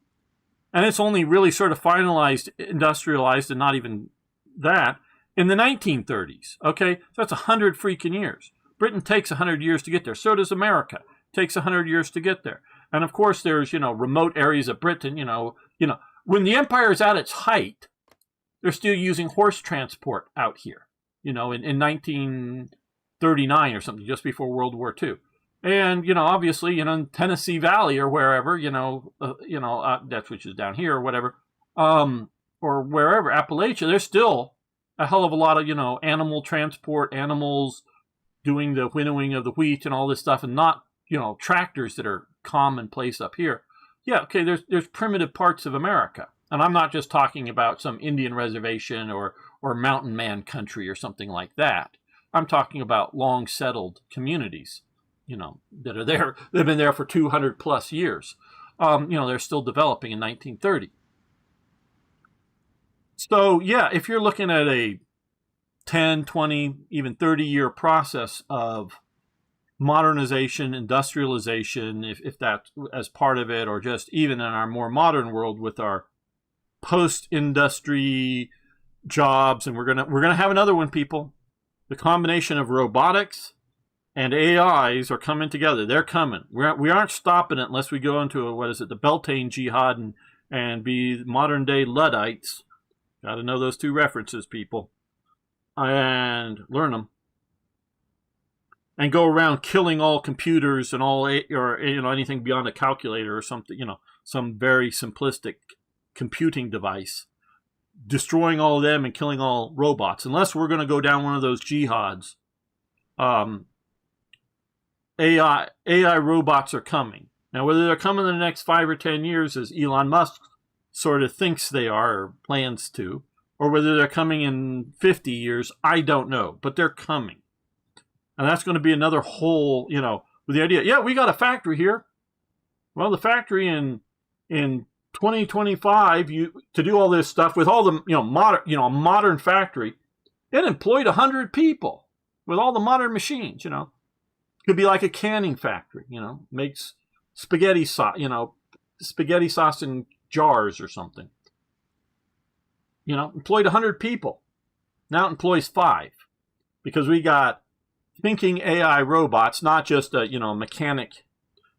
And it's only really sort of finalized, industrialized, and not even that, in the 1930s. Okay? So that's 100 freaking years. Britain takes 100 years to get there. So does America. It takes 100 years to get there. And of course, there's, you know, remote areas of Britain, you know, when the empire is at its height, they're still using horse transport out here, you know, in 1939 or something, just before World War II. And, you know, obviously, you know, in Tennessee Valley or wherever, that's which is down here or whatever, or wherever, Appalachia, there's still a hell of a lot of, you know, animal transport, animals doing the winnowing of the wheat and all this stuff, and not, you know, tractors that are commonplace up here. Yeah, okay, there's primitive parts of America. And I'm not just talking about some Indian reservation or mountain man country or something like that. I'm talking about long settled communities, you know, that are there. They've been there for 200 plus years. You know, they're still developing in 1930. So, yeah, if you're looking at a 10, 20, even 30-year process of modernization, industrialization, if that's as part of it, or just even in our more modern world with our post-industry jobs, and we're gonna have another one, people. The combination of robotics and AIs are coming together. They're coming. We aren't stopping it unless we go into the Beltane jihad and be modern-day Luddites. Got to know those two references, people, and learn them. And go around killing all computers and all, or you know, anything beyond a calculator or something, you know, some very simplistic computing device, destroying all of them and killing all robots. Unless we're going to go down one of those jihads, AI robots are coming. Now, whether they're coming in the next 5 or 10 years, as Elon Musk sort of thinks they are or plans to, or whether they're coming in 50 years, I don't know, but they're coming. And that's going to be another whole, you know, with the idea, yeah, we got a factory here. Well, the factory in 2025, to do all this stuff with all the, you know, modern factory, it employed 100 people with all the modern machines, you know. Could be like a canning factory, you know, makes spaghetti sauce, you know, spaghetti sauce in jars or something. You know, employed 100 people. Now it employs 5 because we got thinking AI robots, not just a, you know, mechanic,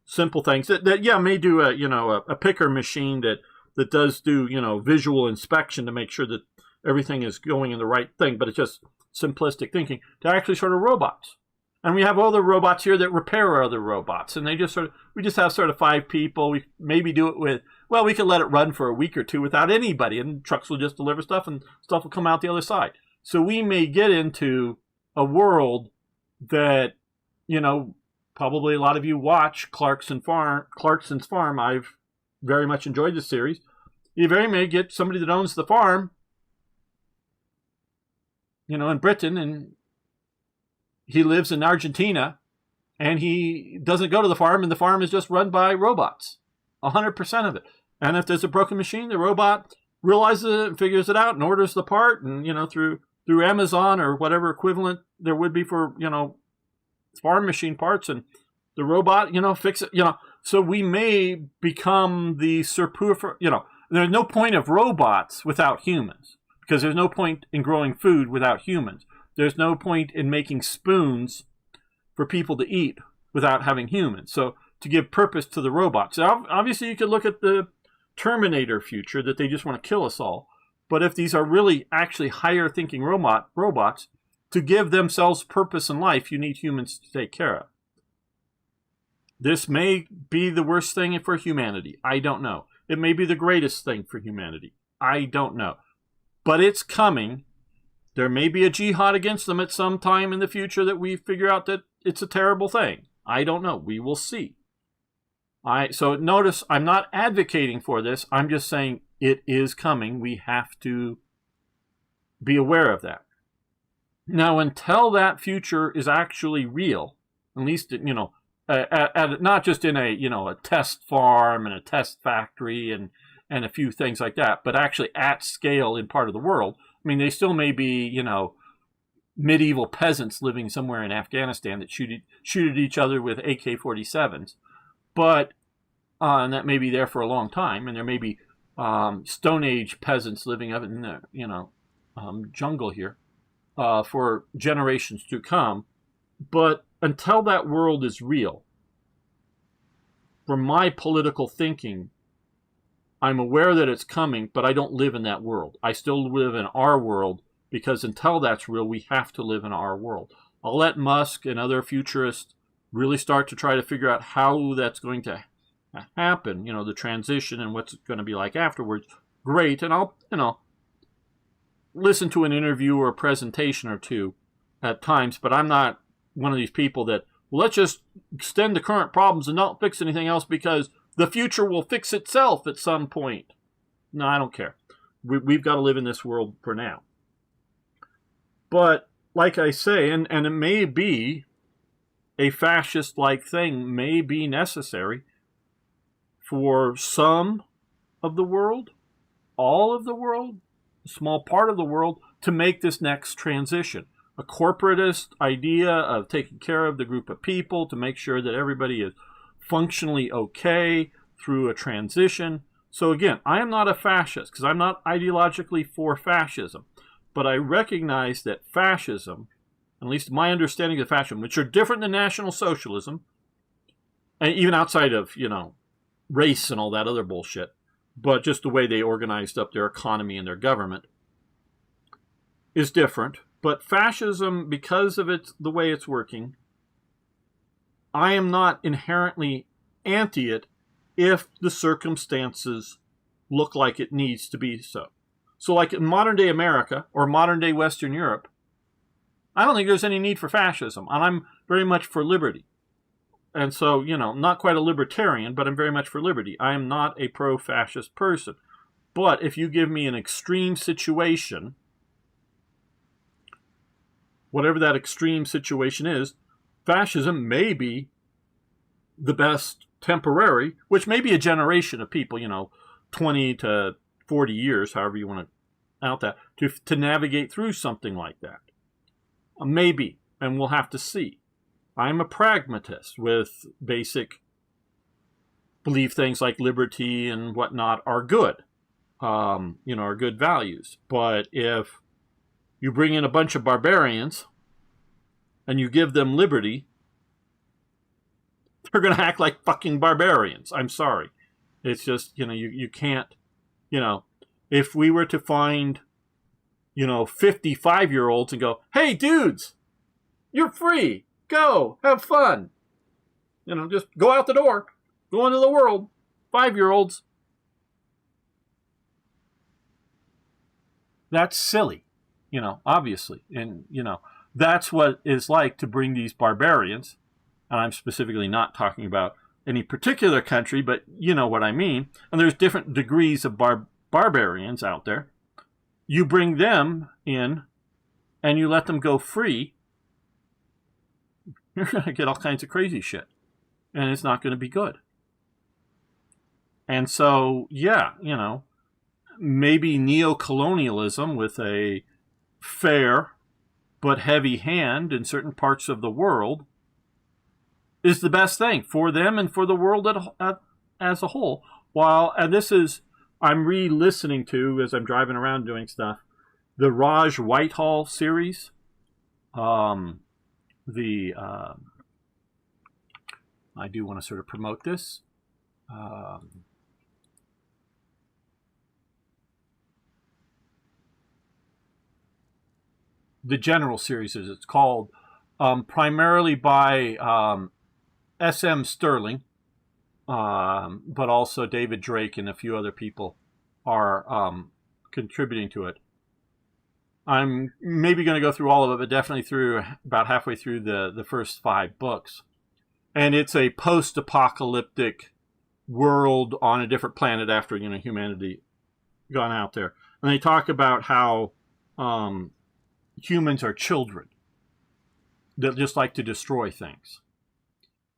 simple things that may do a picker machine that does do, you know, visual inspection to make sure that everything is going in the right thing, but it's just simplistic thinking, to actually sort of robots. And we have other robots here that repair other robots, and we just have sort of 5 people. We maybe do it with, well, we could let it run for a week or 2 without anybody, and trucks will just deliver stuff, and stuff will come out the other side. So we may get into a world that, you know, probably a lot of you watch Clarkson's Farm. I've very much enjoyed this series. You very may get somebody that owns the farm, you know, in Britain, and he lives in Argentina, and he doesn't go to the farm, and the farm is just run by robots, 100% of it. And if there's a broken machine, the robot realizes it and figures it out and orders the part, and, you know, through Amazon or whatever equivalent there would be for, you know, farm machine parts, and the robot, you know, fix it, you know. So we may become the you know, there's no point of robots without humans, because there's no point in growing food without humans. There's no point in making spoons for people to eat without having humans. So to give purpose to the robots. Now, obviously, you could look at the Terminator future, that they just want to kill us all. But if these are really actually higher thinking robots, to give themselves purpose in life, you need humans to take care of. This may be the worst thing for humanity. I don't know. It may be the greatest thing for humanity. I don't know. But it's coming. There may be a jihad against them at some time in the future that we figure out that it's a terrible thing. I don't know. We will see. So notice, I'm not advocating for this. I'm just saying It is coming. We have to be aware of that. Now, until that future is actually real, at least, not just in a test farm and a test factory and a few things like that, but actually at scale in part of the world. I mean, they still may be, medieval peasants living somewhere in Afghanistan that shoot at each other with AK-47s, but and that may be there for a long time, and there may be Stone Age peasants living up in the jungle here for generations to come. But until that world is real, from my political thinking, I'm aware that it's coming, but I don't live in that world. I still live in our world, because until that's real, we have to live in our world. I'll let Musk and other futurists really start to try to figure out how that's going to happen, the transition and what's going to be like afterwards. Great. And I'll, listen to an interview or a presentation or two at times, but I'm not one of these people that, well, let's just extend the current problems and not fix anything else because the future will fix itself at some point. No, I don't care. We've got to live in this world for now. But like I say, and it may be a fascist-like thing may be necessary for some of the world, all of the world, a small part of the world, to make this next transition. A corporatist idea of taking care of the group of people to make sure that everybody is functionally okay through a transition. So again, I am not a fascist because I'm not ideologically for fascism. But I recognize that fascism, at least my understanding of fascism, which are different than National Socialism, and even outside of, race and all that other bullshit, but just the way they organized up their economy and their government is different. But fascism, because of the way it's working, I am not inherently anti it if the circumstances look like it needs to be so. So like in modern-day America or modern-day Western Europe, I don't think there's any need for fascism. And I'm very much for liberty. And so, not quite a libertarian, but I'm very much for liberty. I am not a pro-fascist person. But if you give me an extreme situation, whatever that extreme situation is, fascism may be the best temporary, which may be a generation of people, 20 to 40 years, however you want to out that, to navigate through something like that. Maybe, and we'll have to see. I'm a pragmatist with basic believe things like liberty and whatnot are good, are good values. But if you bring in a bunch of barbarians and you give them liberty, they're going to act like fucking barbarians. I'm sorry. It's just, you can't, if we were to find, 55-year-olds and go, hey, dudes, you're free. Go, have fun. Just go out the door. Go into the world. 5-year-olds. That's silly, obviously. And, that's what it's like to bring these barbarians. And I'm specifically not talking about any particular country, but you know what I mean. And there's different degrees of barbarians out there. You bring them in and you let them go free, you're going to get all kinds of crazy shit. And it's not going to be good. And so, yeah, maybe neocolonialism with a fair but heavy hand in certain parts of the world is the best thing for them and for the world as a whole. And this is, I'm re-listening to, as I'm driving around doing stuff, the Raj Whitehall series. I do want to sort of promote this. The general series, as it's called, primarily by S.M. Sterling, but also David Drake and a few other people are contributing to it. I'm maybe going to go through all of it, but definitely through about halfway through the first 5 books. And it's a post-apocalyptic world on a different planet after humanity gone out there, and they talk about how humans are children that just like to destroy things.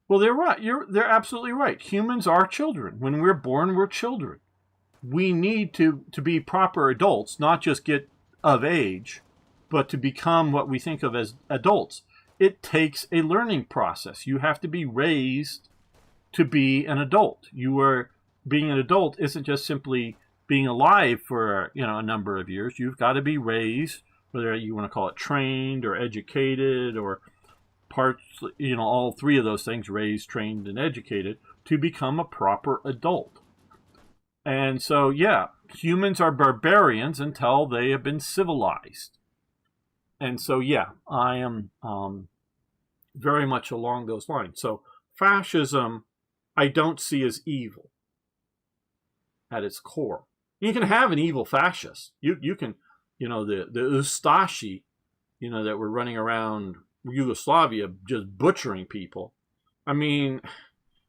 Well, they're right. They're absolutely right. Humans are children. When we're born, we're children. We need to be proper adults, not just get of age, but to become what we think of as adults. It takes a learning process. You have to be raised to be an adult. Being an adult isn't just simply being alive for a number of years. You've got to be raised, whether you want to call it trained or educated or parts, all three of those things, raised, trained, and educated, to become a proper adult. And so, yeah, humans are barbarians until they have been civilized. And so, yeah, I am very much along those lines. So fascism, I don't see as evil at its core. You can have an evil fascist. You can, the Ustashi, that were running around Yugoslavia just butchering people. I mean,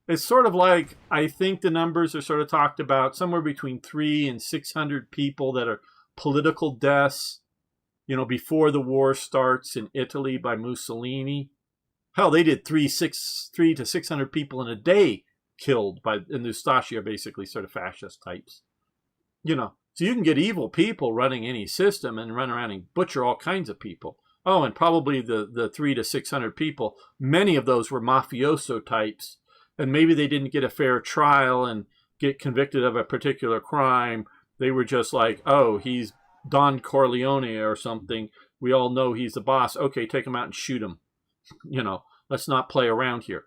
it's sort of like, I think the numbers are sort of talked about somewhere between 300 and 600 people that are political deaths, before the war starts in Italy by Mussolini. Hell, they did 300 to 600 people in a day killed and the Ustashi are basically sort of fascist types. So you can get evil people running any system and run around and butcher all kinds of people. Oh, and probably the 300 to 600 people, many of those were mafioso types, and maybe they didn't get a fair trial and get convicted of a particular crime. They were just like, oh, he's Don Corleone or something. We all know he's the boss. Okay, take him out and shoot him. Let's not play around here.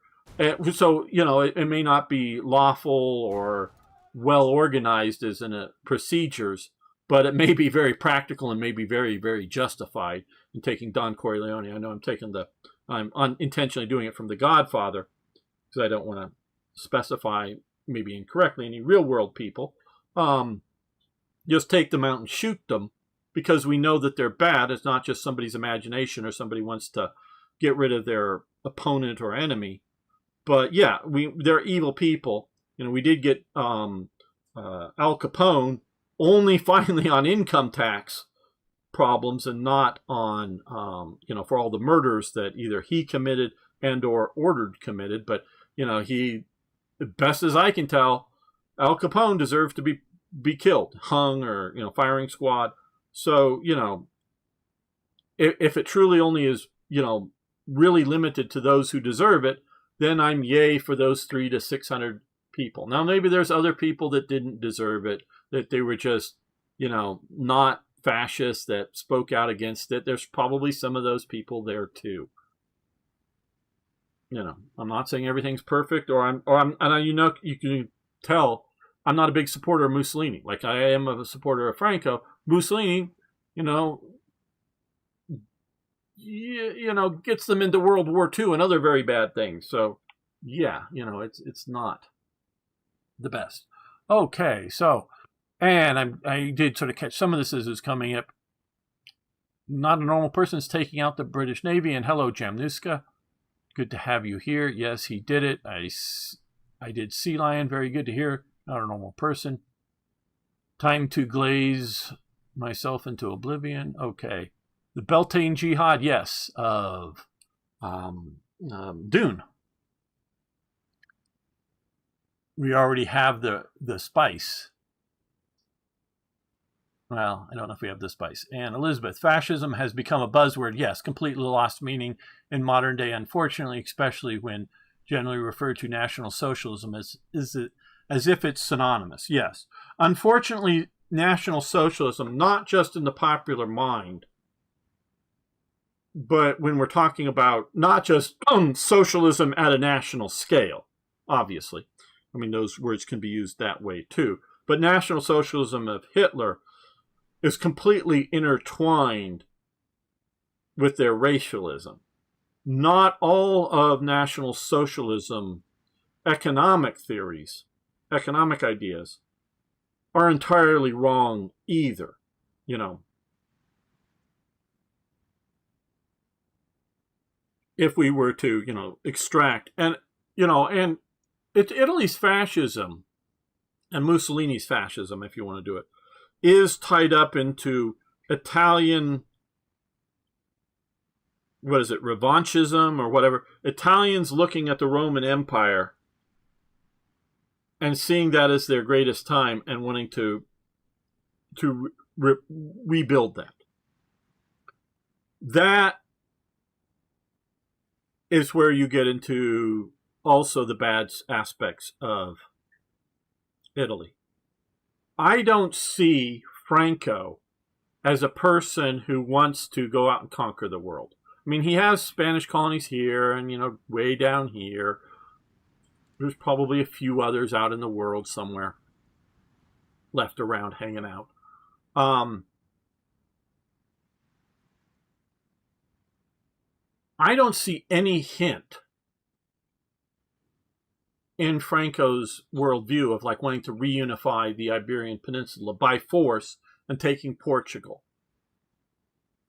So, it may not be lawful or well organized as in procedures, but it may be very practical and may be very, very justified in taking Don Corleone. I know I'm unintentionally doing it from The Godfather, because I don't want to specify, maybe incorrectly, any real world people. Just take them out and shoot them, because we know that they're bad. It's not just somebody's imagination or somebody wants to get rid of their opponent or enemy. But yeah, they're evil people. We did get Al Capone only finally on income tax problems and not on, for all the murders that either he committed and or ordered committed. But, he, best as I can tell, Al Capone deserves to be killed, hung, or, firing squad. So, if it truly only is, really limited to those who deserve it, then I'm yay for those 300 to 600 people. Now, maybe there's other people that didn't deserve it, that they were just, not fascists that spoke out against it. There's probably some of those people there too. I'm not saying everything's perfect, and you can tell I'm not a big supporter of Mussolini. Like I am a supporter of Franco. Mussolini, gets them into World War II and other very bad things. So, yeah, it's not the best. Okay, so, and I did sort of catch some of this as it's coming up. Not a normal person's taking out the British Navy, and hello, Jamnuska. Good to have you here. Yes, he did it. I did Sea Lion. Very good to hear. Not a normal person. Time to glaze myself into oblivion. Okay. The Beltane Jihad, yes, of Dune. We already have the spice. Well, I don't know if we have the spice. And Elizabeth, fascism has become a buzzword. Yes, completely lost meaning in modern day, unfortunately, especially when generally referred to National Socialism as if it's synonymous. Yes. Unfortunately, National Socialism, not just in the popular mind, but when we're talking about not just socialism at a national scale, obviously. I mean, those words can be used that way too. But National Socialism of Hitler is completely intertwined with their racialism. Not all of National Socialism economic theories, economic ideas, are entirely wrong either. If we were to, extract, and Italy's fascism and Mussolini's fascism, if you want to do it, is tied up into Italian, what is it, revanchism or whatever. Italians looking at the Roman Empire and seeing that as their greatest time and wanting to rebuild that. That is where you get into also the bad aspects of Italy. I don't see Franco as a person who wants to go out and conquer the world. I mean, he has Spanish colonies here and, way down here. There's probably a few others out in the world somewhere left around hanging out. I don't see any hint in Franco's worldview of wanting to reunify the Iberian Peninsula by force and taking Portugal,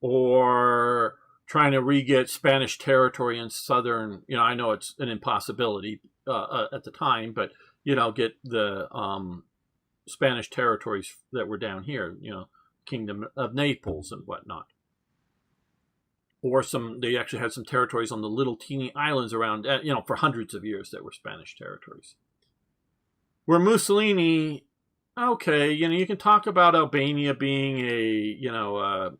or trying to re-get Spanish territory in southern, I know it's an impossibility at the time, but, get the Spanish territories that were down here, Kingdom of Naples and whatnot. Or they actually had some territories on the little teeny islands around, for hundreds of years that were Spanish territories. Where Mussolini, okay, you can talk about Albania being a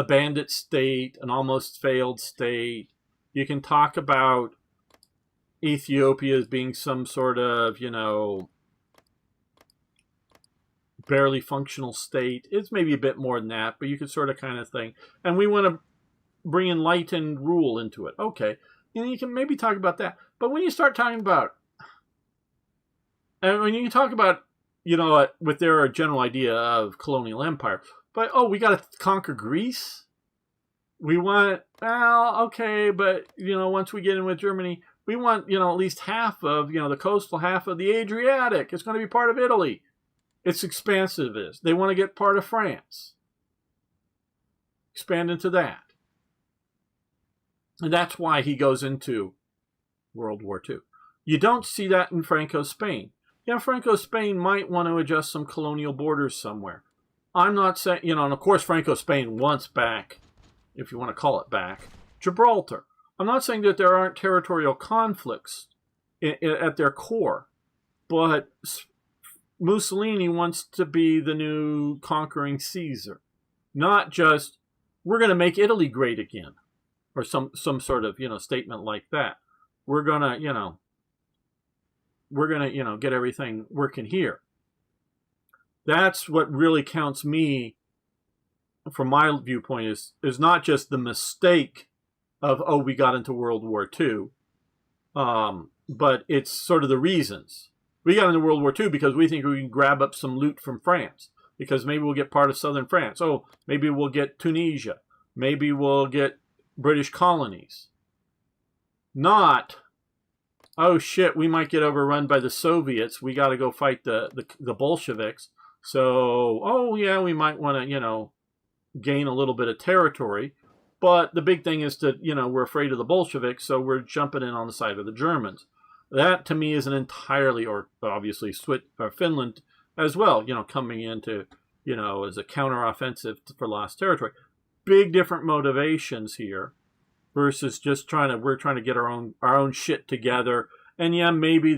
bandit state, an almost failed state. You can talk about Ethiopia as being some sort of, barely functional state. It's maybe a bit more than that, but you could sort of kind of think. And we want to bring enlightened rule into it. Okay. You can maybe talk about that. But when you start talking about, and when you talk about, with their general idea of colonial empire, but, we got to conquer Greece. We want, okay, but, once we get in with Germany, we want, at least half of, the coastal half of the Adriatic. It's going to be part of Italy. It's expansive. They want to get part of France. Expand into that. And that's why he goes into World War II. You don't see that in Franco's Spain. Franco's Spain might want to adjust some colonial borders somewhere. I'm not saying, and of course Franco's Spain wants back, if you want to call it back, Gibraltar. I'm not saying that there aren't territorial conflicts at their core, but Mussolini wants to be the new conquering Caesar. Not just, we're going to make Italy great again. Or some sort of, statement like that. We're gonna, get everything working here. That's what really counts me, from my viewpoint, is not just the mistake of, we got into World War II, but it's sort of the reasons. We got into World War II because we think we can grab up some loot from France, because maybe we'll get part of southern France. Maybe we'll get Tunisia. Maybe we'll get British colonies. Not, shit, we might get overrun by the Soviets. We got to go fight the Bolsheviks. So, we might want to, gain a little bit of territory. But the big thing is that, we're afraid of the Bolsheviks, so we're jumping in on the side of the Germans. That, to me, is an entirely, or obviously Finland as well, coming into, as a counteroffensive for lost territory. Big different motivations here versus just we're trying to get our own shit together. And maybe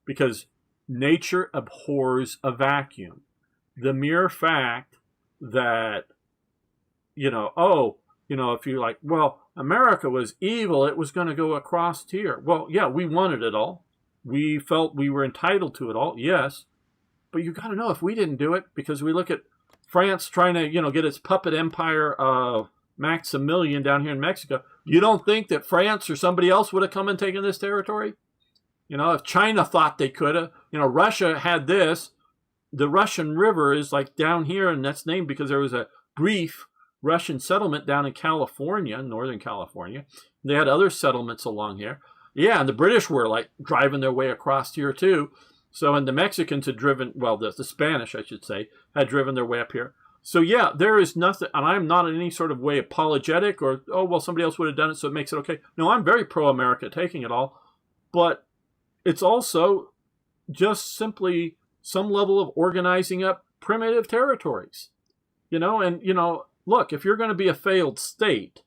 because nature abhors a vacuum. The mere fact that, if you're like, America was evil, it was going to go across here. Well, yeah, we wanted it all. We felt we were entitled to it all, yes. But you got to know, if we didn't do it, because we look at France trying to, get its puppet empire of Maximilian down here in Mexico. You don't think that France or somebody else would have come and taken this territory? If China thought they could have, Russia had this. The Russian River is down here, and that's named because there was a brief Russian settlement down in California, Northern California. They had other settlements along here. Yeah, and the British were driving their way across here too. So, and the Mexicans had driven, the Spanish, I should say, had driven their way up here. So, yeah, there is nothing, and I'm not in any sort of way apologetic or, somebody else would have done it, so it makes it okay. No, I'm very pro-America taking it all. But it's also just simply some level of organizing up primitive territories. And, look, if you're going to be a failed state,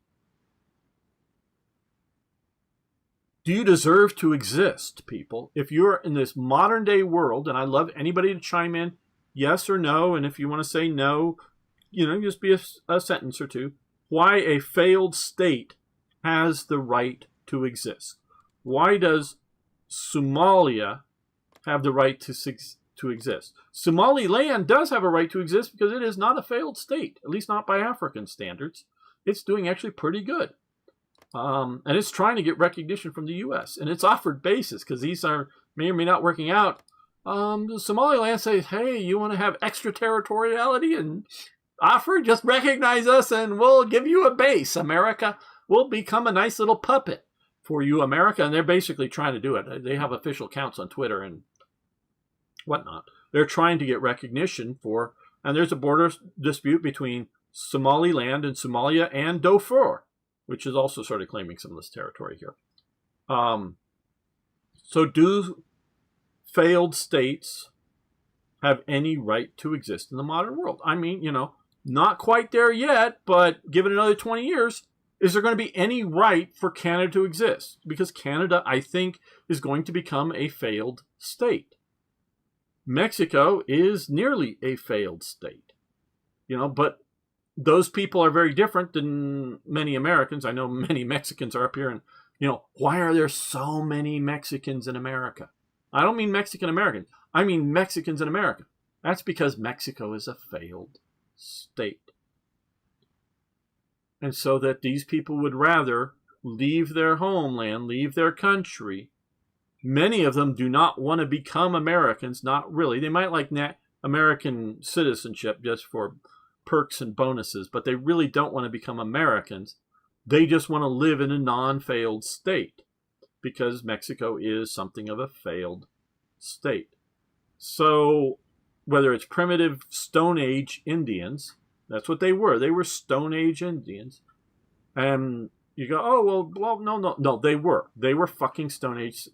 do you deserve to exist, people? If you're in this modern day world, and I love anybody to chime in, yes or no, and if you want to say no, just be a sentence or two. Why a failed state has the right to exist. Why does Somalia have the right to exist? Somaliland does have a right to exist because it is not a failed state, at least not by African standards. It's doing actually pretty good. And it's trying to get recognition from the U.S. And it's offered bases because these are may or may not working out. The Somaliland says, hey, you want to have extraterritoriality and offer? Just recognize us and we'll give you a base, America. We'll become a nice little puppet for you, America. And they're basically trying to do it. They have official accounts on Twitter and whatnot. They're trying to get recognition for, and there's a border dispute between Somaliland and Somalia and Darfur, which is also sort of claiming some of this territory here. So do failed states have any right to exist in the modern world? I mean, not quite there yet, but give it another 20 years, is there going to be any right for Canada to exist? Because Canada, I think, is going to become a failed state. Mexico is nearly a failed state. But those people are very different than many Americans. I know many Mexicans are up here and, why are there so many Mexicans in America? I don't mean Mexican Americans. I mean Mexicans in America. That's because Mexico is a failed state. And so that these people would rather leave their homeland, leave their country. Many of them do not want to become Americans, not really. They might like American citizenship just for perks and bonuses, but they really don't want to become Americans. They just want to live in a non-failed state because Mexico is something of a failed state. So whether it's primitive Stone Age Indians, that's what they were. They were Stone Age Indians. And you go, oh, well, no, they were. They were fucking Stone Age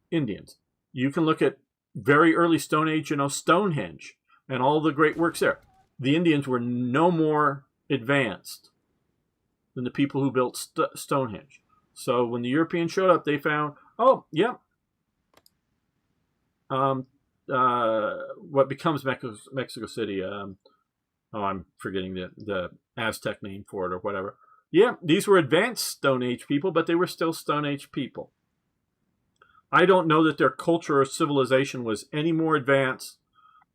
Indians. You can look at very early Stone Age, Stonehenge and all the great works there. The Indians were no more advanced than the people who built Stonehenge. So when the Europeans showed up, they found, what becomes Mexico City. I'm forgetting the Aztec name for it or whatever. Yeah, these were advanced Stone Age people, but they were still Stone Age people. I don't know that their culture or civilization was any more advanced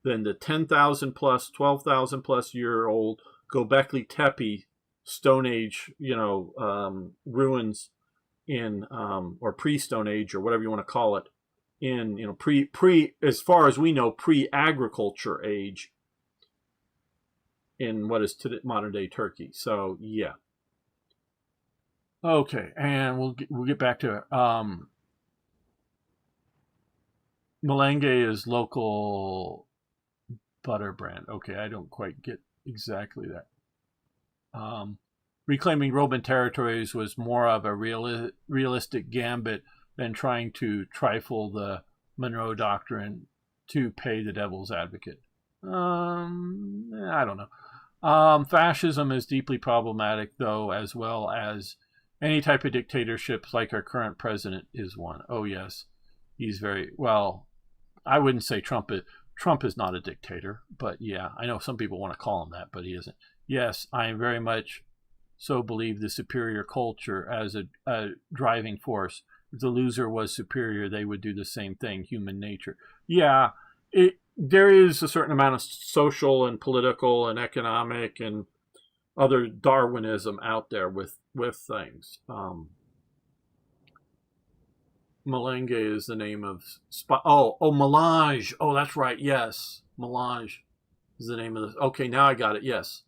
than the 10,000 plus, 12,000 plus year old Göbekli Tepe Stone Age, ruins in, or pre-Stone Age or whatever you want to call it, in, pre, as far as we know, pre-agriculture age in what is modern day Turkey. So, yeah. Okay, and we'll get back to it. Malenge is local butter brand. Okay, I don't quite get exactly that. Reclaiming Roman territories was more of a realistic gambit than trying to trifle the Monroe Doctrine to pay the devil's advocate. I don't know. Fascism is deeply problematic, though, as well as any type of dictatorship like our current president is one. Oh, yes. He's very, well, I wouldn't say Trump is not a dictator, but yeah, I know some people want to call him that, but he isn't. Yes, I very much so believe the superior culture as a driving force. If the loser was superior, they would do the same thing, human nature. Yeah, there is a certain amount of social and political and economic and other Darwinism out there with things. Malenge is the name of melange. Oh, that's right. Yes, melange is the name of this. Okay, now I got it. Yes.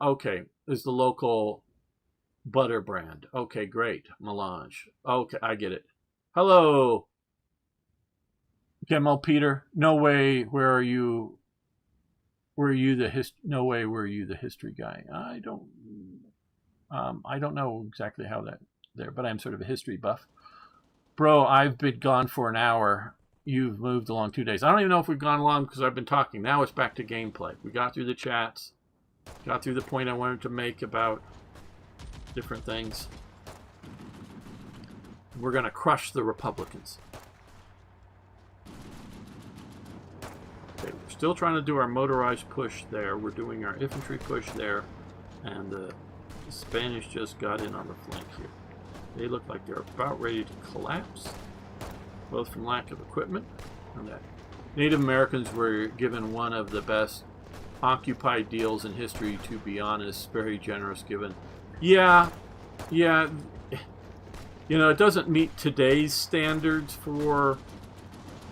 Okay, is the local butter brand. Okay, great. Melange. Okay, I get it. Hello, Gemo Peter. No way. Where are you? Were you the No way. Were you the history guy? I don't know exactly how that there, but I'm sort of a history buff. Bro, I've been gone for an hour. you've moved along 2 days. I don't even know if we've gone along because I've been talking. Now it's back to gameplay. We got through the chats. Got through the point I wanted to make about different things. We're going to crush the Republicans. Okay, we're still trying to do our motorized push there. We're doing our infantry push there. And the Spanish just got in on the flank here. They look like they're about ready to collapse, both from lack of equipment and that Native Americans were given one of the best occupied deals in history, to be honest. Very generous given. Yeah, you know, it doesn't meet today's standards for,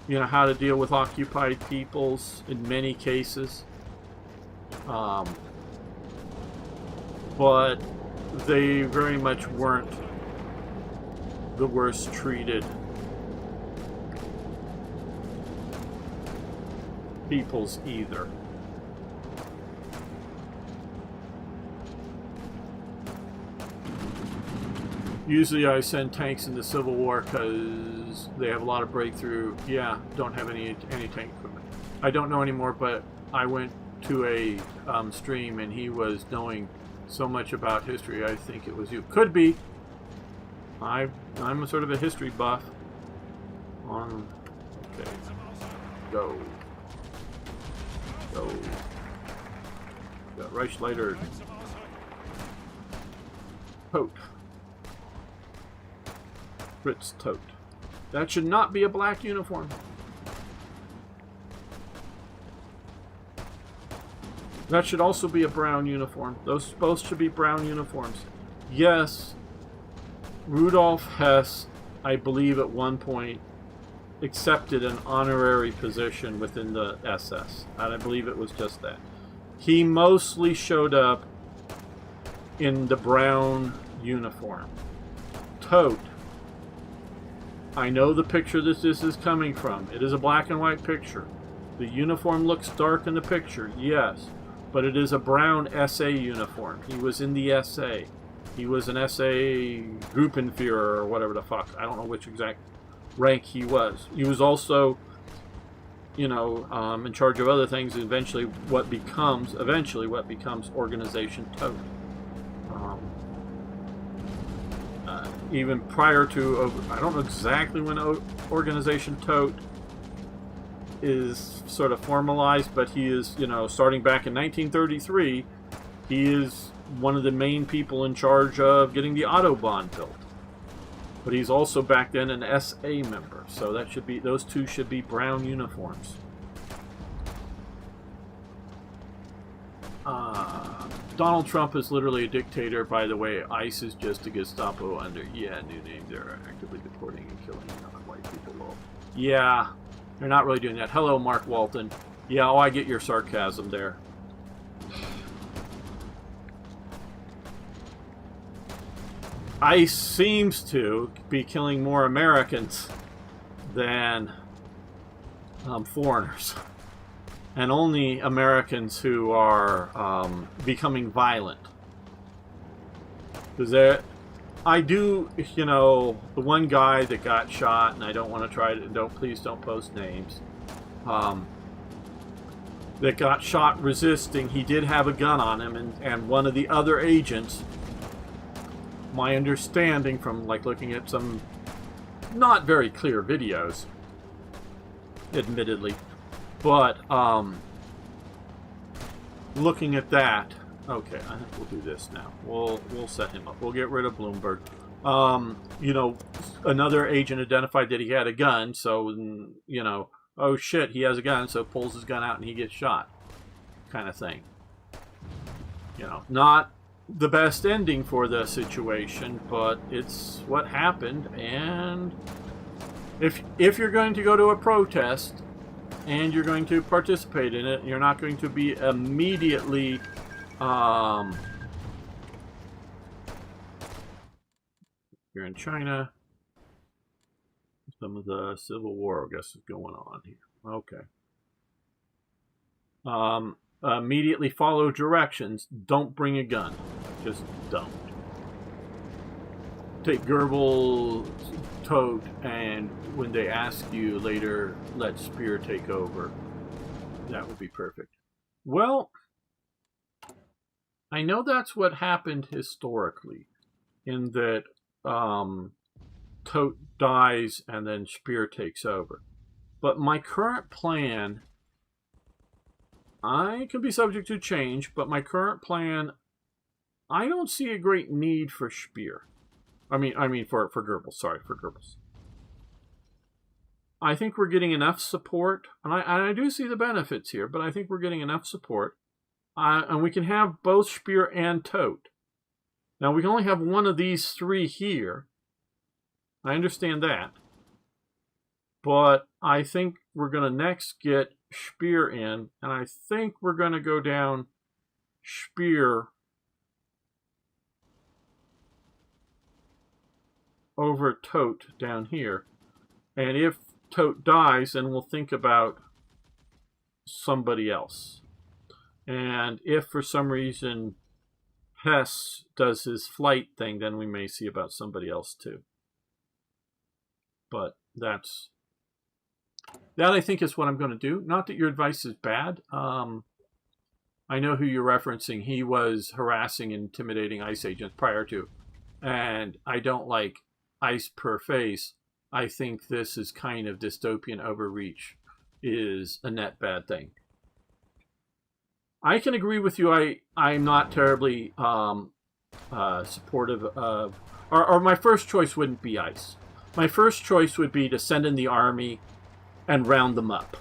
you know, how to deal with occupied peoples in many cases. But they very much weren't the worst treated peoples either. Usually I send tanks in the Civil War because they have a lot of breakthrough. Yeah, don't have any tank equipment. I don't know anymore, but I went to a stream and he was knowing so much about history. I think it was you. Could be. I'm a sort of a history buff. Okay. Go. Got Reichsleiter. Tote. Fritz Tote. That should not be a black uniform. That should also be a brown uniform. Those both should be brown uniforms. Yes, Rudolf Hess, I believe at one point, accepted an honorary position within the SS. And I believe it was just that. He mostly showed up in the brown uniform. Tote. I know the picture that this is coming from. It is a black and white picture. The uniform looks dark in the picture, yes. But it is a brown SA uniform. He was in the SA. He was an SA Gruppenführer or whatever the fuck. I don't know which exact rank he was. He was also, you know, in charge of other things. Eventually, what becomes Organization Tote. Even prior to, I don't know exactly when Organization Tote is sort of formalized, but he is, you know, starting back in 1933, he is one of the main people in charge of getting the Autobahn built. But he's also back then an SA member, so that should be, those two should be brown uniforms. Donald Trump is literally a dictator, by the way. ICE is just a Gestapo under, yeah, new name. They're actively deporting and killing non-white people. Well, yeah, they're not really doing that. Hello, Mark Walton. Yeah, oh, I get your sarcasm there. ICE seems to be killing more Americans than foreigners. And only Americans who are becoming violent. Because I do, you know, the one guy that got shot, and I don't want to try to, please don't post names, that got shot resisting, he did have a gun on him, and one of the other agents, my understanding from like looking at some not very clear videos, admittedly, but looking at that, okay, I think we'll do this now. We'll set him up. We'll get rid of Bloomberg. You know, another agent identified that he had a gun, so, you know, oh shit, he has a gun, so pulls his gun out and he gets shot, kind of thing. You know, not the best ending for the situation, but it's what happened. And if you're going to go to a protest and you're going to participate in it, you're not going to be immediately you're in China. Some of the Civil War, I guess, is going on here. Okay. Immediately follow directions. Don't bring a gun. Just don't. take Goebbels' tote, and when they ask you later, let Spear take over. That would be perfect. Well, I know that's what happened historically, in that Tote dies and then Spear takes over. But my current plan, I can be subject to change, but my current plan, I don't see a great need for Spear. I mean for Goebbels. Sorry, for Goebbels. I think we're getting enough support, and I do see the benefits here, but I think we're getting enough support. And we can have both Spear and Tote. Now, we can only have one of these three here. I understand that. But I think we're going to next get Spear in, and I think we're going to go down Spear over Tote down here. And if Tote dies, then we'll think about somebody else. And if for some reason Hess does his flight thing, then we may see about somebody else too. But that I think is what I'm going to do. Not that your advice is bad. I know who you're referencing. He was harassing and intimidating ICE agents prior to. And I don't like ICE per face. I think this is kind of dystopian overreach is a net bad thing. I can agree with you. I'm not terribly supportive of, or my first choice wouldn't be ICE. My first choice would be to send in the army and round them up.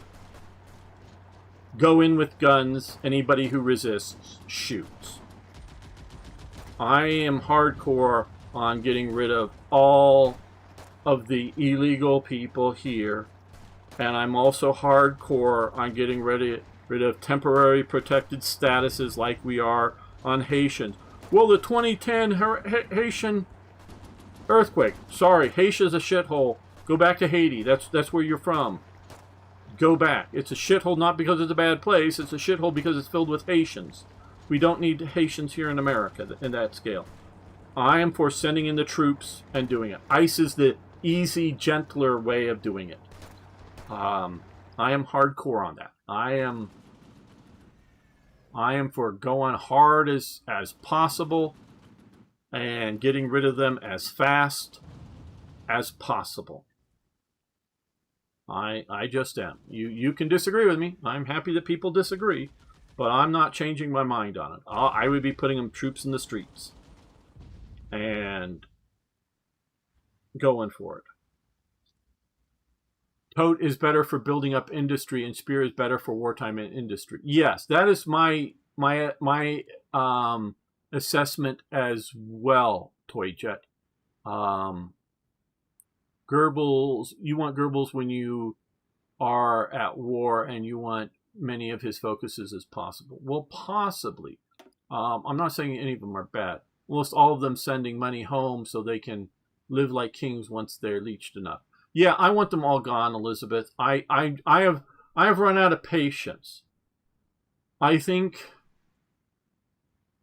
Go in with guns. Anybody who resists, shoots. I am hardcore on getting rid of all of the illegal people here. And I'm also hardcore on getting rid of temporary protected statuses like we are on Haitians. Well, the 2010 Haitian earthquake. Sorry, Haitia's a shithole. Go back to Haiti. That's where you're from. Go back. It's a shithole not because it's a bad place. It's a shithole because it's filled with Haitians. We don't need Haitians here in America in that scale. I am for sending in the troops and doing it. ICE is the easy, gentler way of doing it. I am hardcore on that. I am for going hard as possible and getting rid of them as fast as possible. I just am. You can disagree with me. I'm happy that people disagree, but I'm not changing my mind on it. I would be putting them troops in the streets and going for it. Tote is better for building up industry, and Spear is better for wartime and industry. Yes, that is my assessment as well, Toyjet. Goebbels, you want Goebbels when you are at war, and you want many of his focuses as possible. Well, possibly. I'm not saying any of them are bad. Almost all of them sending money home so they can live like kings once they're leeched enough. Yeah, I want them all gone, Elizabeth. I have run out of patience. I think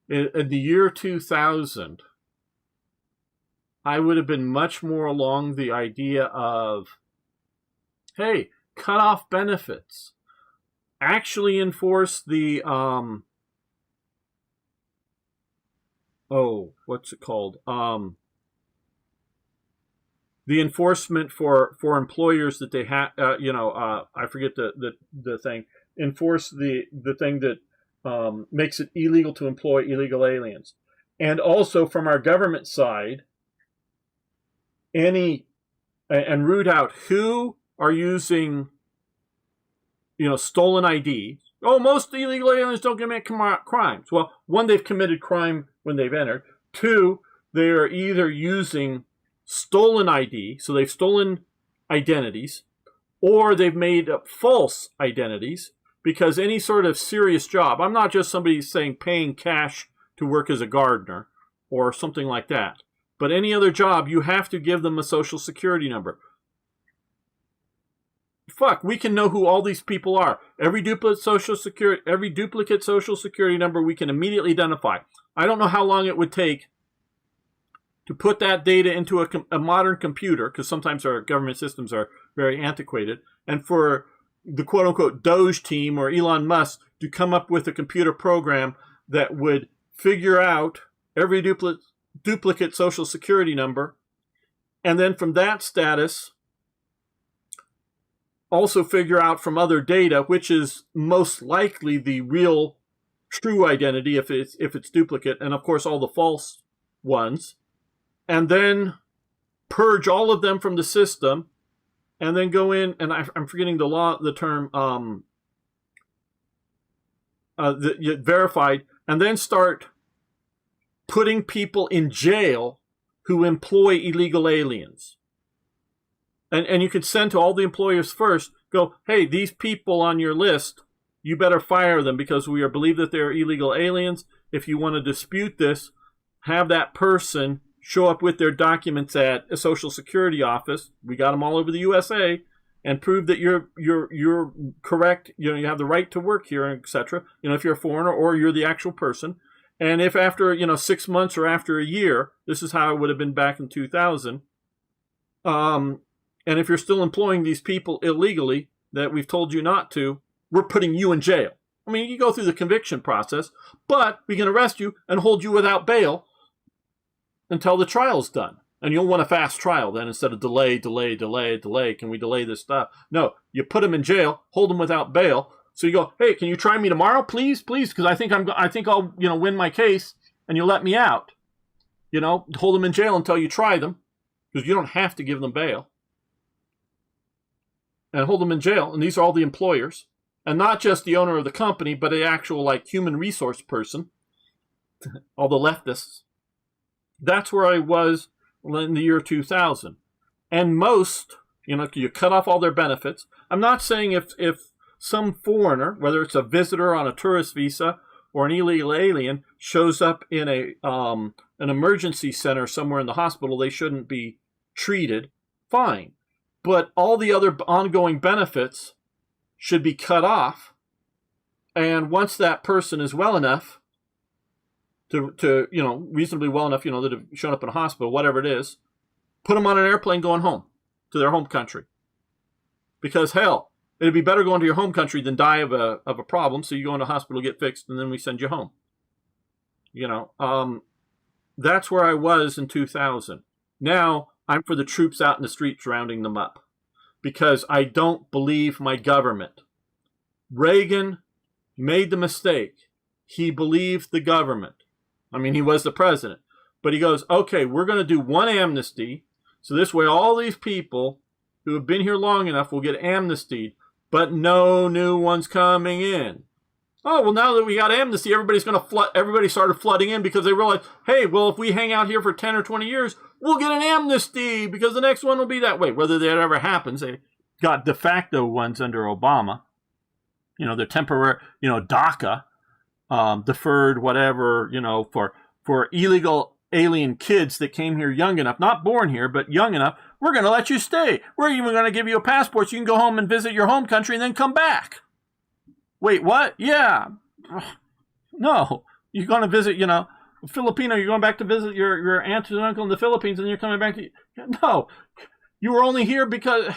in the year 2000, I would have been much more along the idea of, hey, cut off benefits. Actually enforce the, what's it called? The enforcement for employers that they have, I forget the thing. Enforce the thing that makes it illegal to employ illegal aliens. And also from our government side, and root out who are using, stolen ID. Oh, most illegal aliens don't commit crimes. Well, one, they've committed crime when they've entered. Two, they are either using stolen ID, so they've stolen identities, or they've made up false identities, because any sort of serious job, I'm not just somebody saying paying cash to work as a gardener or something like that, but any other job, you have to give them a social security number. Fuck, we can know who all these people are. Every duplicate social security number we can immediately identify. I don't know how long it would take to put that data into a modern computer, because sometimes our government systems are very antiquated, and for the quote-unquote Doge team or Elon Musk to come up with a computer program that would figure out every duplicate social security number, and then from that status also figure out from other data which is most likely the real true identity if it's duplicate, and of course all the false ones, and then purge all of them from the system, and then go in, and I'm forgetting the term verified, and then start putting people in jail who employ illegal aliens. And you could send to all the employers first, go, hey, these people on your list, you better fire them because we believe that they're illegal aliens. If you want to dispute this, have that person show up with their documents at a Social Security office. We got them all over the USA, and prove that you're correct. You have the right to work here, etc. If you're a foreigner or you're the actual person. And if after 6 months or after a year, this is how it would have been back in 2000. And if you're still employing these people illegally that we've told you not to, we're putting you in jail. I mean, you go through the conviction process, but we can arrest you and hold you without bail until the trial's done. And you'll want a fast trial then instead of delay. Can we delay this stuff? No, you put them in jail, hold them without bail. So you go, hey, can you try me tomorrow, please, because I think I'll win my case, and you'll let me out. Hold them in jail until you try them, because you don't have to give them bail. And hold them in jail, and these are all the employers, and not just the owner of the company, but the actual human resource person, all the leftists. That's where I was in the year 2000. And most, you cut off all their benefits. I'm not saying if some foreigner, whether it's a visitor on a tourist visa or an illegal alien, shows up in an emergency center somewhere in the hospital, they shouldn't be treated. Fine. But all the other ongoing benefits should be cut off. And once that person is well enough to reasonably well enough, that have shown up in a hospital, whatever it is, put them on an airplane going home to their home country. Because hell, it'd be better going to your home country than die of a problem. So you go into a hospital, get fixed, and then we send you home. That's where I was in 2000. Now I'm for the troops out in the streets rounding them up, because I don't believe my government. Reagan made the mistake. He believed the government. I mean, he was the president. But he goes, okay, we're going to do one amnesty. So this way all these people who have been here long enough will get amnestied, but no new ones coming in. Oh, well, now that we got amnesty, everybody started flooding in because they realized, hey, well, if we hang out here for 10 or 20 years, we'll get an amnesty because the next one will be that way. Whether that ever happens, they got de facto ones under Obama. They're temporary, DACA, deferred whatever, for illegal alien kids that came here young enough, not born here, but young enough. We're going to let you stay. We're even going to give you a passport so you can go home and visit your home country and then come back. Wait, what? Yeah. No. You're going to visit, Filipino, you're going back to visit your aunt and uncle in the Philippines, and you're coming back to... No. You were only here because,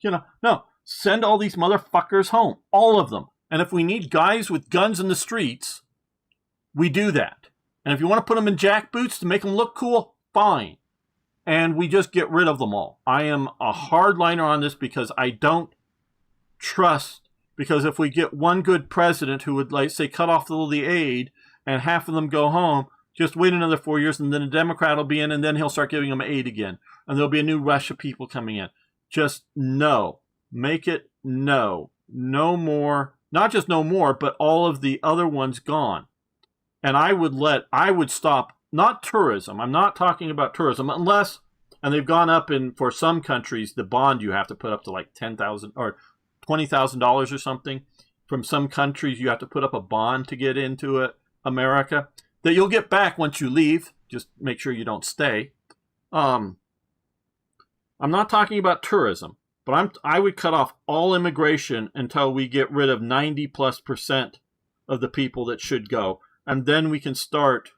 no. Send all these motherfuckers home. All of them. And if we need guys with guns in the streets, we do that. And if you want to put them in jackboots to make them look cool, fine. And we just get rid of them all. I am a hardliner on this because I don't trust... Because if we get one good president who would, say, cut off the aid and half of them go home, just wait another 4 years and then a Democrat will be in and then he'll start giving them aid again. And there'll be a new rush of people coming in. Just no. Make it no. No more. Not just no more, but all of the other ones gone. And I would stop, not tourism. I'm not talking about tourism unless, and they've gone up for some countries, the bond you have to put up to $10,000 or $20,000 or something. From some countries, you have to put up a bond to get into America that you'll get back once you leave. Just make sure you don't stay. I'm not talking about tourism, but I would cut off all immigration until we get rid of 90+% of the people that should go. And then we can start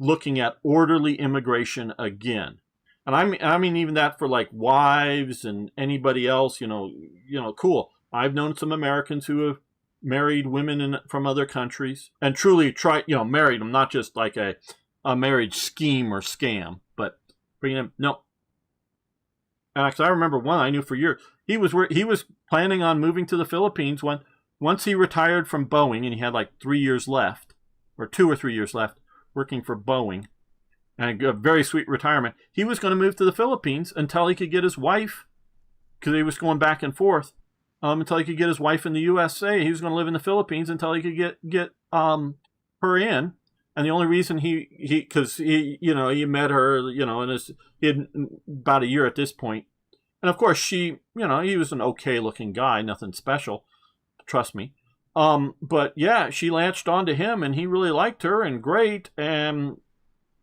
looking at orderly immigration again. And I mean even that for like wives and anybody else, cool. I've known some Americans who have married women from other countries and truly married them, not just like a marriage scheme or scam, but bringing them. No. And actually, I remember one I knew for years. He was planning on moving to the Philippines once he retired from Boeing, and he had like 3 years left, or 2 or 3 years left, working for Boeing, and a very sweet retirement. He was going to move to the Philippines until he could get his wife, because he was going back and forth, until he could get his wife in the USA. He was going to live in the Philippines until he could get her in. And the only reason because he met her, and he had about a year at this point. And of course he was an okay looking guy, nothing special, trust me. But yeah, she latched onto him and he really liked her and great and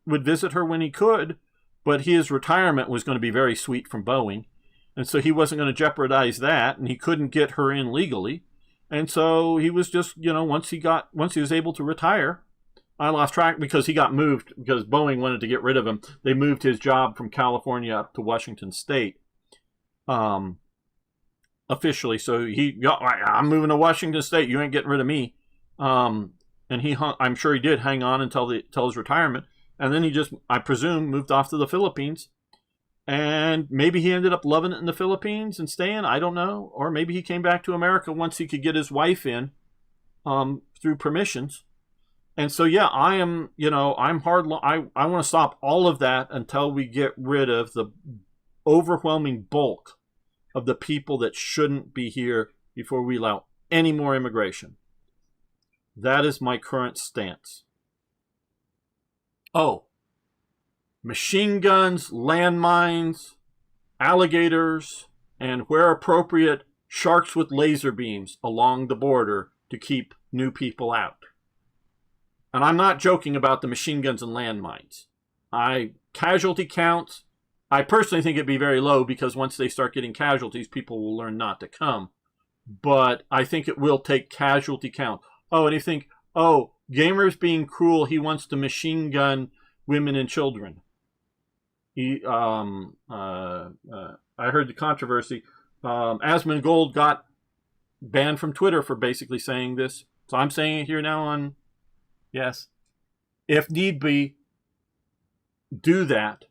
would visit her when he could. But his retirement was going to be very sweet from Boeing. And so he wasn't going to jeopardize that, and he couldn't get her in legally. And so he was just, once he was able to retire, I lost track because he got moved because Boeing wanted to get rid of him. They moved his job from California up to Washington State, officially. So I'm moving to Washington State. You ain't getting rid of me. And I'm sure he did hang on until his retirement. And then he just, I presume, moved off to the Philippines. And maybe he ended up loving it in the Philippines and staying. I don't know. Or maybe he came back to America once he could get his wife in through permissions. And so, yeah, I'm hard. I want to stop all of that until we get rid of the overwhelming bulk of the people that shouldn't be here before we allow any more immigration. That is my current stance. Oh, machine guns, landmines, alligators, and where appropriate, sharks with laser beams along the border to keep new people out. And I'm not joking about the machine guns and landmines. Casualty counts, I personally think it'd be very low because once they start getting casualties, people will learn not to come. But I think it will take casualty count. Oh, and you think, Gamer's being cruel. He wants to machine gun women and children. I heard the controversy. Asmongold got banned from Twitter for basically saying this. So I'm saying it here now on, yes, if need be, do that.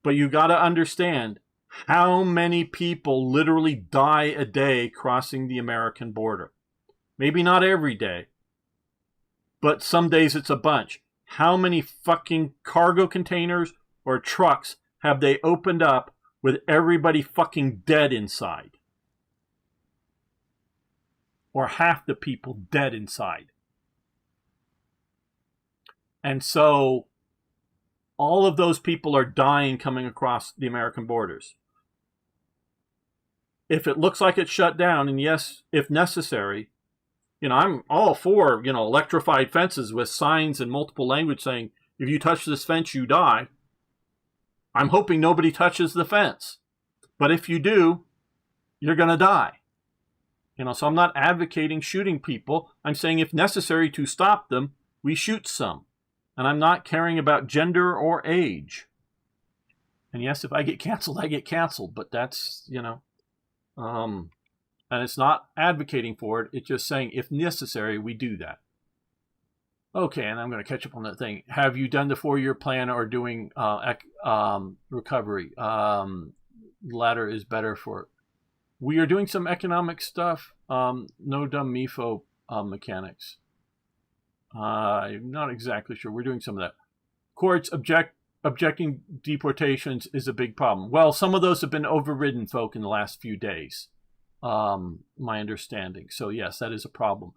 But you got to understand how many people literally die a day crossing the American border. Maybe not every day, but some days it's a bunch. How many fucking cargo containers or trucks have they opened up with everybody fucking dead inside? Or half the people dead inside. And so all of those people are dying coming across the American borders. If it looks like it's shut down, and yes, if necessary, I'm all for, electrified fences with signs in multiple language saying, if you touch this fence, you die. I'm hoping nobody touches the fence. But if you do, you're going to die. So I'm not advocating shooting people. I'm saying if necessary to stop them, we shoot some. And I'm not caring about gender or age. And yes, if I get canceled, I get canceled. But that's, and it's not advocating for it. It's just saying if necessary, we do that. Okay, and I'm going to catch up on that thing. Have you done the 4-year plan or doing recovery? Latter is better for. We are doing some economic stuff. No dumb MIFO mechanics. I'm not exactly sure. We're doing some of that. Courts objecting deportations is a big problem. Well, some of those have been overridden, folk, in the last few days. My understanding. So yes, that is a problem.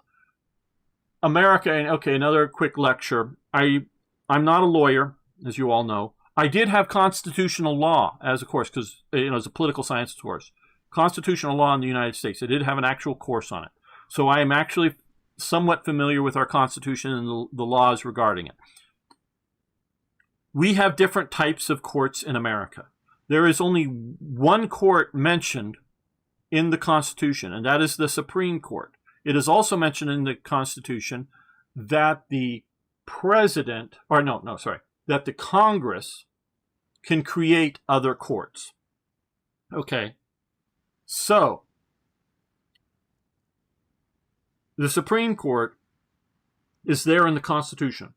America, okay, another quick lecture. I'm not a lawyer, as you all know. I did have constitutional law as a course because, as a political science course. Constitutional law in the United States. I did have an actual course on it. So I am actually somewhat familiar with our Constitution and the laws regarding it. We have different types of courts in America. There is only one court mentioned in the Constitution, and that is the Supreme Court. It is also mentioned in the Constitution that the president, or no, sorry, that the Congress can create other courts. Okay, so the Supreme Court is there in the Constitution.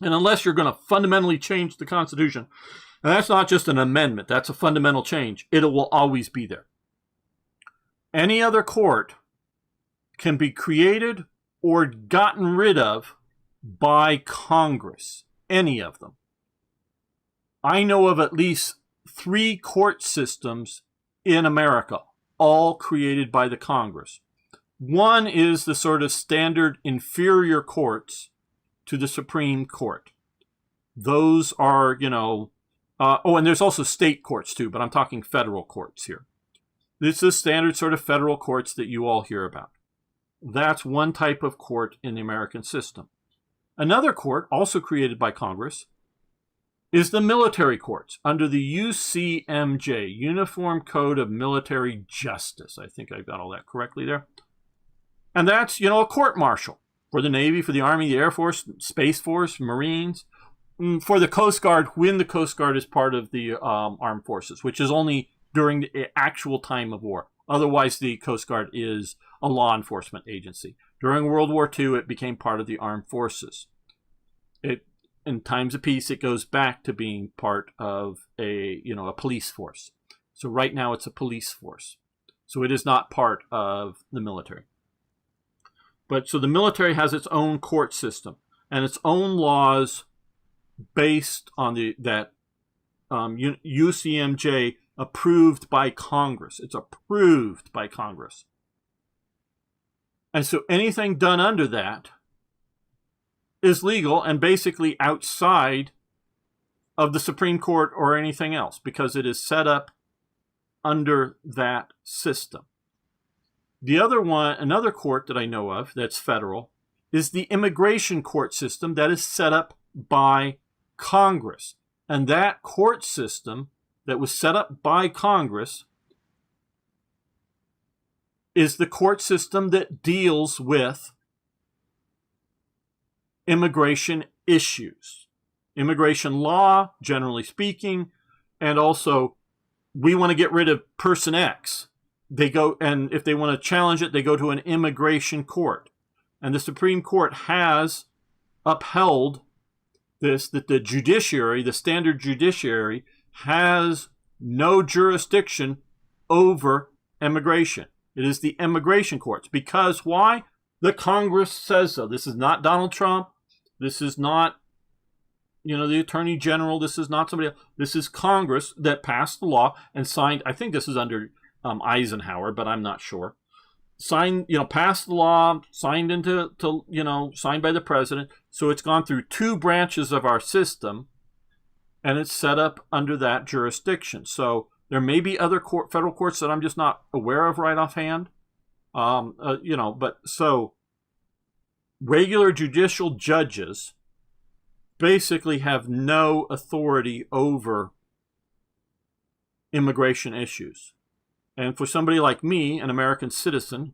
And unless you're going to fundamentally change the Constitution, and that's not just an amendment, that's a fundamental change, it will always be there. Any other court can be created or gotten rid of by Congress, any of them. I know of at least 3 court systems in America, all created by the Congress. One is the sort of standard inferior courts to the Supreme Court. Those are, and there's also state courts too, but I'm talking federal courts here. This is standard sort of federal courts that you all hear about. That's one type of court in the American system. Another court, also created by Congress, is the military courts under the UCMJ, Uniform Code of Military Justice. I think I got all that correctly there. And that's, a court-martial for the Navy, for the Army, the Air Force, Space Force, Marines, for the Coast Guard, when the Coast Guard is part of the armed forces, which is only during the actual time of war. Otherwise, the Coast Guard is a law enforcement agency. During World War II, it became part of the armed forces. In times of peace, it goes back to being part of a police force. So right now, it's a police force. So it is not part of the military. But so the military has its own court system and its own laws based on UCMJ approved by Congress. It's approved by Congress. And so anything done under that is legal and basically outside of the Supreme Court or anything else because it is set up under that system. The other one, another court that I know of that's federal, is the immigration court system that is set up by Congress. And that court system that was set up by Congress is the court system that deals with immigration issues, immigration law, generally speaking, and also we want to get rid of person X. They go, and if they want to challenge it, they go to an immigration court. And the Supreme Court has upheld this, that the judiciary, the standard judiciary, has no jurisdiction over immigration. It is the immigration courts. Because why? The Congress says so. This is not Donald Trump. This is not, the Attorney General. This is not somebody else. This is Congress that passed the law and signed. I think this is under Eisenhower, but I'm not sure. Passed the law, signed signed by the president. So it's gone through 2 branches of our system, and it's set up under that jurisdiction. So there may be other federal courts that I'm just not aware of right offhand. But so regular judicial judges basically have no authority over immigration issues. And for somebody like me, an American citizen,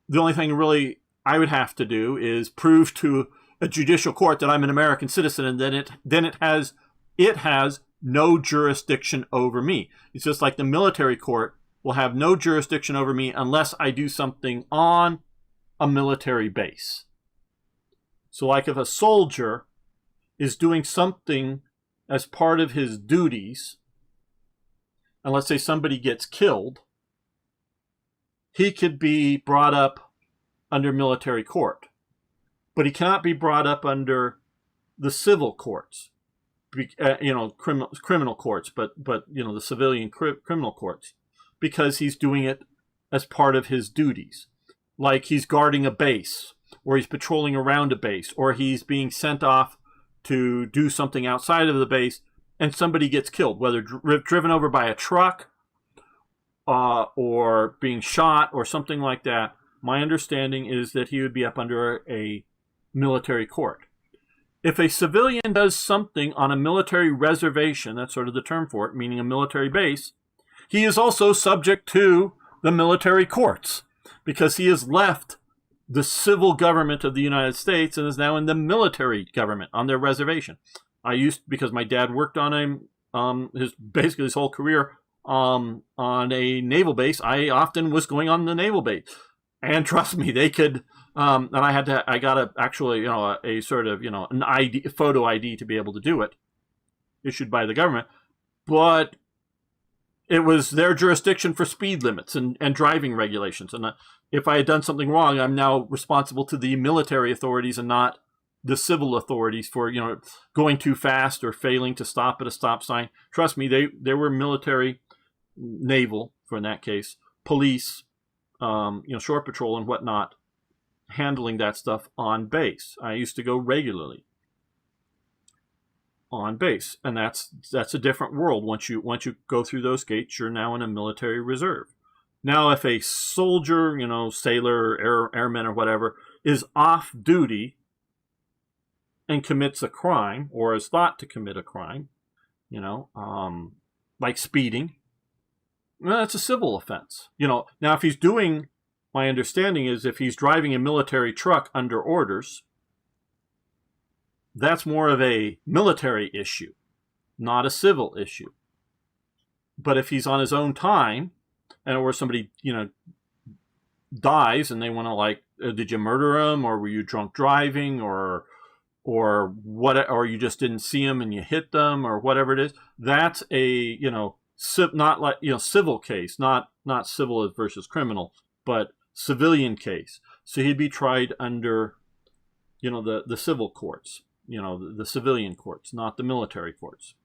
the only thing really I would have to do is prove to a judicial court that I'm an American citizen, and then it has no jurisdiction over me. It's just like the military court will have no jurisdiction over me unless I do something on a military base. So like if a soldier is doing something as part of his duties, and let's say somebody gets killed, he could be brought up under military court. But he cannot be brought up under the civil courts, criminal courts, but the civilian criminal courts, because he's doing it as part of his duties. Like he's guarding a base, or he's patrolling around a base, or he's being sent off to do something outside of the base, and somebody gets killed, whether driven over by a truck or being shot or something like that. My understanding is that he would be up under a military court. If a civilian does something on a military reservation, that's sort of the term for it, meaning a military base, he is also subject to the military courts because he has left the civil government of the United States and is now in the military government on their reservation. Because my dad worked on basically his whole career on a naval base. I often was going on the naval base, and trust me, they could. And I got a sort of an ID, photo ID to be able to do it, issued by the government, but it was their jurisdiction for speed limits and driving regulations. And if I had done something wrong, I'm now responsible to the military authorities and not the civil authorities for, going too fast or failing to stop at a stop sign. Trust me, they were military, naval, for in that case, police, shore patrol and whatnot, handling that stuff on base. I used to go regularly on base, and that's a different world. Once you go through those gates, you're now in a military reserve. Now, if a soldier, sailor, airman, or whatever, is off duty and commits a crime, or is thought to commit a crime, like speeding, well, that's a civil offense. Now if he's doing, my understanding is if he's driving a military truck under orders, that's more of a military issue, not a civil issue. But if he's on his own time, or somebody, dies and they want to did you murder him, or were you drunk driving, or what, or you just didn't see him and you hit them, or whatever it is, that's a, not like, civil case, not civil versus criminal, but civilian case. So he'd be tried under, the civil courts. The civilian courts, not the military courts.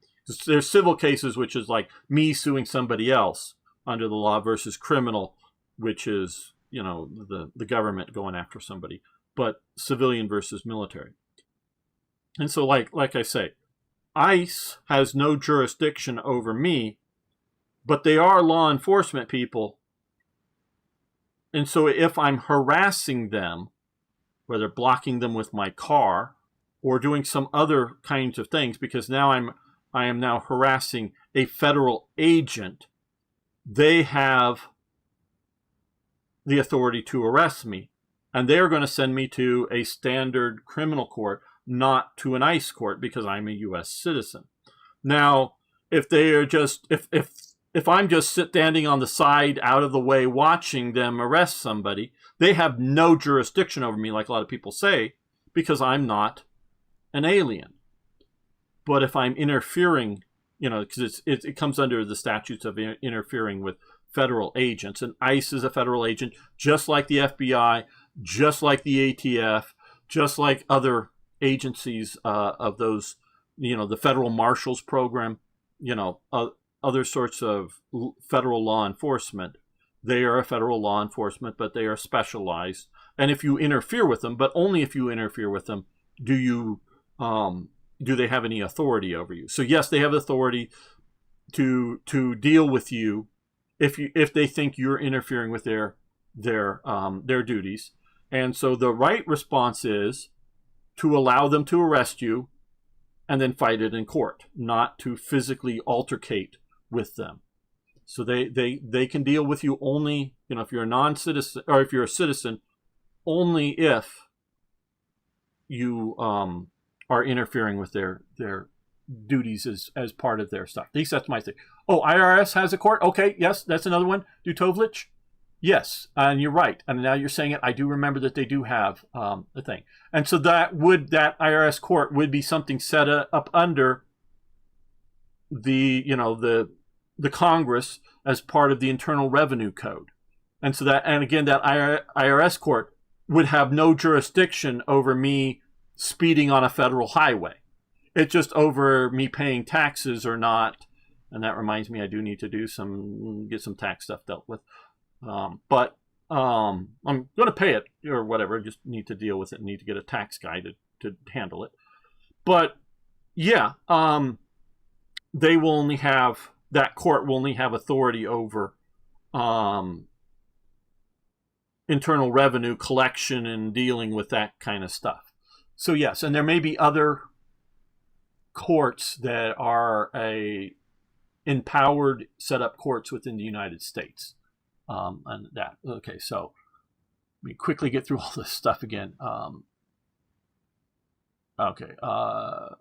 There's civil cases, which is like me suing somebody else under the law, versus criminal, which is, the government going after somebody, but civilian versus military. And so like I say, ICE has no jurisdiction over me, but they are law enforcement people. And so if I'm harassing them, whether blocking them with my car, or doing some other kinds of things, because now I am now harassing a federal agent, they have the authority to arrest me, and they're going to send me to a standard criminal court, not to an ICE court, because I'm a U.S. citizen. Now, if they are just if I'm just standing on the side out of the way watching them arrest somebody, they have no jurisdiction over me, like a lot of people say, because I'm not an alien. But if I'm interfering, because it comes under the statutes of interfering with federal agents, and ICE is a federal agent, just like the FBI, just like the ATF, just like other agencies of those, the Federal Marshals Program, other sorts of federal law enforcement. They are a federal law enforcement, but they are specialized. And if you interfere with them, but only if you interfere with them, do they have any authority over you? So yes, they have authority to deal with you if they think you're interfering with their duties. And so the right response is to allow them to arrest you and then fight it in court, not to physically altercate with them. So they can deal with you only, if you're a non-citizen, or if you're a citizen, only if you are interfering with their duties as part of their stuff. At least that's my thing. Oh, IRS has a court? Okay, yes, that's another one. Dutovlich? Yes, and you're right. And now you're saying it, I do remember that they do have a thing. And so that IRS court would be something set up under the Congress as part of the Internal Revenue Code. And so again, that IRS court would have no jurisdiction over me speeding on a federal highway. It's just over me paying taxes or not. And that reminds me, I do need to get some tax stuff dealt with. But I'm going to pay it or whatever. Just need to deal with it. Need to get a tax guy to handle it. But yeah, they will only have, that court will only have authority over internal revenue collection and dealing with that kind of stuff. So yes, and there may be other courts that are empowered, set up courts within the United States. And that, okay, so me quickly get through all this stuff again. Okay,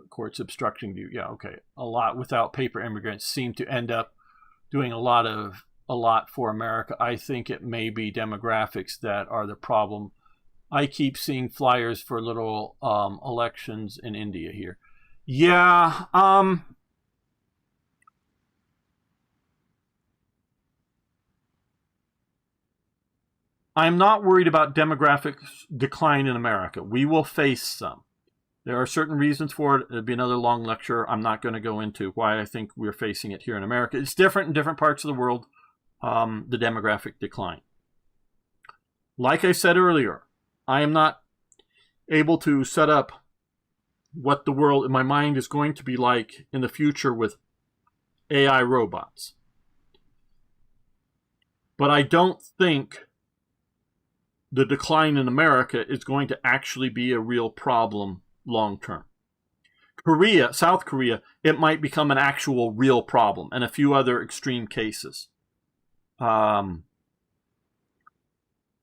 courts obstructing view. Yeah, okay. A lot without paper immigrants seem to end up doing a lot for America. I think it may be demographics that are the problem. I keep seeing flyers for little elections in India here. Yeah, I'm not worried about demographic decline in America. We will face some. There are certain reasons for it. It'll be another long lecture. I'm not going to go into why I think we're facing it here in America. It's different in different parts of the world, the demographic decline. Like I said earlier, I am not able to set up what the world in my mind is going to be like in the future with AI robots. But I don't think the decline in America is going to actually be a real problem long term. South Korea, it might become an actual real problem, and a few other extreme cases. I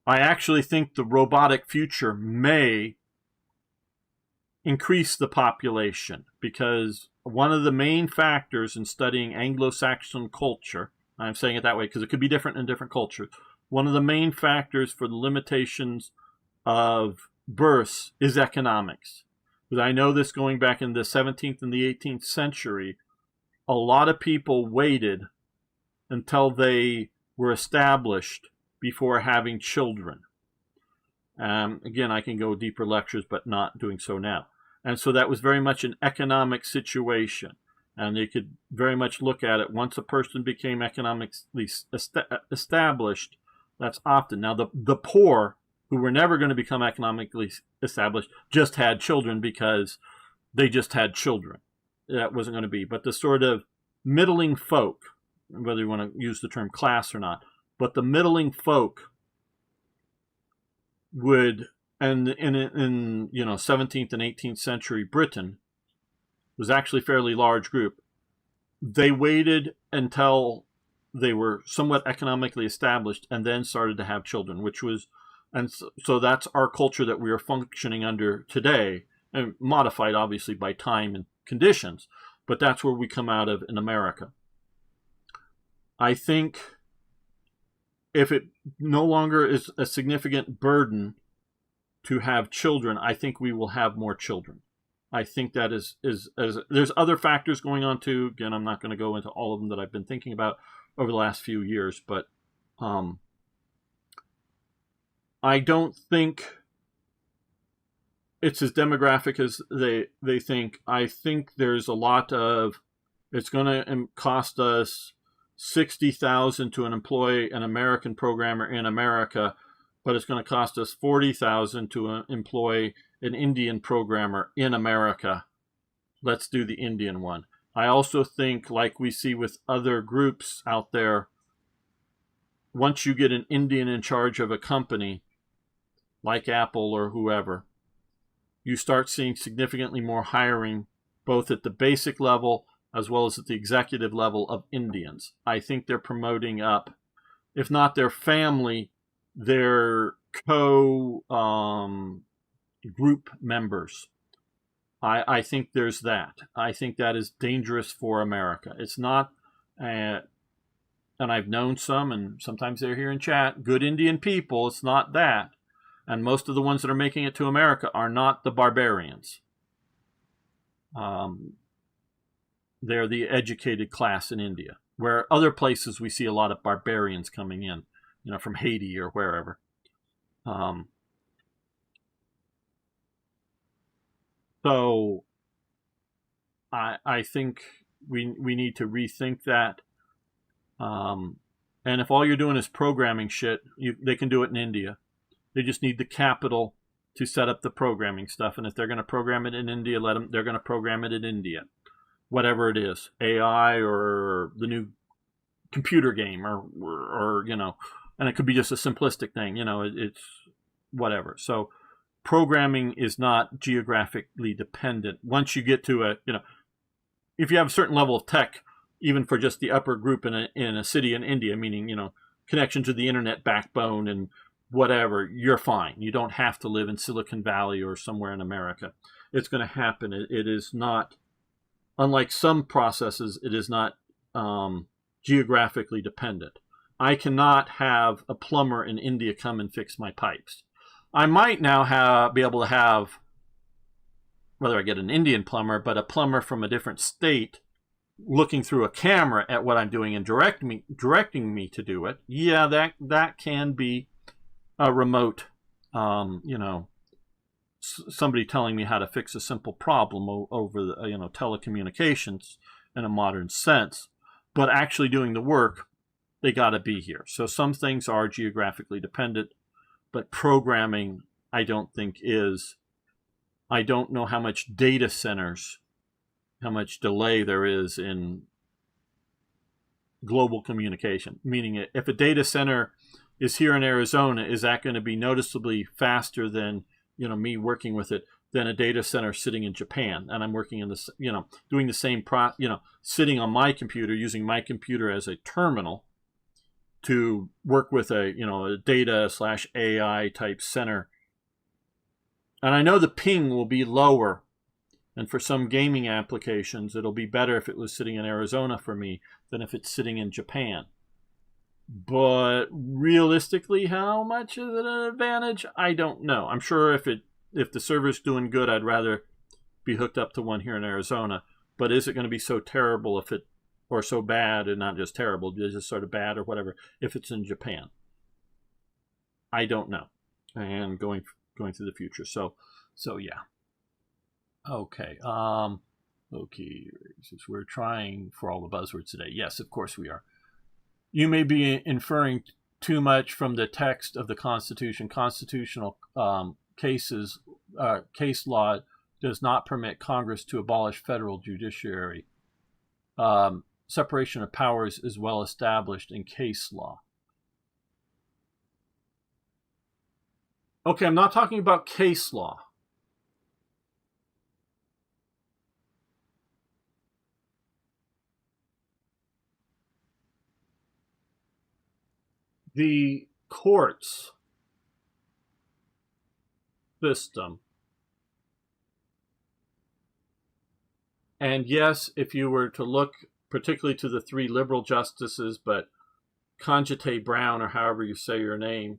actually think the robotic future may increase the population, because one of the main factors in studying Anglo-Saxon culture, I'm saying it that way because it could be different in different cultures, one of the main factors for the limitations of births is economics. Because I know this going back in the 17th and the 18th century, a lot of people waited until they were established before having children. Again, I can go deeper lectures, but not doing so now. And so that was very much an economic situation. And you could very much look at it. Once a person became economically established, that's often. Now, the poor, who were never going to become economically established, just had children because they just had children. That wasn't going to be. But the sort of middling folk, whether you want to use the term class or not, but the middling folk would, and in 17th and 18th century Britain was actually a fairly large group. They waited until they were somewhat economically established and then started to have children, which was, and so that's our culture that we are functioning under today, and modified obviously by time and conditions, but that's where we come out of in America. I think if it no longer is a significant burden to have children, I think we will have more children. I think that is there's other factors going on too. Again, I'm not going to go into all of them that I've been thinking about over the last few years, but I don't think it's as demographic as they think. I think there's a lot of, it's going to cost us $60,000 to employ an American programmer in America, but it's going to cost us $40,000 to employ an Indian programmer in America. Let's do the Indian one. I also think, like we see with other groups out there, once you get an Indian in charge of a company, like Apple or whoever, you start seeing significantly more hiring, both at the basic level as well as at the executive level, of Indians. I think they're promoting up, if not their family, their group members. I think there's that. I think that is dangerous for America. It's not, and I've known some, and sometimes they're here in chat, good Indian people. It's not that. And most of the ones that are making it to America are not the barbarians. They're the educated class in India, where other places we see a lot of barbarians coming in, from Haiti or wherever. So I think we need to rethink that. And if all you're doing is programming shit, they can do it in India. They just need the capital to set up the programming stuff. And if they're going to program it in India, they're going to program it in India. Whatever it is, AI or the new computer game or and it could be just a simplistic thing, it's whatever. So programming is not geographically dependent. Once you get to if you have a certain level of tech, even for just the upper group in a city in India, meaning, connection to the internet backbone and whatever, you're fine. You don't have to live in Silicon Valley or somewhere in America. It's going to happen. It is not, unlike some processes, it is not geographically dependent. I cannot have a plumber in India come and fix my pipes. I might now be able to have, whether I get an Indian plumber, but a plumber from a different state looking through a camera at what I'm doing and directing me to do it. Yeah, that can be a remote, somebody telling me how to fix a simple problem over the, telecommunications in a modern sense. But actually doing the work, they got to be here. So some things are geographically dependent, but programming, I don't think is. I don't know how much data centers, how much delay there is in global communication. Meaning, if a data center is here in Arizona, is that going to be noticeably faster than, me working with it than a data center sitting in Japan? And I'm working in this, doing the same sitting on my computer, using my computer as a terminal to work with a data/AI type center. And I know the ping will be lower, and for some gaming applications, it'll be better if it was sitting in Arizona for me than if it's sitting in Japan. But realistically, how much is it an advantage? I don't know. I'm sure if the server's doing good, I'd rather be hooked up to one here in Arizona. But is it going to be so terrible or so bad, and not just terrible, just sort of bad or whatever, if it's in Japan? I don't know. And going through the future. So yeah. Okay. Okay. We're trying for all the buzzwords today. Yes, of course we are. You may be inferring too much from the text of the Constitution. Constitutional case law does not permit Congress to abolish federal judiciary. Separation of powers is well established in case law. Okay, I'm not talking about case law. The courts system, and yes, if you were to look particularly to the 3 liberal justices, but Conjite Brown, or however you say your name,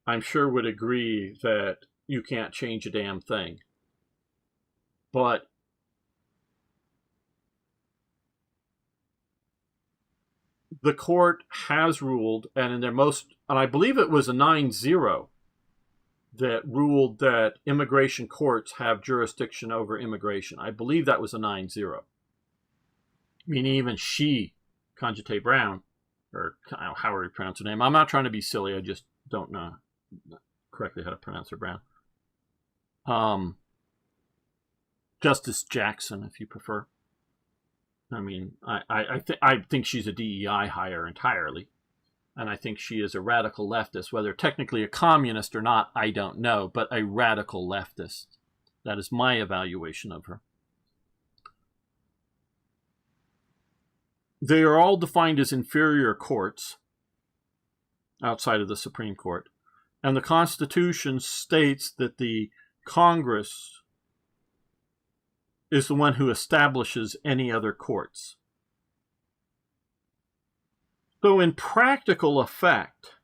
I'm sure would agree that you can't change a damn thing. But the court has ruled, and in their and I believe it was a 9-0 that ruled that immigration courts have jurisdiction over immigration. I believe that was a 9-0. Meaning even she, Conjite Brown, or however you pronounce her name. I'm not trying to be silly. I just don't know correctly how to pronounce her. Brown. Justice Jackson, if you prefer. I mean, I think she's a DEI hire entirely. And I think she is a radical leftist. Whether technically a communist or not, I don't know. But a radical leftist. That is my evaluation of her. They are all defined as inferior courts outside of the Supreme Court. And the Constitution states that the Congress is the one who establishes any other courts. So in practical effect,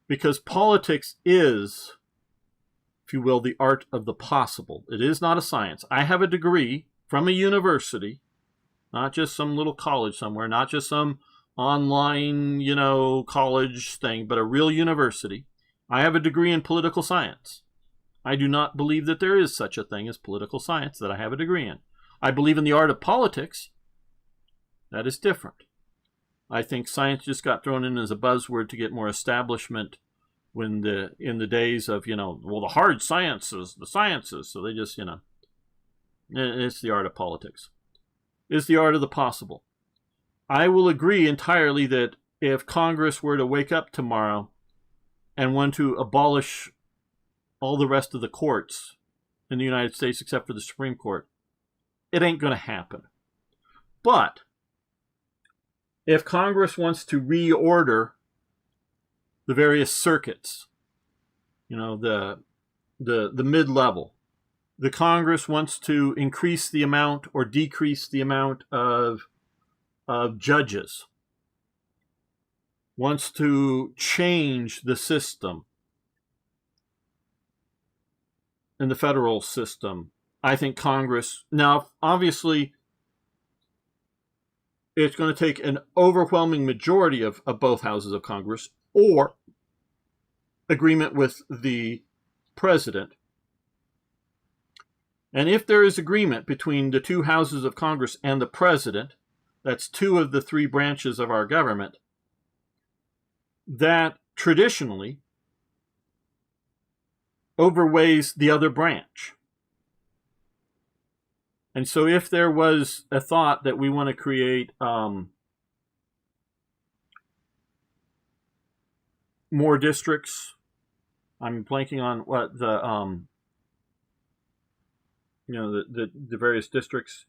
because politics is, if you will, the art of the possible. It is not a science. I have a degree from a university, not just some little college somewhere, not just some online, college thing, but a real university. I have a degree in political science. I do not believe that there is such a thing as political science that I have a degree in. I believe in the art of politics. That is different. I think science just got thrown in as a buzzword to get more establishment in the days of, the hard sciences, the sciences. So they just, it's the art of politics. It's the art of the possible. I will agree entirely that if Congress were to wake up tomorrow and want to abolish all the rest of the courts in the United States except for the Supreme Court, it ain't going to happen. But if Congress wants to reorder the various circuits, the mid-level. The Congress wants to increase the amount or decrease the amount of judges, wants to change the system in the federal system. I think Congress, now obviously it's going to take an overwhelming majority of both houses of Congress or agreement with the president. And if there is agreement between the two houses of Congress and the president, that's two of the three branches of our government, that traditionally overweighs the other branch. And so if there was a thought that we want to create more districts, I'm blanking on what the various districts.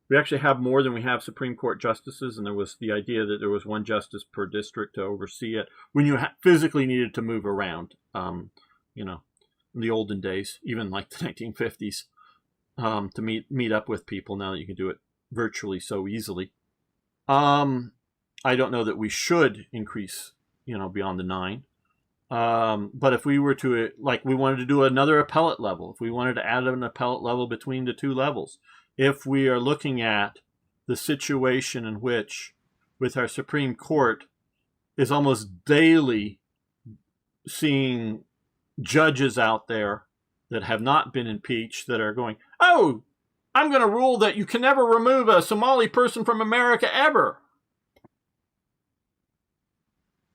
We actually have more than we have Supreme Court justices, and there was the idea that there was one justice per district to oversee it when you physically needed to move around, in the olden days, even like the 1950s, to meet up with people. Now that you can do it virtually so easily. I don't know that we should increase, beyond the 9. But if we were to, we wanted to do another appellate level, if we wanted to add an appellate level between the two levels, if we are looking at the situation in which, with our Supreme Court, is almost daily seeing judges out there that have not been impeached that are going, oh, I'm going to rule that you can never remove a Somali person from America ever.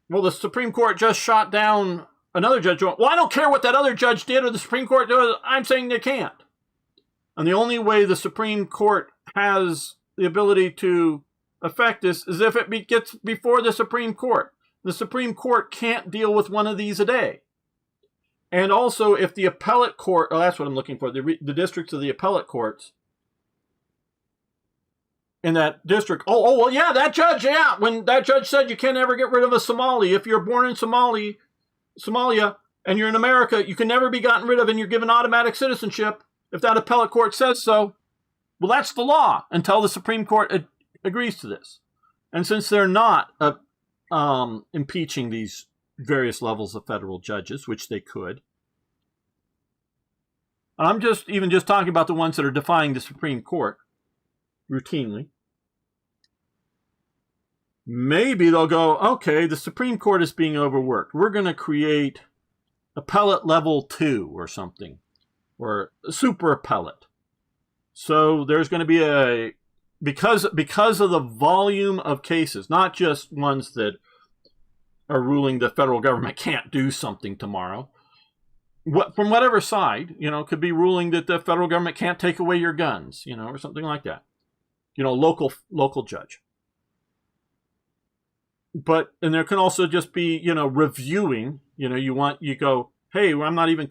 Well, the Supreme Court just shot down another judge. Well, I don't care what that other judge did or the Supreme Court did. I'm saying they can't. And the only way the Supreme Court has the ability to affect this is if it gets before the Supreme Court. The Supreme Court can't deal with one of these a day. And also, if the appellate court, that's what I'm looking for, the districts of the appellate courts, in that district, well, yeah, that judge, when that judge said you can't ever get rid of a Somali, if you're born in Somalia, and you're in America, you can never be gotten rid of and you're given automatic citizenship, if that appellate court says so, well, that's the law until the Supreme Court agrees to this. And since they're not impeaching these various levels of federal judges, which they could, I'm just talking about the ones that are defying the Supreme Court routinely. Maybe they'll go, okay, the Supreme Court is being overworked. We're going to create appellate level 2 or something, or super appellate. So there's going to be because of the volume of cases, not just ones that are ruling the federal government can't do something tomorrow. From whatever side, could be ruling that the federal government can't take away your guns, or something like that. Local judge. And there can also just be, reviewing, you go, hey, I'm not even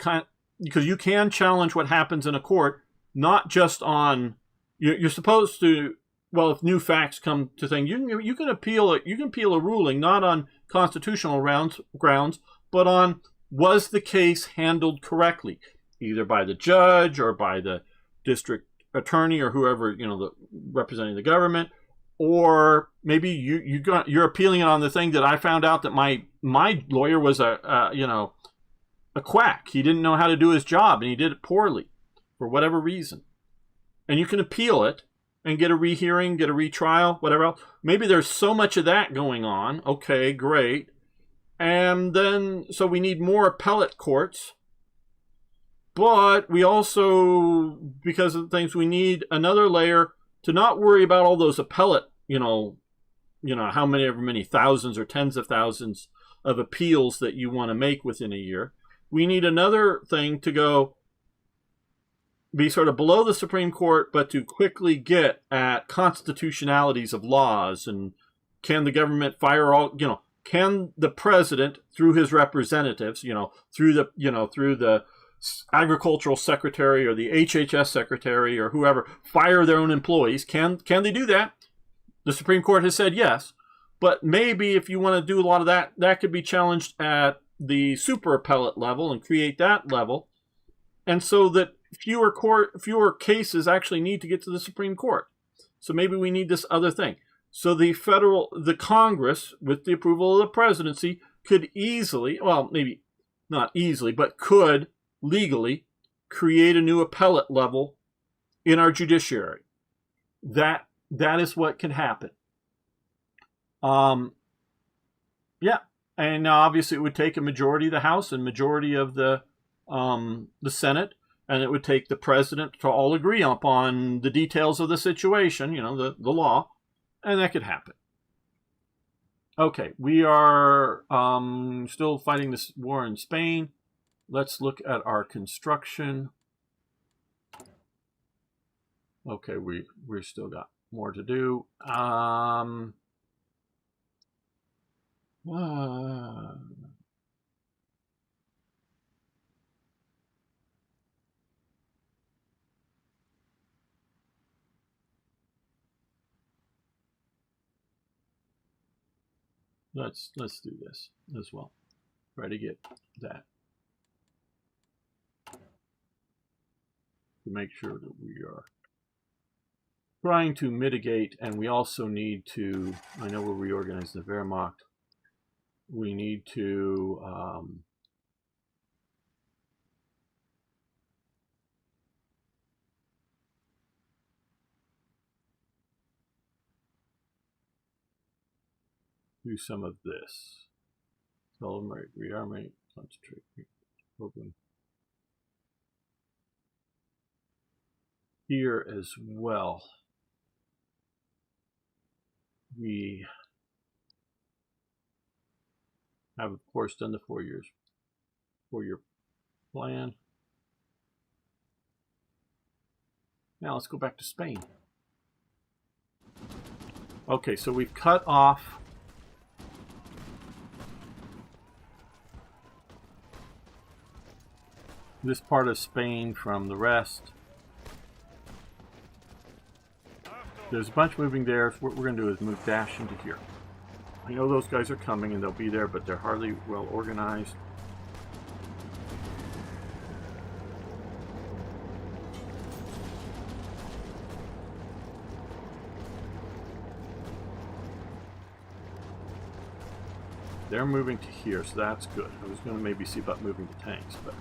because you can challenge what happens in a court, not just on, you're supposed to, well, if new facts come to things, you can appeal a ruling, not on constitutional grounds, but on, was the case handled correctly, either by the judge or by the district attorney or whoever, representing the government, or maybe you're appealing it on the thing that I found out that my lawyer was a quack. He didn't know how to do his job and he did it poorly for whatever reason. And you can appeal it and get a rehearing, get a retrial, whatever else. Maybe there's so much of that going on. Okay, great. And then, so we need more appellate courts. But we also, because of things, we need another layer to not worry about all those appellate, how many thousands or tens of thousands of appeals that you want to make within a year. We need another thing to go be sort of below the Supreme Court, but to quickly get at constitutionalities of laws. And can the government fire all, can the president, through his representatives, through the agricultural secretary or the HHS secretary or whoever, fire their own employees? Can they do that? The Supreme Court has said yes. But maybe if you want to do a lot of that, that could be challenged at the super appellate level and create that level. And so that fewer cases actually need to get to the Supreme Court. So maybe we need this other thing. So the Congress, with the approval of the presidency, could easily, well, maybe not easily, but could legally create a new appellate level in our judiciary. That is what can happen. Yeah, and obviously it would take a majority of the House and majority of the Senate, and it would take the president to all agree upon the details of the situation, you know, the law, and that could happen. Okay, we are still fighting this war in Spain. Let's look at our construction. Okay, we're still got more to do. Let's do this as well. Try to get that to make sure that we are trying to mitigate, and we also need to, I know we'll reorganize the Wehrmacht. We need to do some of this. Rearmament, concentrate, program. Here as well, we have, of course, done the 4 year plan. Now let's go back to Spain. Okay, so we've cut off this part of Spain from the rest. There's a bunch moving there, so what we're going to do is move Dash into here. I know those guys are coming and they'll be there, but they're hardly well organized. They're moving to here, so that's good. I was going to maybe see about moving the tanks, but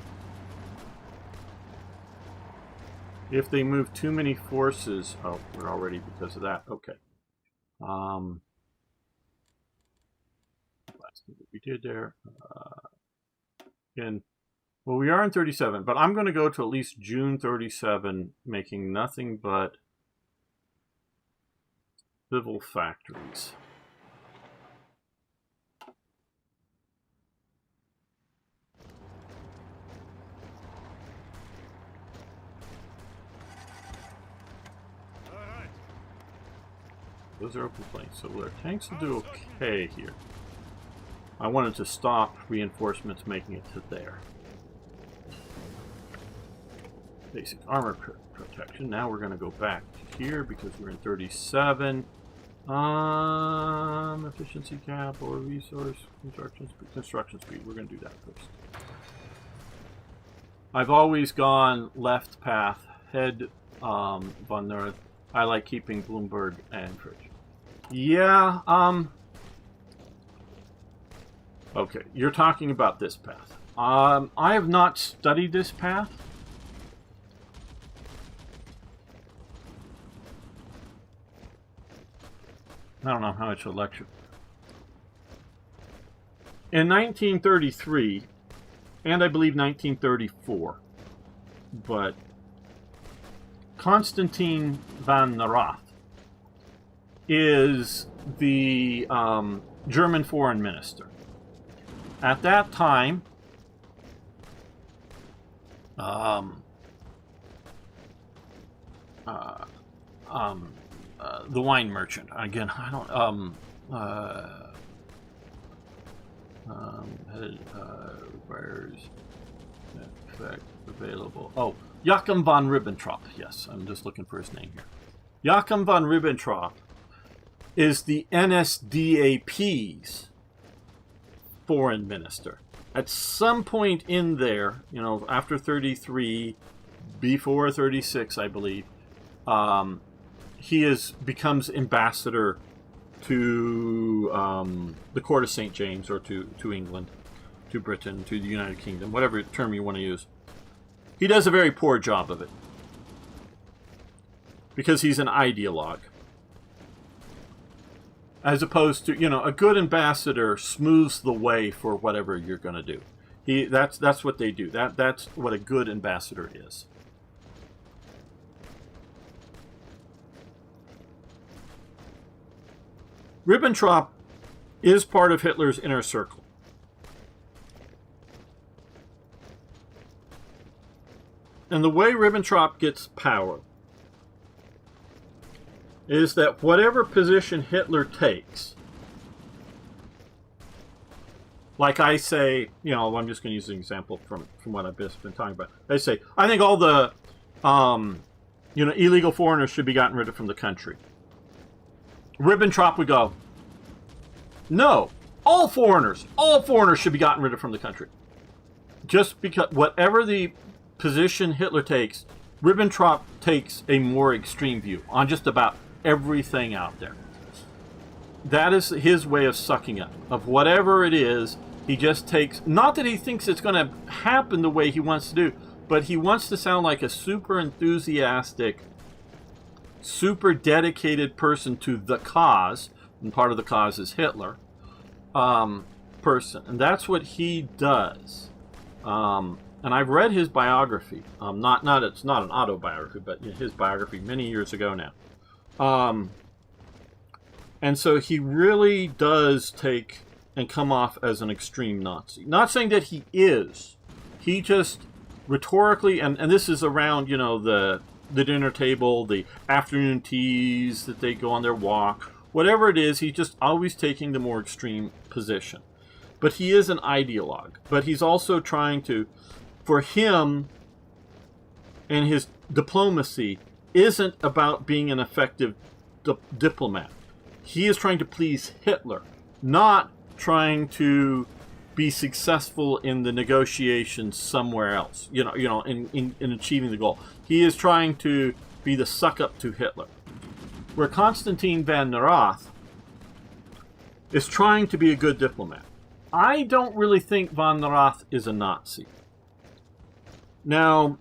if they move too many forces, oh, we're already because of that. Okay. Let's see what we did there. Well, we are in 37, but I'm going to go to at least June 37, making nothing but civil factories. Those are open planes, so their tanks will do okay here. I wanted to stop reinforcements making it to there. Basic armor protection. Now we're going to go back to here because we're in 37. Efficiency cap or resource construction speed. We're going to do that first. I've always gone left path, head von North. I like keeping Bloomberg and Fridge. Yeah, okay, you're talking about this path. I have not studied this path. I don't know how much a lecture. In 1933, and I believe 1934, but Constantine van Rath is the German foreign minister. At that time, the wine merchant. Again, I don't. Requires effect available. Oh, Joachim von Ribbentrop. Yes, I'm just looking for his name here. Joachim von Ribbentrop is the NSDAP's foreign minister. At some point in there, you know, after 33, before 36, I believe, he becomes ambassador to the court of St. James, or to England, to Britain, to the United Kingdom, whatever term you want to use. He does a very poor job of it because he's an ideologue. As opposed to, you know, a good ambassador smooths the way for whatever you're going to do. That's what they do. That's what a good ambassador is. Ribbentrop is part of Hitler's inner circle. And the way Ribbentrop gets power is that whatever position Hitler takes, like I say, you know, I'm just going to use an example from what I've just been talking about. I say, I think all the, you know, illegal foreigners should be gotten rid of from the country. Ribbentrop would go, no, all foreigners should be gotten rid of from the country. Just because whatever the position Hitler takes, Ribbentrop takes a more extreme view on just about everything out there. That is his way of sucking up. Of whatever it is, he just takes, not that he thinks it's going to happen the way he wants to do, but he wants to sound like a super enthusiastic, super dedicated person to the cause, and part of the cause is Hitler, person. And that's what he does. And I've read his biography. It's not an autobiography, but his biography many years ago now. And so he really does take and come off as an extreme Nazi. Not saying that he is. He just rhetorically, and this is around, you know, the dinner table, the afternoon teas that they go on their walk, whatever it is, he's just always taking the more extreme position. But he is an ideologue. But he's also trying to, for him and his diplomacy, isn't about being an effective diplomat. He is trying to please Hitler, not trying to be successful in the negotiations somewhere else, you know, in achieving the goal. He is trying to be the suck-up to Hitler. Where Constantine van Neurath is trying to be a good diplomat. I don't really think van Neurath is a Nazi. Now,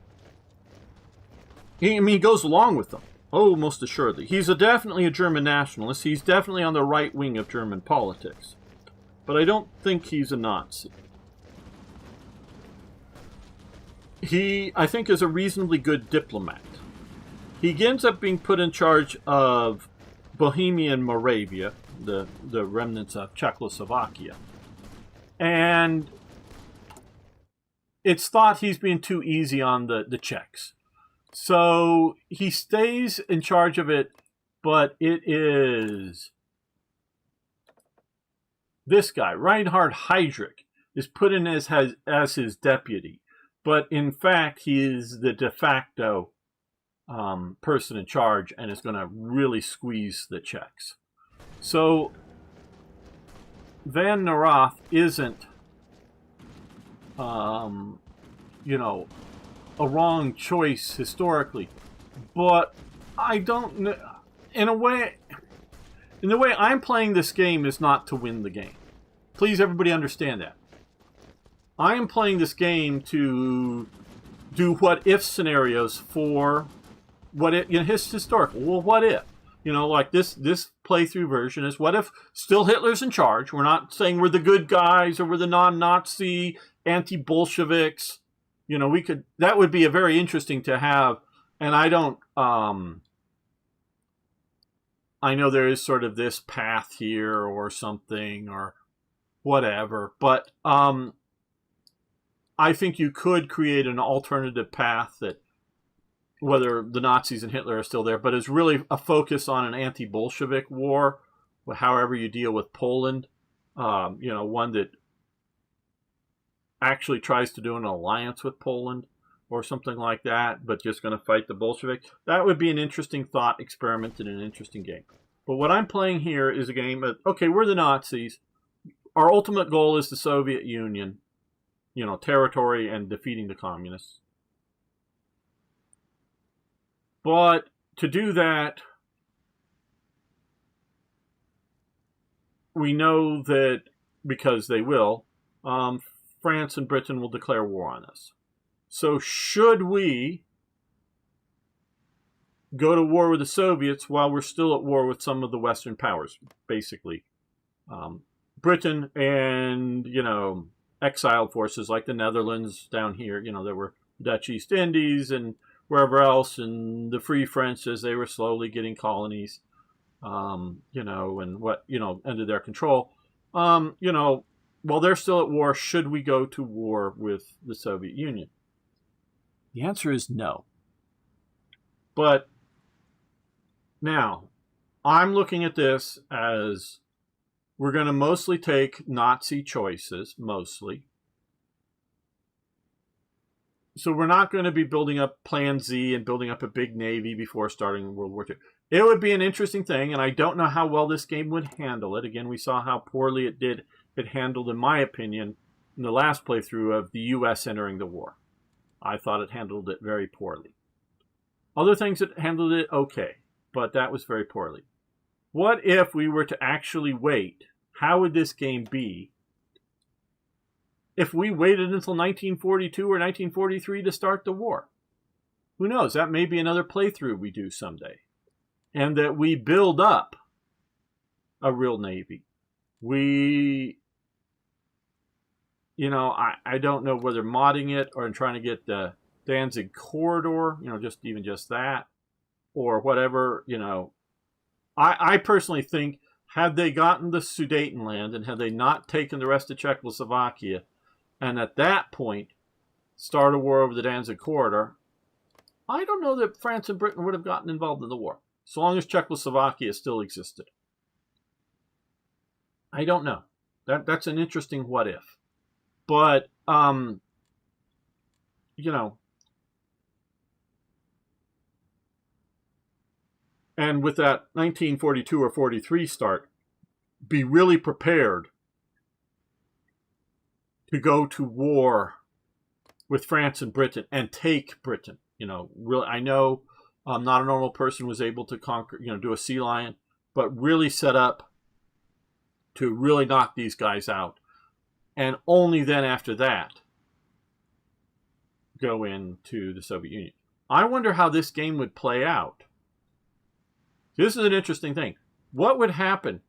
he goes along with them. Oh, most assuredly. He's definitely a German nationalist. He's definitely on the right wing of German politics. But I don't think he's a Nazi. He, I think, is a reasonably good diplomat. He ends up being put in charge of Bohemia and Moravia, the remnants of Czechoslovakia. And it's thought he's being too easy on the Czechs. So he stays in charge of it, but it is this guy, Reinhard Heydrich, is put in as his deputy. But in fact, he is the de facto person in charge and is going to really squeeze the Czechs. So van Neurath isn't, you know, a wrong choice historically, but I don't know. In the way I'm playing this game is not to win the game. Please, everybody, understand that. I am playing this game to do what-if scenarios for what it, you know, his historical. Well, what if? You know, like this playthrough version is, what if still Hitler's in charge? We're not saying we're the good guys or we're the non-Nazi anti-Bolsheviks. You know, that would be a very interesting to have. And I don't, I know there is sort of this path here or something or whatever, but I think you could create an alternative path that, whether the Nazis and Hitler are still there, but is really a focus on an anti-Bolshevik war, however you deal with Poland, you know, one that actually tries to do an alliance with Poland or something like that, but just going to fight the Bolsheviks. That would be an interesting thought experiment and an interesting game. But what I'm playing here is a game of, okay, we're the Nazis. Our ultimate goal is the Soviet Union, you know, territory and defeating the communists. But to do that, we know that, because they will, France and Britain will declare war on us. So should we go to war with the Soviets while we're still at war with some of the Western powers, basically? Britain and, you know, exiled forces like the Netherlands down here, you know, there were Dutch East Indies and wherever else, and the Free French as they were slowly getting colonies, you know, and what, you know, under their control. You know, while they're still at war, should we go to war with the Soviet Union? The answer is no. But now, I'm looking at this as we're going to mostly take Nazi choices, mostly. So we're not going to be building up Plan Z and building up a big navy before starting World War II. It would be an interesting thing, and I don't know how well this game would handle it. Again, we saw how poorly it handled, in my opinion, in the last playthrough of the U.S. entering the war. I thought it handled it very poorly. Other things that handled it okay, but that was very poorly. What if we were to actually wait? How would this game be if we waited until 1942 or 1943 to start the war? Who knows? That may be another playthrough we do someday. And that we build up a real navy. We, you know, I don't know whether modding it or trying to get the Danzig corridor, you know, just that, or whatever, you know. I personally think, had they gotten the Sudetenland and had they not taken the rest of Czechoslovakia, and at that point start a war over the Danzig corridor, I don't know that France and Britain would have gotten involved in the war, so long as Czechoslovakia still existed. I don't know. That's an interesting what if. But, you know, and with that 1942 or 43 start, be really prepared to go to war with France and Britain and take Britain. You know, really, I know not a normal person was able to conquer, you know, do a sea lion, but really set up to really knock these guys out. And only then after that, go into the Soviet Union. I wonder how this game would play out. This is an interesting thing. What would happen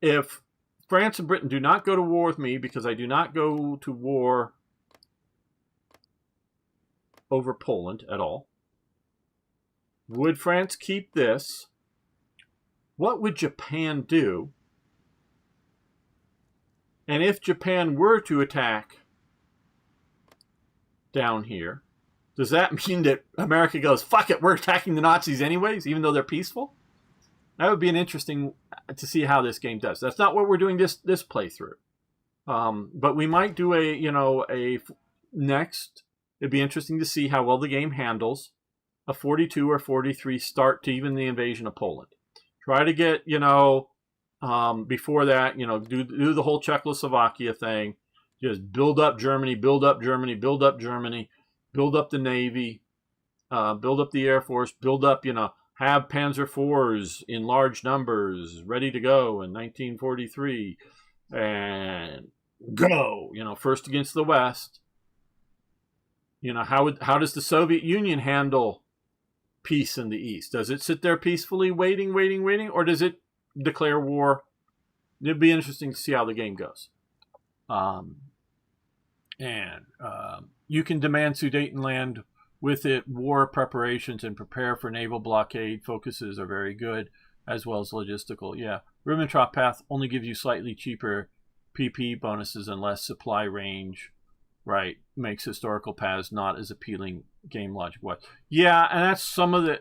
if France and Britain do not go to war with me because I do not go to war over Poland at all? Would France keep this? What would Japan do? And if Japan were to attack down here, does that mean that America goes, fuck it, we're attacking the Nazis anyways, even though they're peaceful? That would be an interesting to see how this game does. That's not what we're doing this playthrough. But we might do a next. It'd be interesting to see how well the game handles a 42 or 43 start to even the invasion of Poland. Try to get, before that, do the whole Czechoslovakia thing. Just build up Germany, build up Germany, build up Germany, build up the Navy, build up the Air Force, build up, have Panzer IVs in large numbers ready to go in 1943 and go, first against the West. How does the Soviet Union handle peace in the East? Does it sit there peacefully waiting, or does it declare war? It'd be interesting to see how the game goes. You can demand Sudetenland with it. War preparations and prepare for naval blockade focuses are very good, as well as logistical. Yeah, Ribbentrop Path only gives you slightly cheaper PP bonuses and less supply range. Right, makes historical paths not as appealing game logic. What? Yeah, and that's some of the,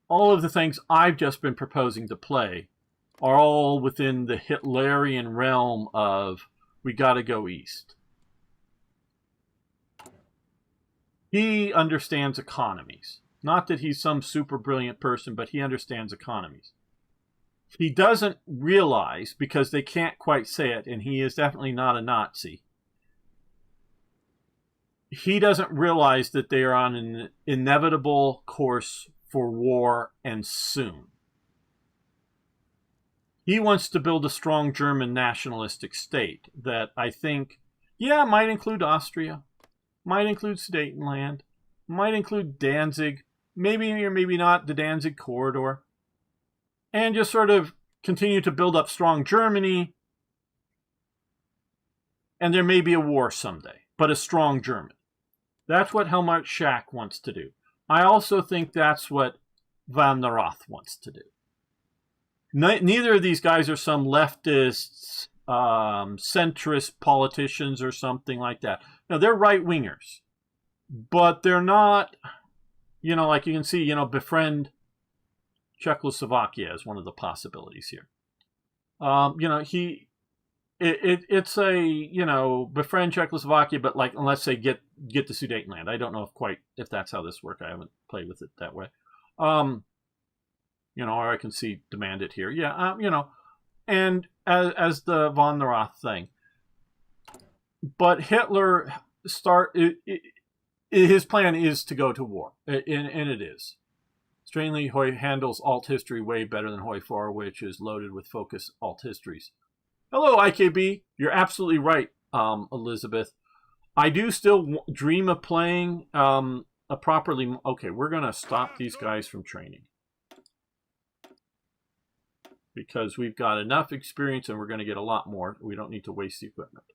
all of the things I've just been proposing to play are all within the Hitlerian realm of we got to go east. He understands economies. Not that he's some super brilliant person, but he understands economies. He doesn't realize, because they can't quite say it, and he is definitely not a Nazi, he doesn't realize that they are on an inevitable course for war, and soon. He wants to build a strong German nationalistic state that I think, yeah, might include Austria, might include Sudetenland, might include Danzig, maybe or maybe not the Danzig corridor, and just sort of continue to build up strong Germany, and there may be a war someday, but a strong German. That's what Helmut Schack wants to do. I also think that's what Van der Roth wants to do. Neither of these guys are some leftist, centrist politicians or something like that. No, they're right-wingers. But they're not, like you can see, befriend Czechoslovakia as one of the possibilities here. It's a, befriend Czechoslovakia, but like, let's say get the Sudetenland. I don't know if that's how this works. I haven't played with it that way. Or I can see demand it here. Yeah, and as the von der Roth thing. But Hitler his plan is to go to war, and it is. Strangely, Hoy handles alt history way better than Hoy 4, which is loaded with focus alt histories. Hello, IKB. You're absolutely right, Elizabeth. I do still dream of playing a properly... Okay, we're going to stop these guys from training. Because we've got enough experience and we're going to get a lot more. We don't need to waste the equipment.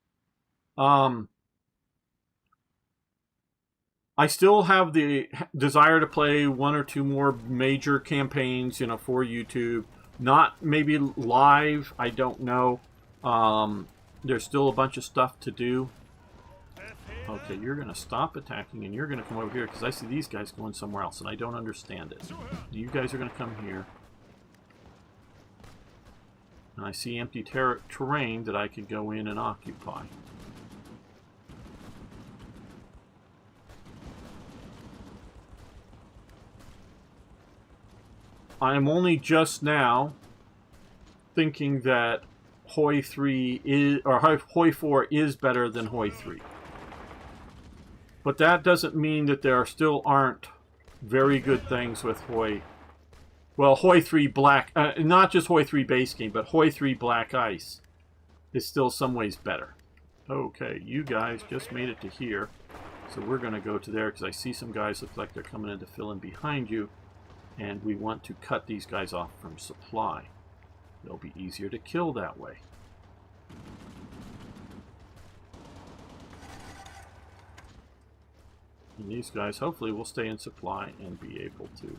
I still have the desire to play one or two more major campaigns, for YouTube. Not maybe live, I don't know. There's still a bunch of stuff to do. Okay, you're going to stop attacking and you're going to come over here because I see these guys going somewhere else and I don't understand it. You guys are going to come here. And I see empty terrain that I could go in and occupy. I am only just now thinking that Hoy 3 is, or Hoy 4 is better than Hoy 3. But that doesn't mean that there still aren't very good things with Hoy. Well, Hoy 3 Black, not just Hoy 3 base game, but Hoy 3 Black Ice is still some ways better. Okay, you guys just made it to here. So we're going to go to there because I see some guys look like they're coming in to fill in behind you. And we want to cut these guys off from supply. They'll be easier to kill that way. And these guys hopefully will stay in supply and be able to...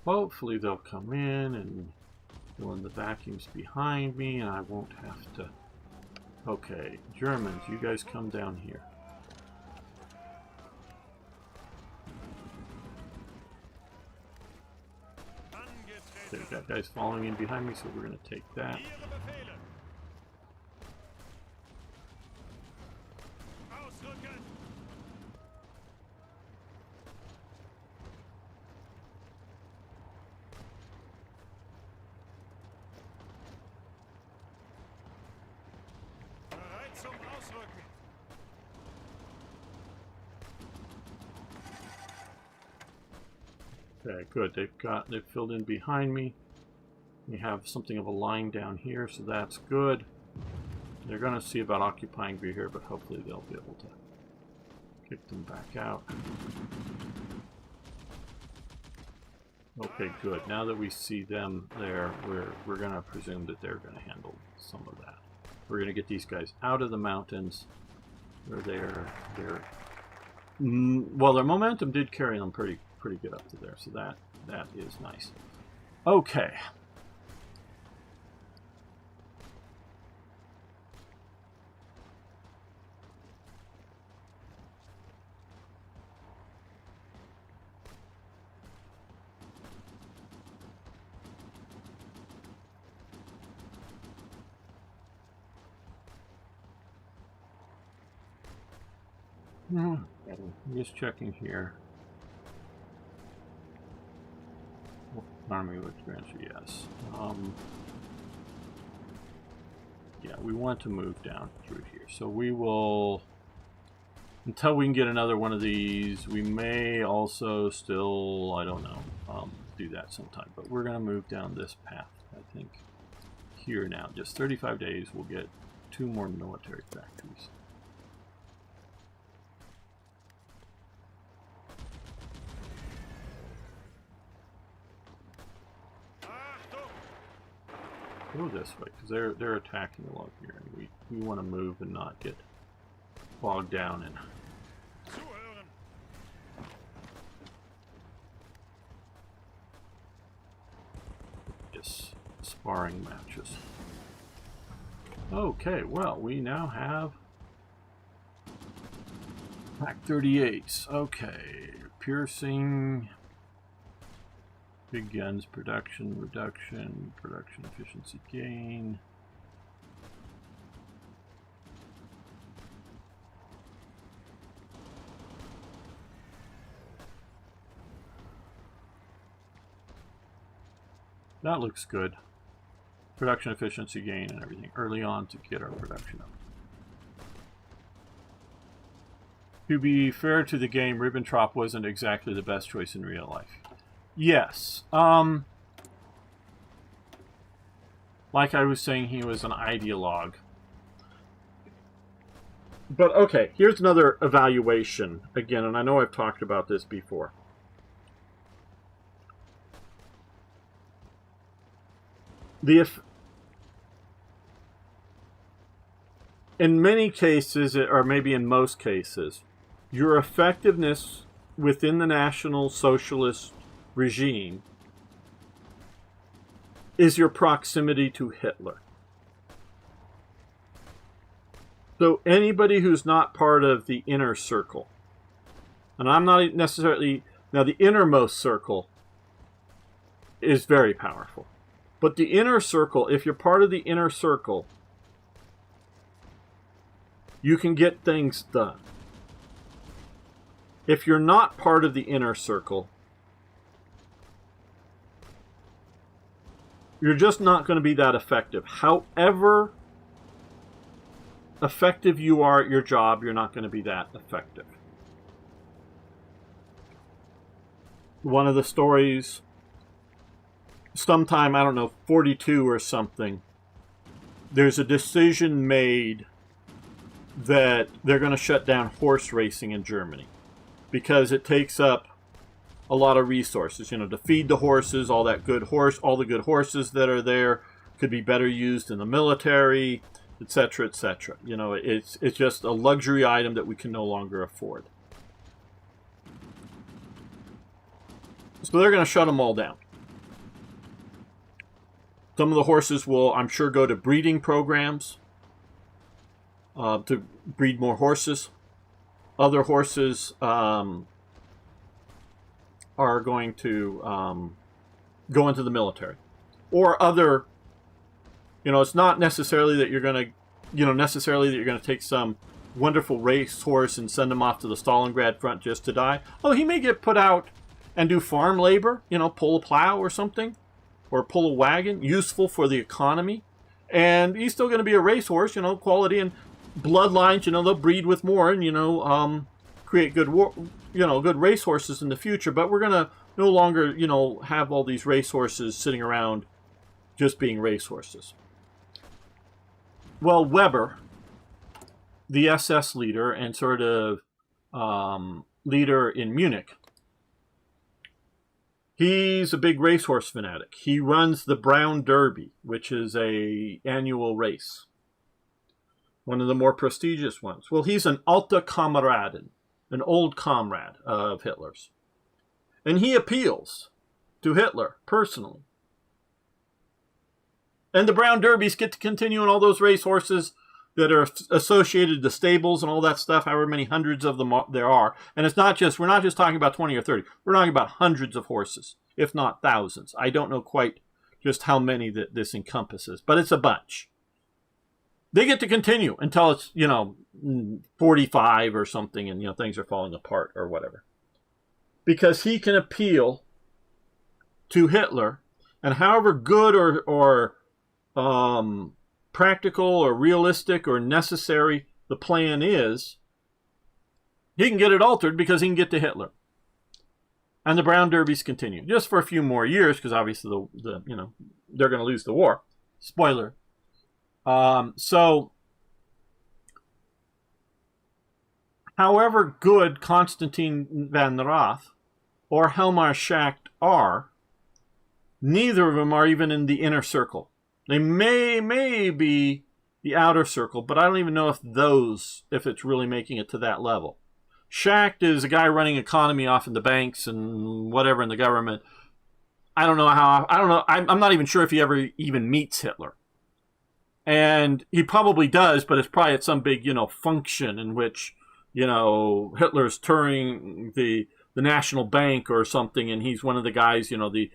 Hopefully they'll come in and fill in the vacuums behind me and I won't have to... Okay, Germans, you guys come down here. Okay, we've got guys following in behind me, so we're going to take that. Okay, good. They've filled in behind me. We have something of a line down here, so that's good. They're going to see about occupying here, but hopefully they'll be able to kick them back out. Okay, good. Now that we see them there, we're going to presume that they're going to handle some of that. We're going to get these guys out of the mountains. Where well, their momentum did carry them pretty good up to there, so that is nice. Okay. I'm just checking here. Army experience, yes. Yeah, we want to move down through here. So we will, until we can get another one of these, we may also still, I don't know, do that sometime. But we're going to move down this path, I think, here now. Just 35 days, we'll get 2 more military factories. Go this way, because they're attacking along here, and we want to move and not get bogged down in just sparring matches. Okay, well, we now have Pack 38s. Okay, piercing, big guns, production reduction, production efficiency gain. That looks good. Production efficiency gain and everything early on to get our production up. To be fair to the game, Ribbentrop wasn't exactly the best choice in real life. Yes. Like I was saying, he was an ideologue. But okay, here's another evaluation. Again, and I know I've talked about this before. In many cases, or maybe in most cases, your effectiveness within the National Socialist regime is your proximity to Hitler. So anybody who's not part of the inner circle, and I'm not necessarily, now the innermost circle is very powerful. But the inner circle, if you're part of the inner circle, you can get things done. If you're not part of the inner circle, you're just not going to be that effective. However effective you are at your job, you're not going to be that effective. One of the stories, sometime, I don't know, 42 or something, there's a decision made that they're going to shut down horse racing in Germany because it takes up a lot of resources, you know, to feed the horses, all the good horses that are there could be better used in the military, etc., etc. You know, it's just a luxury item that we can no longer afford. So they're going to shut them all down. Some of the horses will, I'm sure, go to breeding programs to breed more horses. Other horses are going to go into the military. Or other, you know, it's not necessarily that you're going to, take some wonderful racehorse and send him off to the Stalingrad front just to die. Oh, he may get put out and do farm labor, you know, pull a plow or something, or pull a wagon, useful for the economy. And he's still going to be a racehorse, you know, quality and bloodlines, you know, they'll breed with more and, you know, create good, good racehorses in the future. But we're going to no longer, you know, have all these racehorses sitting around just being racehorses. Well, Weber, the SS leader and sort of leader in Munich, he's a big racehorse fanatic. He runs the Brown Derby, which is an annual race. One of the more prestigious ones. Well, he's an Alter Kameraden, an old comrade of Hitler's. And he appeals to Hitler personally. And the Brown Derbies get to continue on all those racehorses that are associated to stables and all that stuff, however many hundreds of them there are. And it's not just, we're not just talking about 20 or 30. We're talking about hundreds of horses, if not thousands. I don't know quite just how many that this encompasses, but it's a bunch. They get to continue until it's, 45 or something, and, things are falling apart or whatever. Because he can appeal to Hitler, and however good or practical or realistic or necessary the plan is, he can get it altered because he can get to Hitler. And the Brown Derbies continue just for a few more years, because obviously they're going to lose the war. Spoiler. So, however good Constantine van Rath or Helmar Schacht are, neither of them are even in the inner circle. They may be the outer circle, but I don't even know if it's really making it to that level. Schacht is a guy running economy off in the banks and whatever in the government. I'm not even sure if he ever even meets Hitler. And he probably does, but it's probably at some big, function in which, Hitler's touring the National Bank or something, and he's one of the guys, the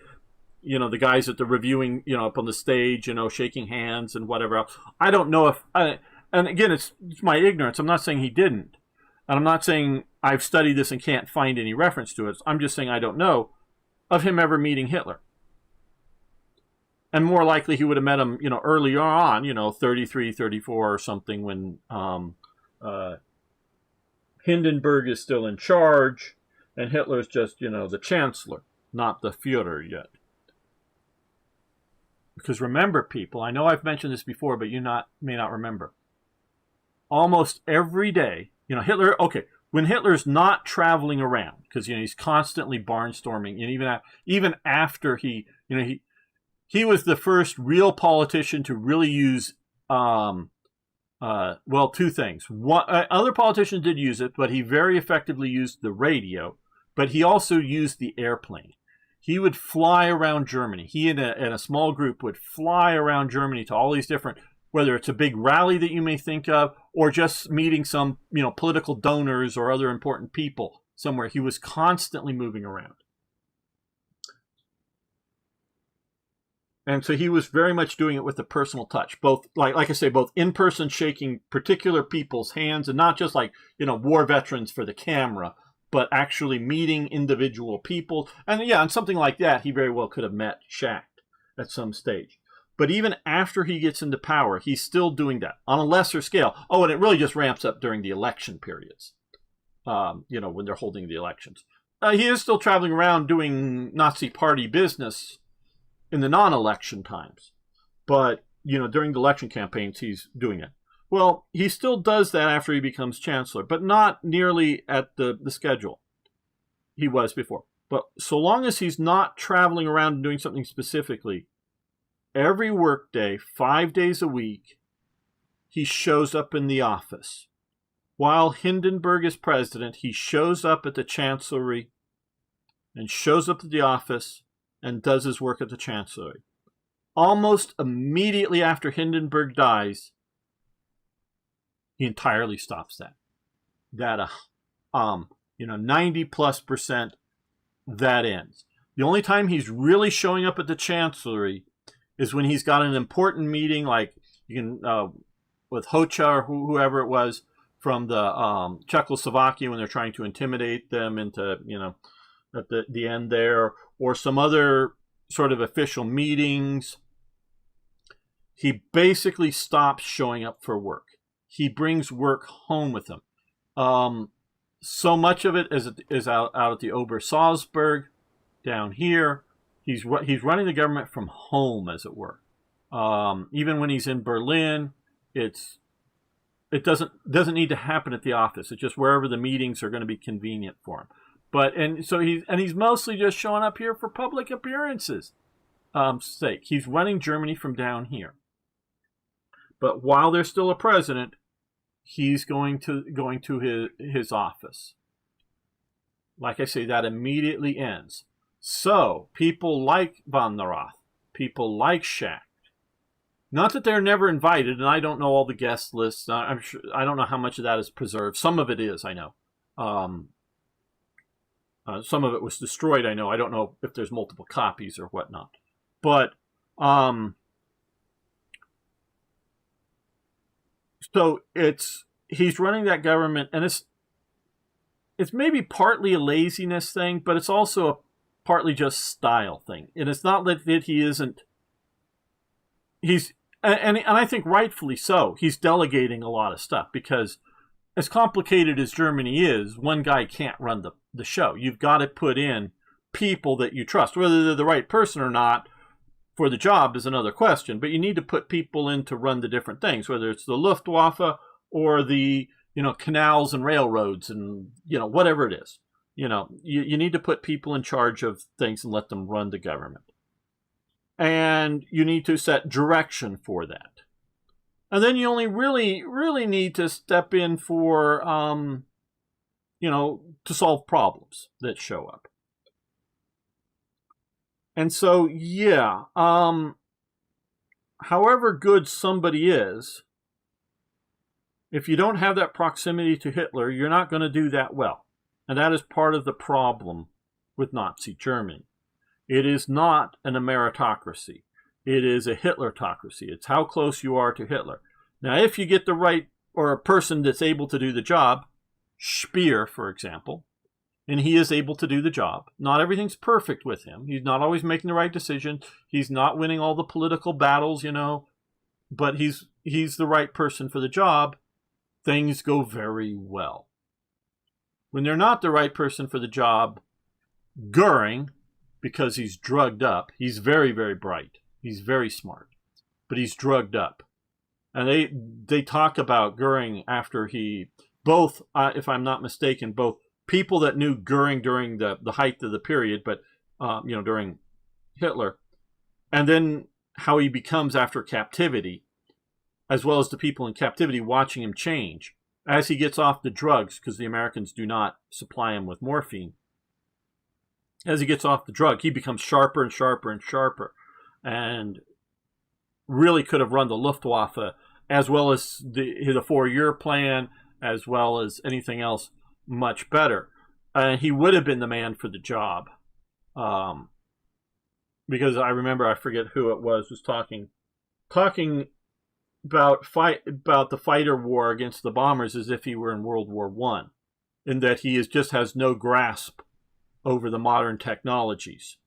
guys at the reviewing, up on the stage, shaking hands and whatever else. I don't know and again, it's my ignorance. I'm not saying he didn't. And I'm not saying I've studied this and can't find any reference to it. I'm just saying I don't know of him ever meeting Hitler. And more likely he would have met him, earlier on, 33, 34 or something, when Hindenburg is still in charge and Hitler's just, the chancellor, not the Führer yet. Because remember, people, I know I've mentioned this before, but you may not remember. Almost every day, Hitler, okay, when Hitler's not traveling around, because, he's constantly barnstorming, and even after he was the first real politician to really use, two things. One, other politicians did use it, but he very effectively used the radio, but he also used the airplane. He would fly around Germany. He and a small group would fly around Germany to all these different, whether it's a big rally that you may think of, or just meeting some, political donors or other important people somewhere. He was constantly moving around. And so he was very much doing it with a personal touch, both, like I say, both in person, shaking particular people's hands, and not just like, war veterans for the camera, but actually meeting individual people. And yeah, and something like that, he very well could have met Schacht at some stage. But even after he gets into power, he's still doing that on a lesser scale. Oh, and it really just ramps up during the election periods, when they're holding the elections. He is still traveling around doing Nazi party business in the non-election times. But, during the election campaigns, he's doing it. Well, he still does that after he becomes chancellor, but not nearly at the schedule he was before. But so long as he's not traveling around and doing something specifically, every workday, 5 days a week, he shows up in the office. While Hindenburg is president, he shows up at the chancellery and shows up at the office and does his work at the chancellery. Almost immediately after Hindenburg dies, he entirely stops that. 90+%, that ends. The only time he's really showing up at the chancellery is when he's got an important meeting, like with Hoxha or whoever it was from the Czechoslovakia, when they're trying to intimidate them into, at the end there, or some other sort of official meetings. He basically stops showing up for work. He brings work home with him. So much of it is out at the Obersalzberg down here. He's running the government from home, as it were. Even when he's in Berlin, it doesn't need to happen at the office. It's just wherever the meetings are going to be convenient for him. So he's mostly just showing up here for public appearances' sake. He's running Germany from down here. But while there's still a president, he's going to his office. Like I say, that immediately ends. So people like van der Rohe, people like Schacht, not that they're never invited, and I don't know all the guest lists. I'm sure I don't know how much of that is preserved. Some of it is, I know. Some of it was destroyed, I know. I don't know if there's multiple copies or whatnot. But So he's running that government, and it's maybe partly a laziness thing, but it's also partly just style thing. And it's not that he isn't. And I think rightfully so. He's delegating a lot of stuff because, as complicated as Germany is, one guy can't run the show. You've got to put in people that you trust. Whether they're the right person or not for the job is another question. But you need to put people in to run the different things, whether it's the Luftwaffe or the canals and railroads and whatever it is. You need to put people in charge of things and let them run the government. And you need to set direction for that. And then you only really, really need to step in for, to solve problems that show up. And so, yeah, however good somebody is, if you don't have that proximity to Hitler, you're not going to do that well. And that is part of the problem with Nazi Germany. It is not an meritocracy. It is a Hitlertocracy. It's how close you are to Hitler. Now, if you get the right, or a person that's able to do the job, Speer, for example, and he is able to do the job. Not everything's perfect with him. He's not always making the right decision. He's not winning all the political battles, but he's the right person for the job. Things go very well. When they're not the right person for the job, Goering, because he's drugged up, he's very, very bright. He's very smart, but he's drugged up. And they talk about Goering after both, if I'm not mistaken, both people that knew Goering during the height of the period, but, during Hitler, and then how he becomes after captivity, as well as the people in captivity watching him change as he gets off the drugs, because the Americans do not supply him with morphine. As he gets off the drug, he becomes sharper and sharper and sharper, and really could have run the Luftwaffe, as well as the 4-year plan, as well as anything else, much better. He would have been the man for the job. Because I remember, I forget who it was talking about the fighter war against the bombers as if he were in World War I, in that he just has no grasp over the modern technologies.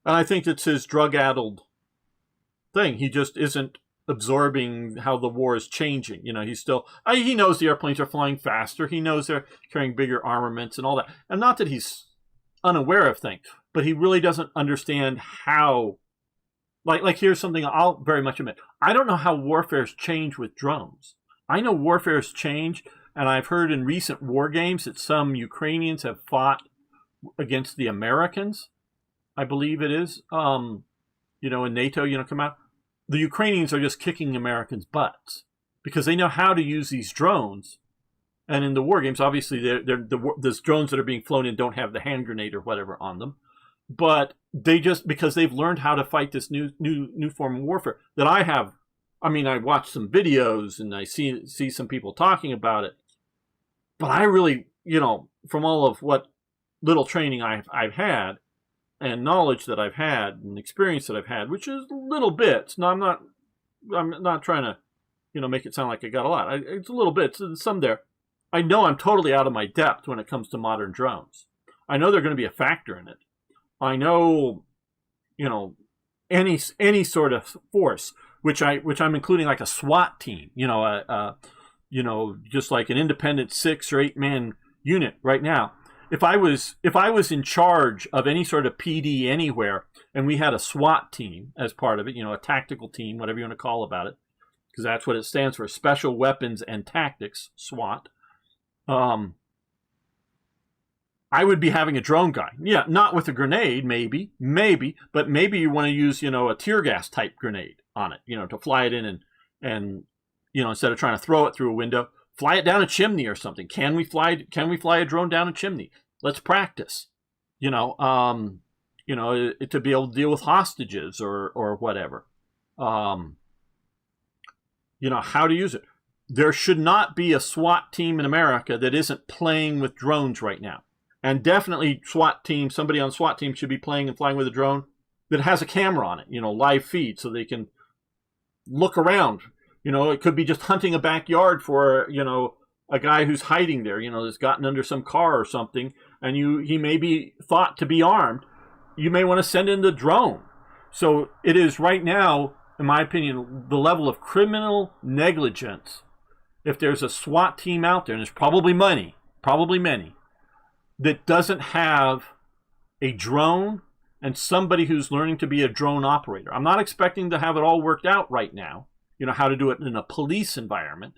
And I think it's his drug-addled thing. He just isn't absorbing how the war is changing. He knows the airplanes are flying faster. He knows they're carrying bigger armaments and all that. And not that he's unaware of things, but he really doesn't understand how, like here's something I'll very much admit. I don't know how warfare's changed with drones. I know warfare's changed, and I've heard in recent war games that some Ukrainians have fought against the Americans, I believe it is, in NATO, come out. The Ukrainians are just kicking Americans' butts because they know how to use these drones. And in the war games, obviously, those drones that are being flown in don't have the hand grenade or whatever on them. But because they've learned how to fight this new form of warfare that I have. I mean, I watched some videos and I see some people talking about it. But I really, from all of what little training I've had and knowledge that I've had and experience that I've had, which is little bits. No, I'm not trying to, make it sound like I got a lot. It's a little bit, some there. I know I'm totally out of my depth when it comes to modern drones. I know they're going to be a factor in it. I know, any sort of force, which I'm including like a SWAT team, just like an independent 6 or 8 man unit right now. If I was in charge of any sort of PD anywhere, and we had a SWAT team as part of it, a tactical team, whatever you want to call about it, because that's what it stands for, Special Weapons and Tactics, SWAT. I would be having a drone guy. Yeah, not with a grenade, maybe, but maybe you want to use, a tear gas type grenade on it, to fly it in and instead of trying to throw it through a window, fly it down a chimney or something. Can we fly a drone down a chimney? Let's practice. To be able to deal with hostages or whatever. How to use it. There should not be a SWAT team in America that isn't playing with drones right now. And definitely somebody on SWAT team should be playing and flying with a drone that has a camera on it, live feed, so they can look around. You know, it could be just hunting a backyard for, you know, a guy who's hiding there, you know, that's gotten under some car or something, and he may be thought to be armed. You may want to send in the drone. So it is right now, in my opinion, the level of criminal negligence. If there's a SWAT team out there, and there's probably many, that doesn't have a drone and somebody who's learning to be a drone operator. I'm not expecting to have it all worked out right now, you know, how to do it in a police environment.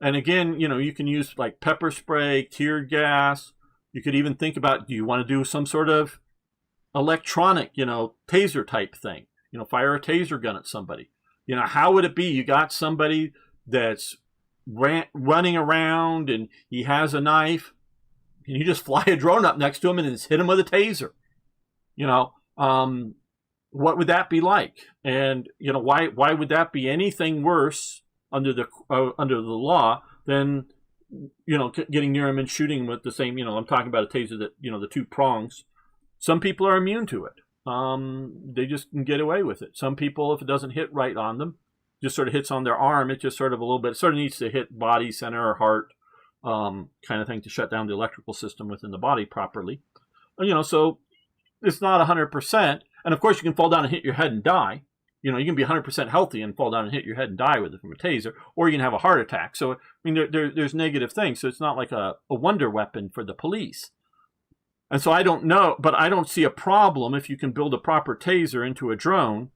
And again, you know, you can use like pepper spray, tear gas. You could even think about, do you want to do some sort of electronic, you know, taser type thing? You know, fire a taser gun at somebody. You know, how would it be? You got somebody that's running around and he has a knife, and you just fly a drone up next to him and just hit him with a taser. You know, what would that be like? And, you know, why would that be anything worse under the law than, you know, getting near him and shooting with the same, you know, I'm talking about a taser that, you know, the two prongs. Some people are immune to it. They just can get away with it. Some people, if it doesn't hit right on them, just sort of hits on their arm, it just sort of a little bit, it sort of needs to hit body center or heart kind of thing to shut down the electrical system within the body properly. You know, so it's not 100%. And of course, you can fall down and hit your head and die. You know, you can be 100% healthy and fall down and hit your head and die with it from a taser, or you can have a heart attack. So, I mean, there's negative things. So it's not like a wonder weapon for the police. And so I don't know, but I don't see a problem if you can build a proper taser into a drone,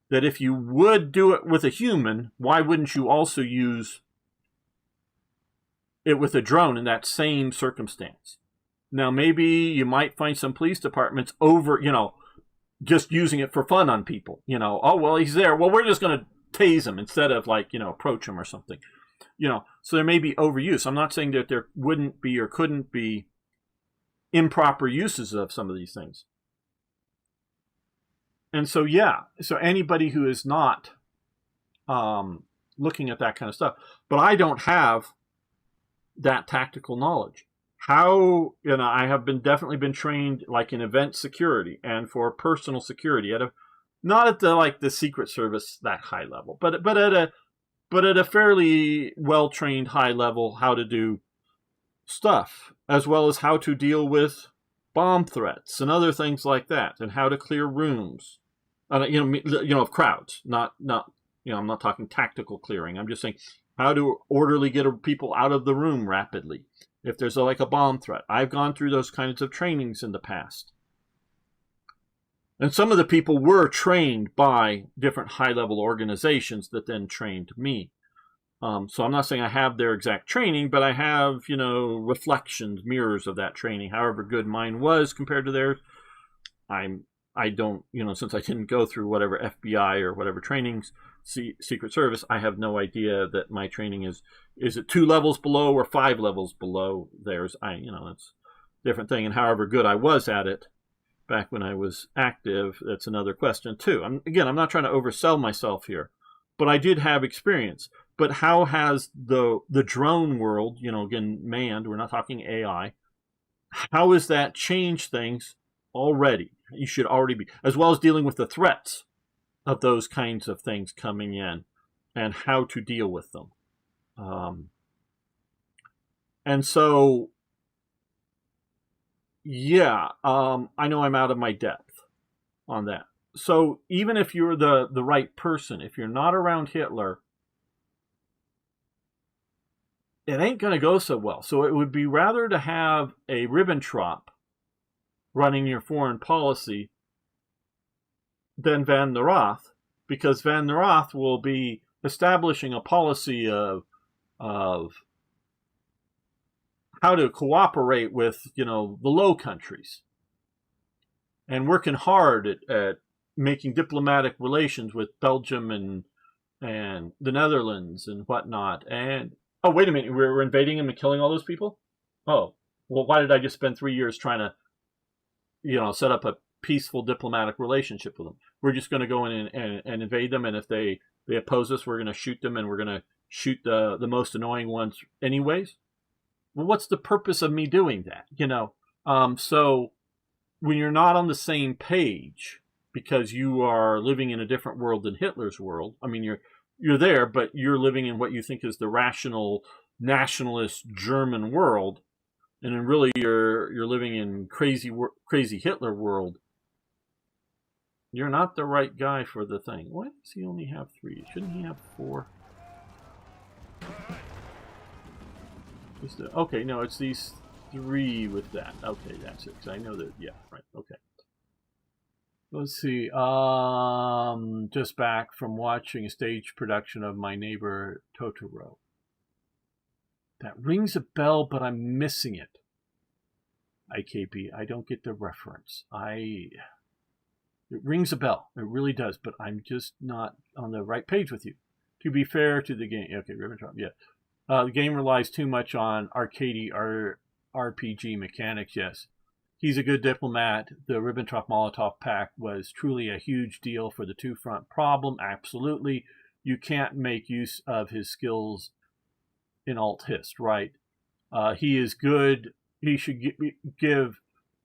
that if you would do it with a human, why wouldn't you also use it with a drone in that same circumstance? Now, maybe you might find some police departments over, you know, just using it for fun on people. You know, oh, well, he's there. Well, we're just going to tase him instead of, like, you know, approach him or something. You know, so there may be overuse. I'm not saying that there wouldn't be or couldn't be improper uses of some of these things. And so, yeah, so anybody who is not looking at that kind of stuff, but I don't have that tactical knowledge. How, you know, I have definitely been trained like in event security and for personal security not at the Secret Service that high level, but at a fairly well trained high level, how to do stuff, as well as how to deal with bomb threats and other things like that, and how to clear rooms, you know, of crowds. Not you know, I'm not talking tactical clearing. I'm just saying how to orderly get people out of the room rapidly if there's like a bomb threat. I've gone through those kinds of trainings in the past. And some of the people were trained by different high-level organizations that then trained me. So I'm not saying I have their exact training, but I have, you know, reflections, mirrors of that training. However good mine was compared to theirs, I don't, you know, since I didn't go through whatever FBI or whatever trainings, Secret Service, I have no idea that my training is it 2 levels below or 5 levels below theirs. You know, that's a different thing. And however good I was at it back when I was active, that's another question too. I'm not trying to oversell myself here, but I did have experience. But how has the drone world, you know, again, manned, we're not talking AI, how has that changed things already? You should already be, as well as dealing with the threats of those kinds of things coming in and how to deal with them. And so, yeah, I know I'm out of my depth on that. So even if you're the right person, if you're not around Hitler, it ain't going to go so well. So it would be rather to have a Ribbentrop running your foreign policy than Van der Rohe, because Van der Rohe will be establishing a policy of how to cooperate with, you know, the Low Countries, and working hard at making diplomatic relations with Belgium and the Netherlands and whatnot. And oh, wait a minute, we're invading them and killing all those people? Oh, well, why did I just spend 3 years trying to, you know, set up a peaceful diplomatic relationship with them? We're just going to go in and invade them, and if they oppose us, we're going to shoot them, and we're going to shoot the most annoying ones anyways? Well, what's the purpose of me doing that? You know, so when you're not on the same page because you are living in a different world than Hitler's world, I mean, you're there, but you're living in what you think is the rational nationalist German world, and then really you're living in crazy Hitler world. You're not the right guy for the thing. Why does he only have 3? Shouldn't he have 4? Okay, no, it's these 3 with that. Okay, that's it. So I know that. Yeah, right. Okay. Let's see. Just back from watching a stage production of My Neighbor Totoro. That rings a bell, but I'm missing it. IKB, I don't get the reference. It rings a bell. It really does, but I'm just not on the right page with you. To be fair to the game. Okay, Ribbentrop, yeah. The game relies too much on arcadey RPG mechanics, yes. He's a good diplomat. The Ribbentrop-Molotov Pact was truly a huge deal for the two-front problem. Absolutely. You can't make use of his skills in alt-hist, right? He is good. He should give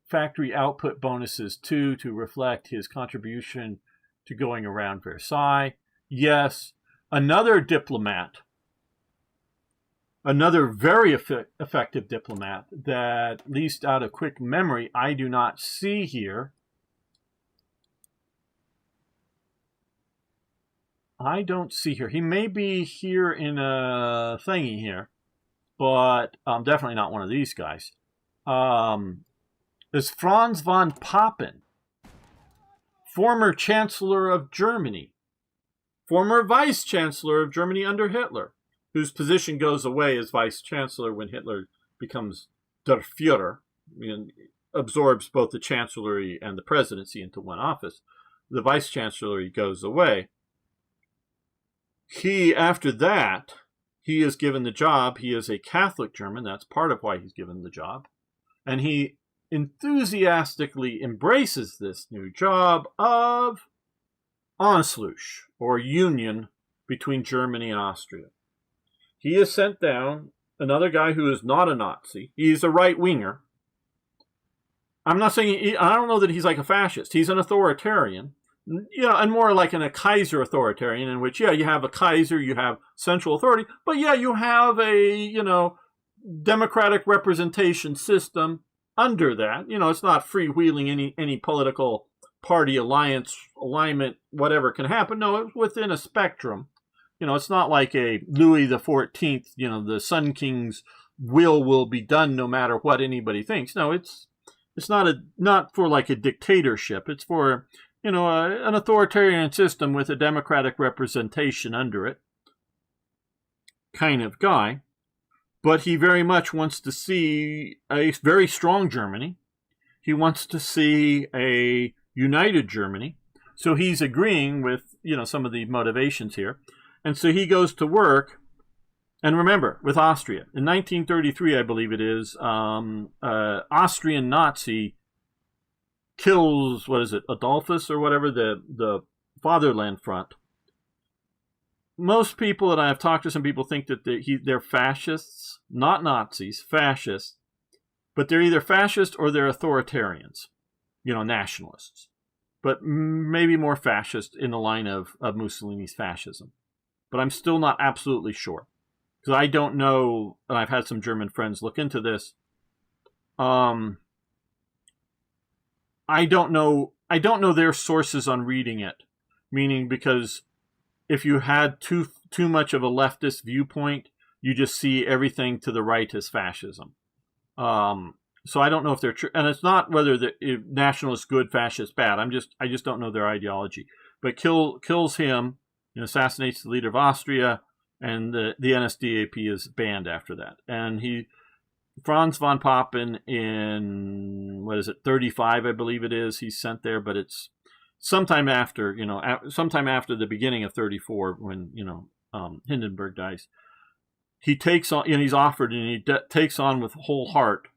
factory output bonuses too to reflect his contribution to going around Versailles. Yes, another diplomat, another very effective diplomat that, at least out of quick memory, I do not see here. I don't see here. He may be here in a thingy here, but definitely not one of these guys. Is Franz von Papen, former Chancellor of Germany, former Vice Chancellor of Germany under Hitler, whose position goes away as Vice Chancellor when Hitler becomes Der Führer, and absorbs both the Chancellery and the presidency into one office. The Vice Chancellery goes away. After that, he is given the job. He is a Catholic German. That's part of why he's given the job. And he enthusiastically embraces this new job of Anschluss, or union between Germany and Austria. He is sent down, another guy who is not a Nazi. He's a right-winger. I'm not saying, I don't know that he's like a fascist. He's an authoritarian, and more like a Kaiser authoritarian, in which, you have a Kaiser, you have central authority, but you have a, democratic representation system under that. It's not freewheeling any political party alignment, whatever can happen. No, it's within a spectrum. It's not like a Louis XIV, the Sun King's will be done no matter what anybody thinks. No, it's not for like a dictatorship. It's for, an authoritarian system with a democratic representation under it kind of guy. But he very much wants to see a very strong Germany. He wants to see a united Germany. So he's agreeing with, some of the motivations here. And so he goes to work. And remember, with Austria, in 1933, I believe it is, Austrian Nazi kills, Adolphus or whatever, the Fatherland Front. Most people that I've talked to, some people think that they're fascists, not Nazis, fascists, but they're either fascist or they're authoritarians, nationalists, but maybe more fascist in the line of Mussolini's fascism. But I'm still not absolutely sure, because I don't know, and I've had some German friends look into this. I don't know their sources on reading it, meaning because if you had too much of a leftist viewpoint, you just see everything to the right as fascism. So I don't know if they're true, and it's not whether the nationalist good, fascist bad. I just don't know their ideology. But kills him, assassinates the leader of Austria, and the NSDAP is banned after that. And Franz von Papen in 35, I believe it is. He's sent there, but it's sometime after the beginning of 34, when Hindenburg dies. He takes on, and he's offered, and he takes on with whole heart.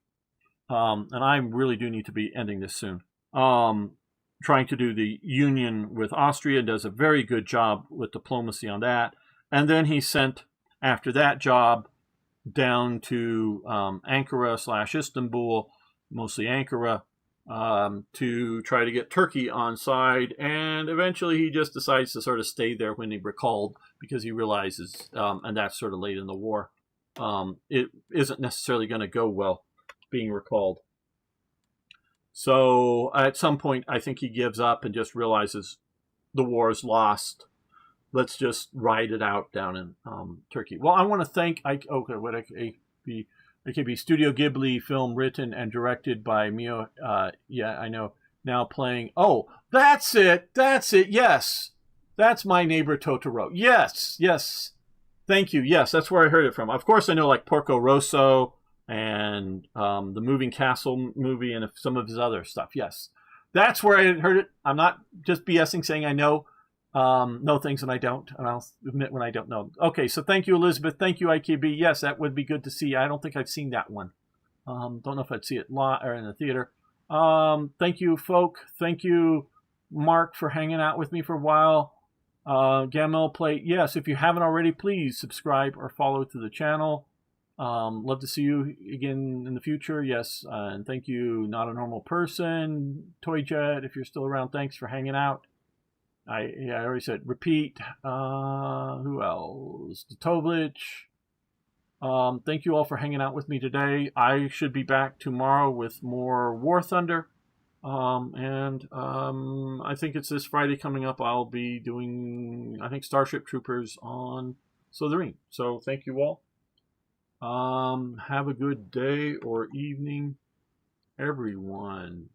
And I really do need to be ending this soon. Trying to do the union with Austria, does a very good job with diplomacy on that. And then he's sent, after that job, down to Ankara / Istanbul, mostly Ankara, to try to get Turkey on side, and eventually he just decides to sort of stay there when he recalled, because he realizes, and that's sort of late in the war, it isn't necessarily going to go well being recalled. So at some point, I think he gives up and just realizes the war is lost. Let's just ride it out down in Turkey. Well, I want to thank AKB Studio Ghibli, film written and directed by Mio. Yeah, I know. Now playing. Oh, that's it. That's it. Yes, that's My Neighbor Totoro. Yes, yes. Thank you. Yes, that's where I heard it from. Of course, I know like Porco Rosso and the Moving Castle movie and some of his other stuff. Yes, that's where I heard it. I'm not just BSing saying I know things and I don't, and I'll admit when I don't know. Okay, so thank you, Elizabeth. Thank you, IKB. Yes, that would be good to see. I don't think I've seen that one. Don't know if I'd see it live or in the theater. Thank you, folk. Thank you, Mark, for hanging out with me for a while. Gamel Play. Yes, if you haven't already, please subscribe or follow to the channel. Love to see you again in the future. Yes, and thank you, Not a Normal Person. Toy Jet, if you're still around, thanks for hanging out. I already said repeat. Who else? Tovlich. Thank you all for hanging out with me today. I should be back tomorrow with more War Thunder. And I think it's this Friday coming up. I'll be doing, I think, Starship Troopers on Slytherin. So thank you all. Have a good day or evening, everyone.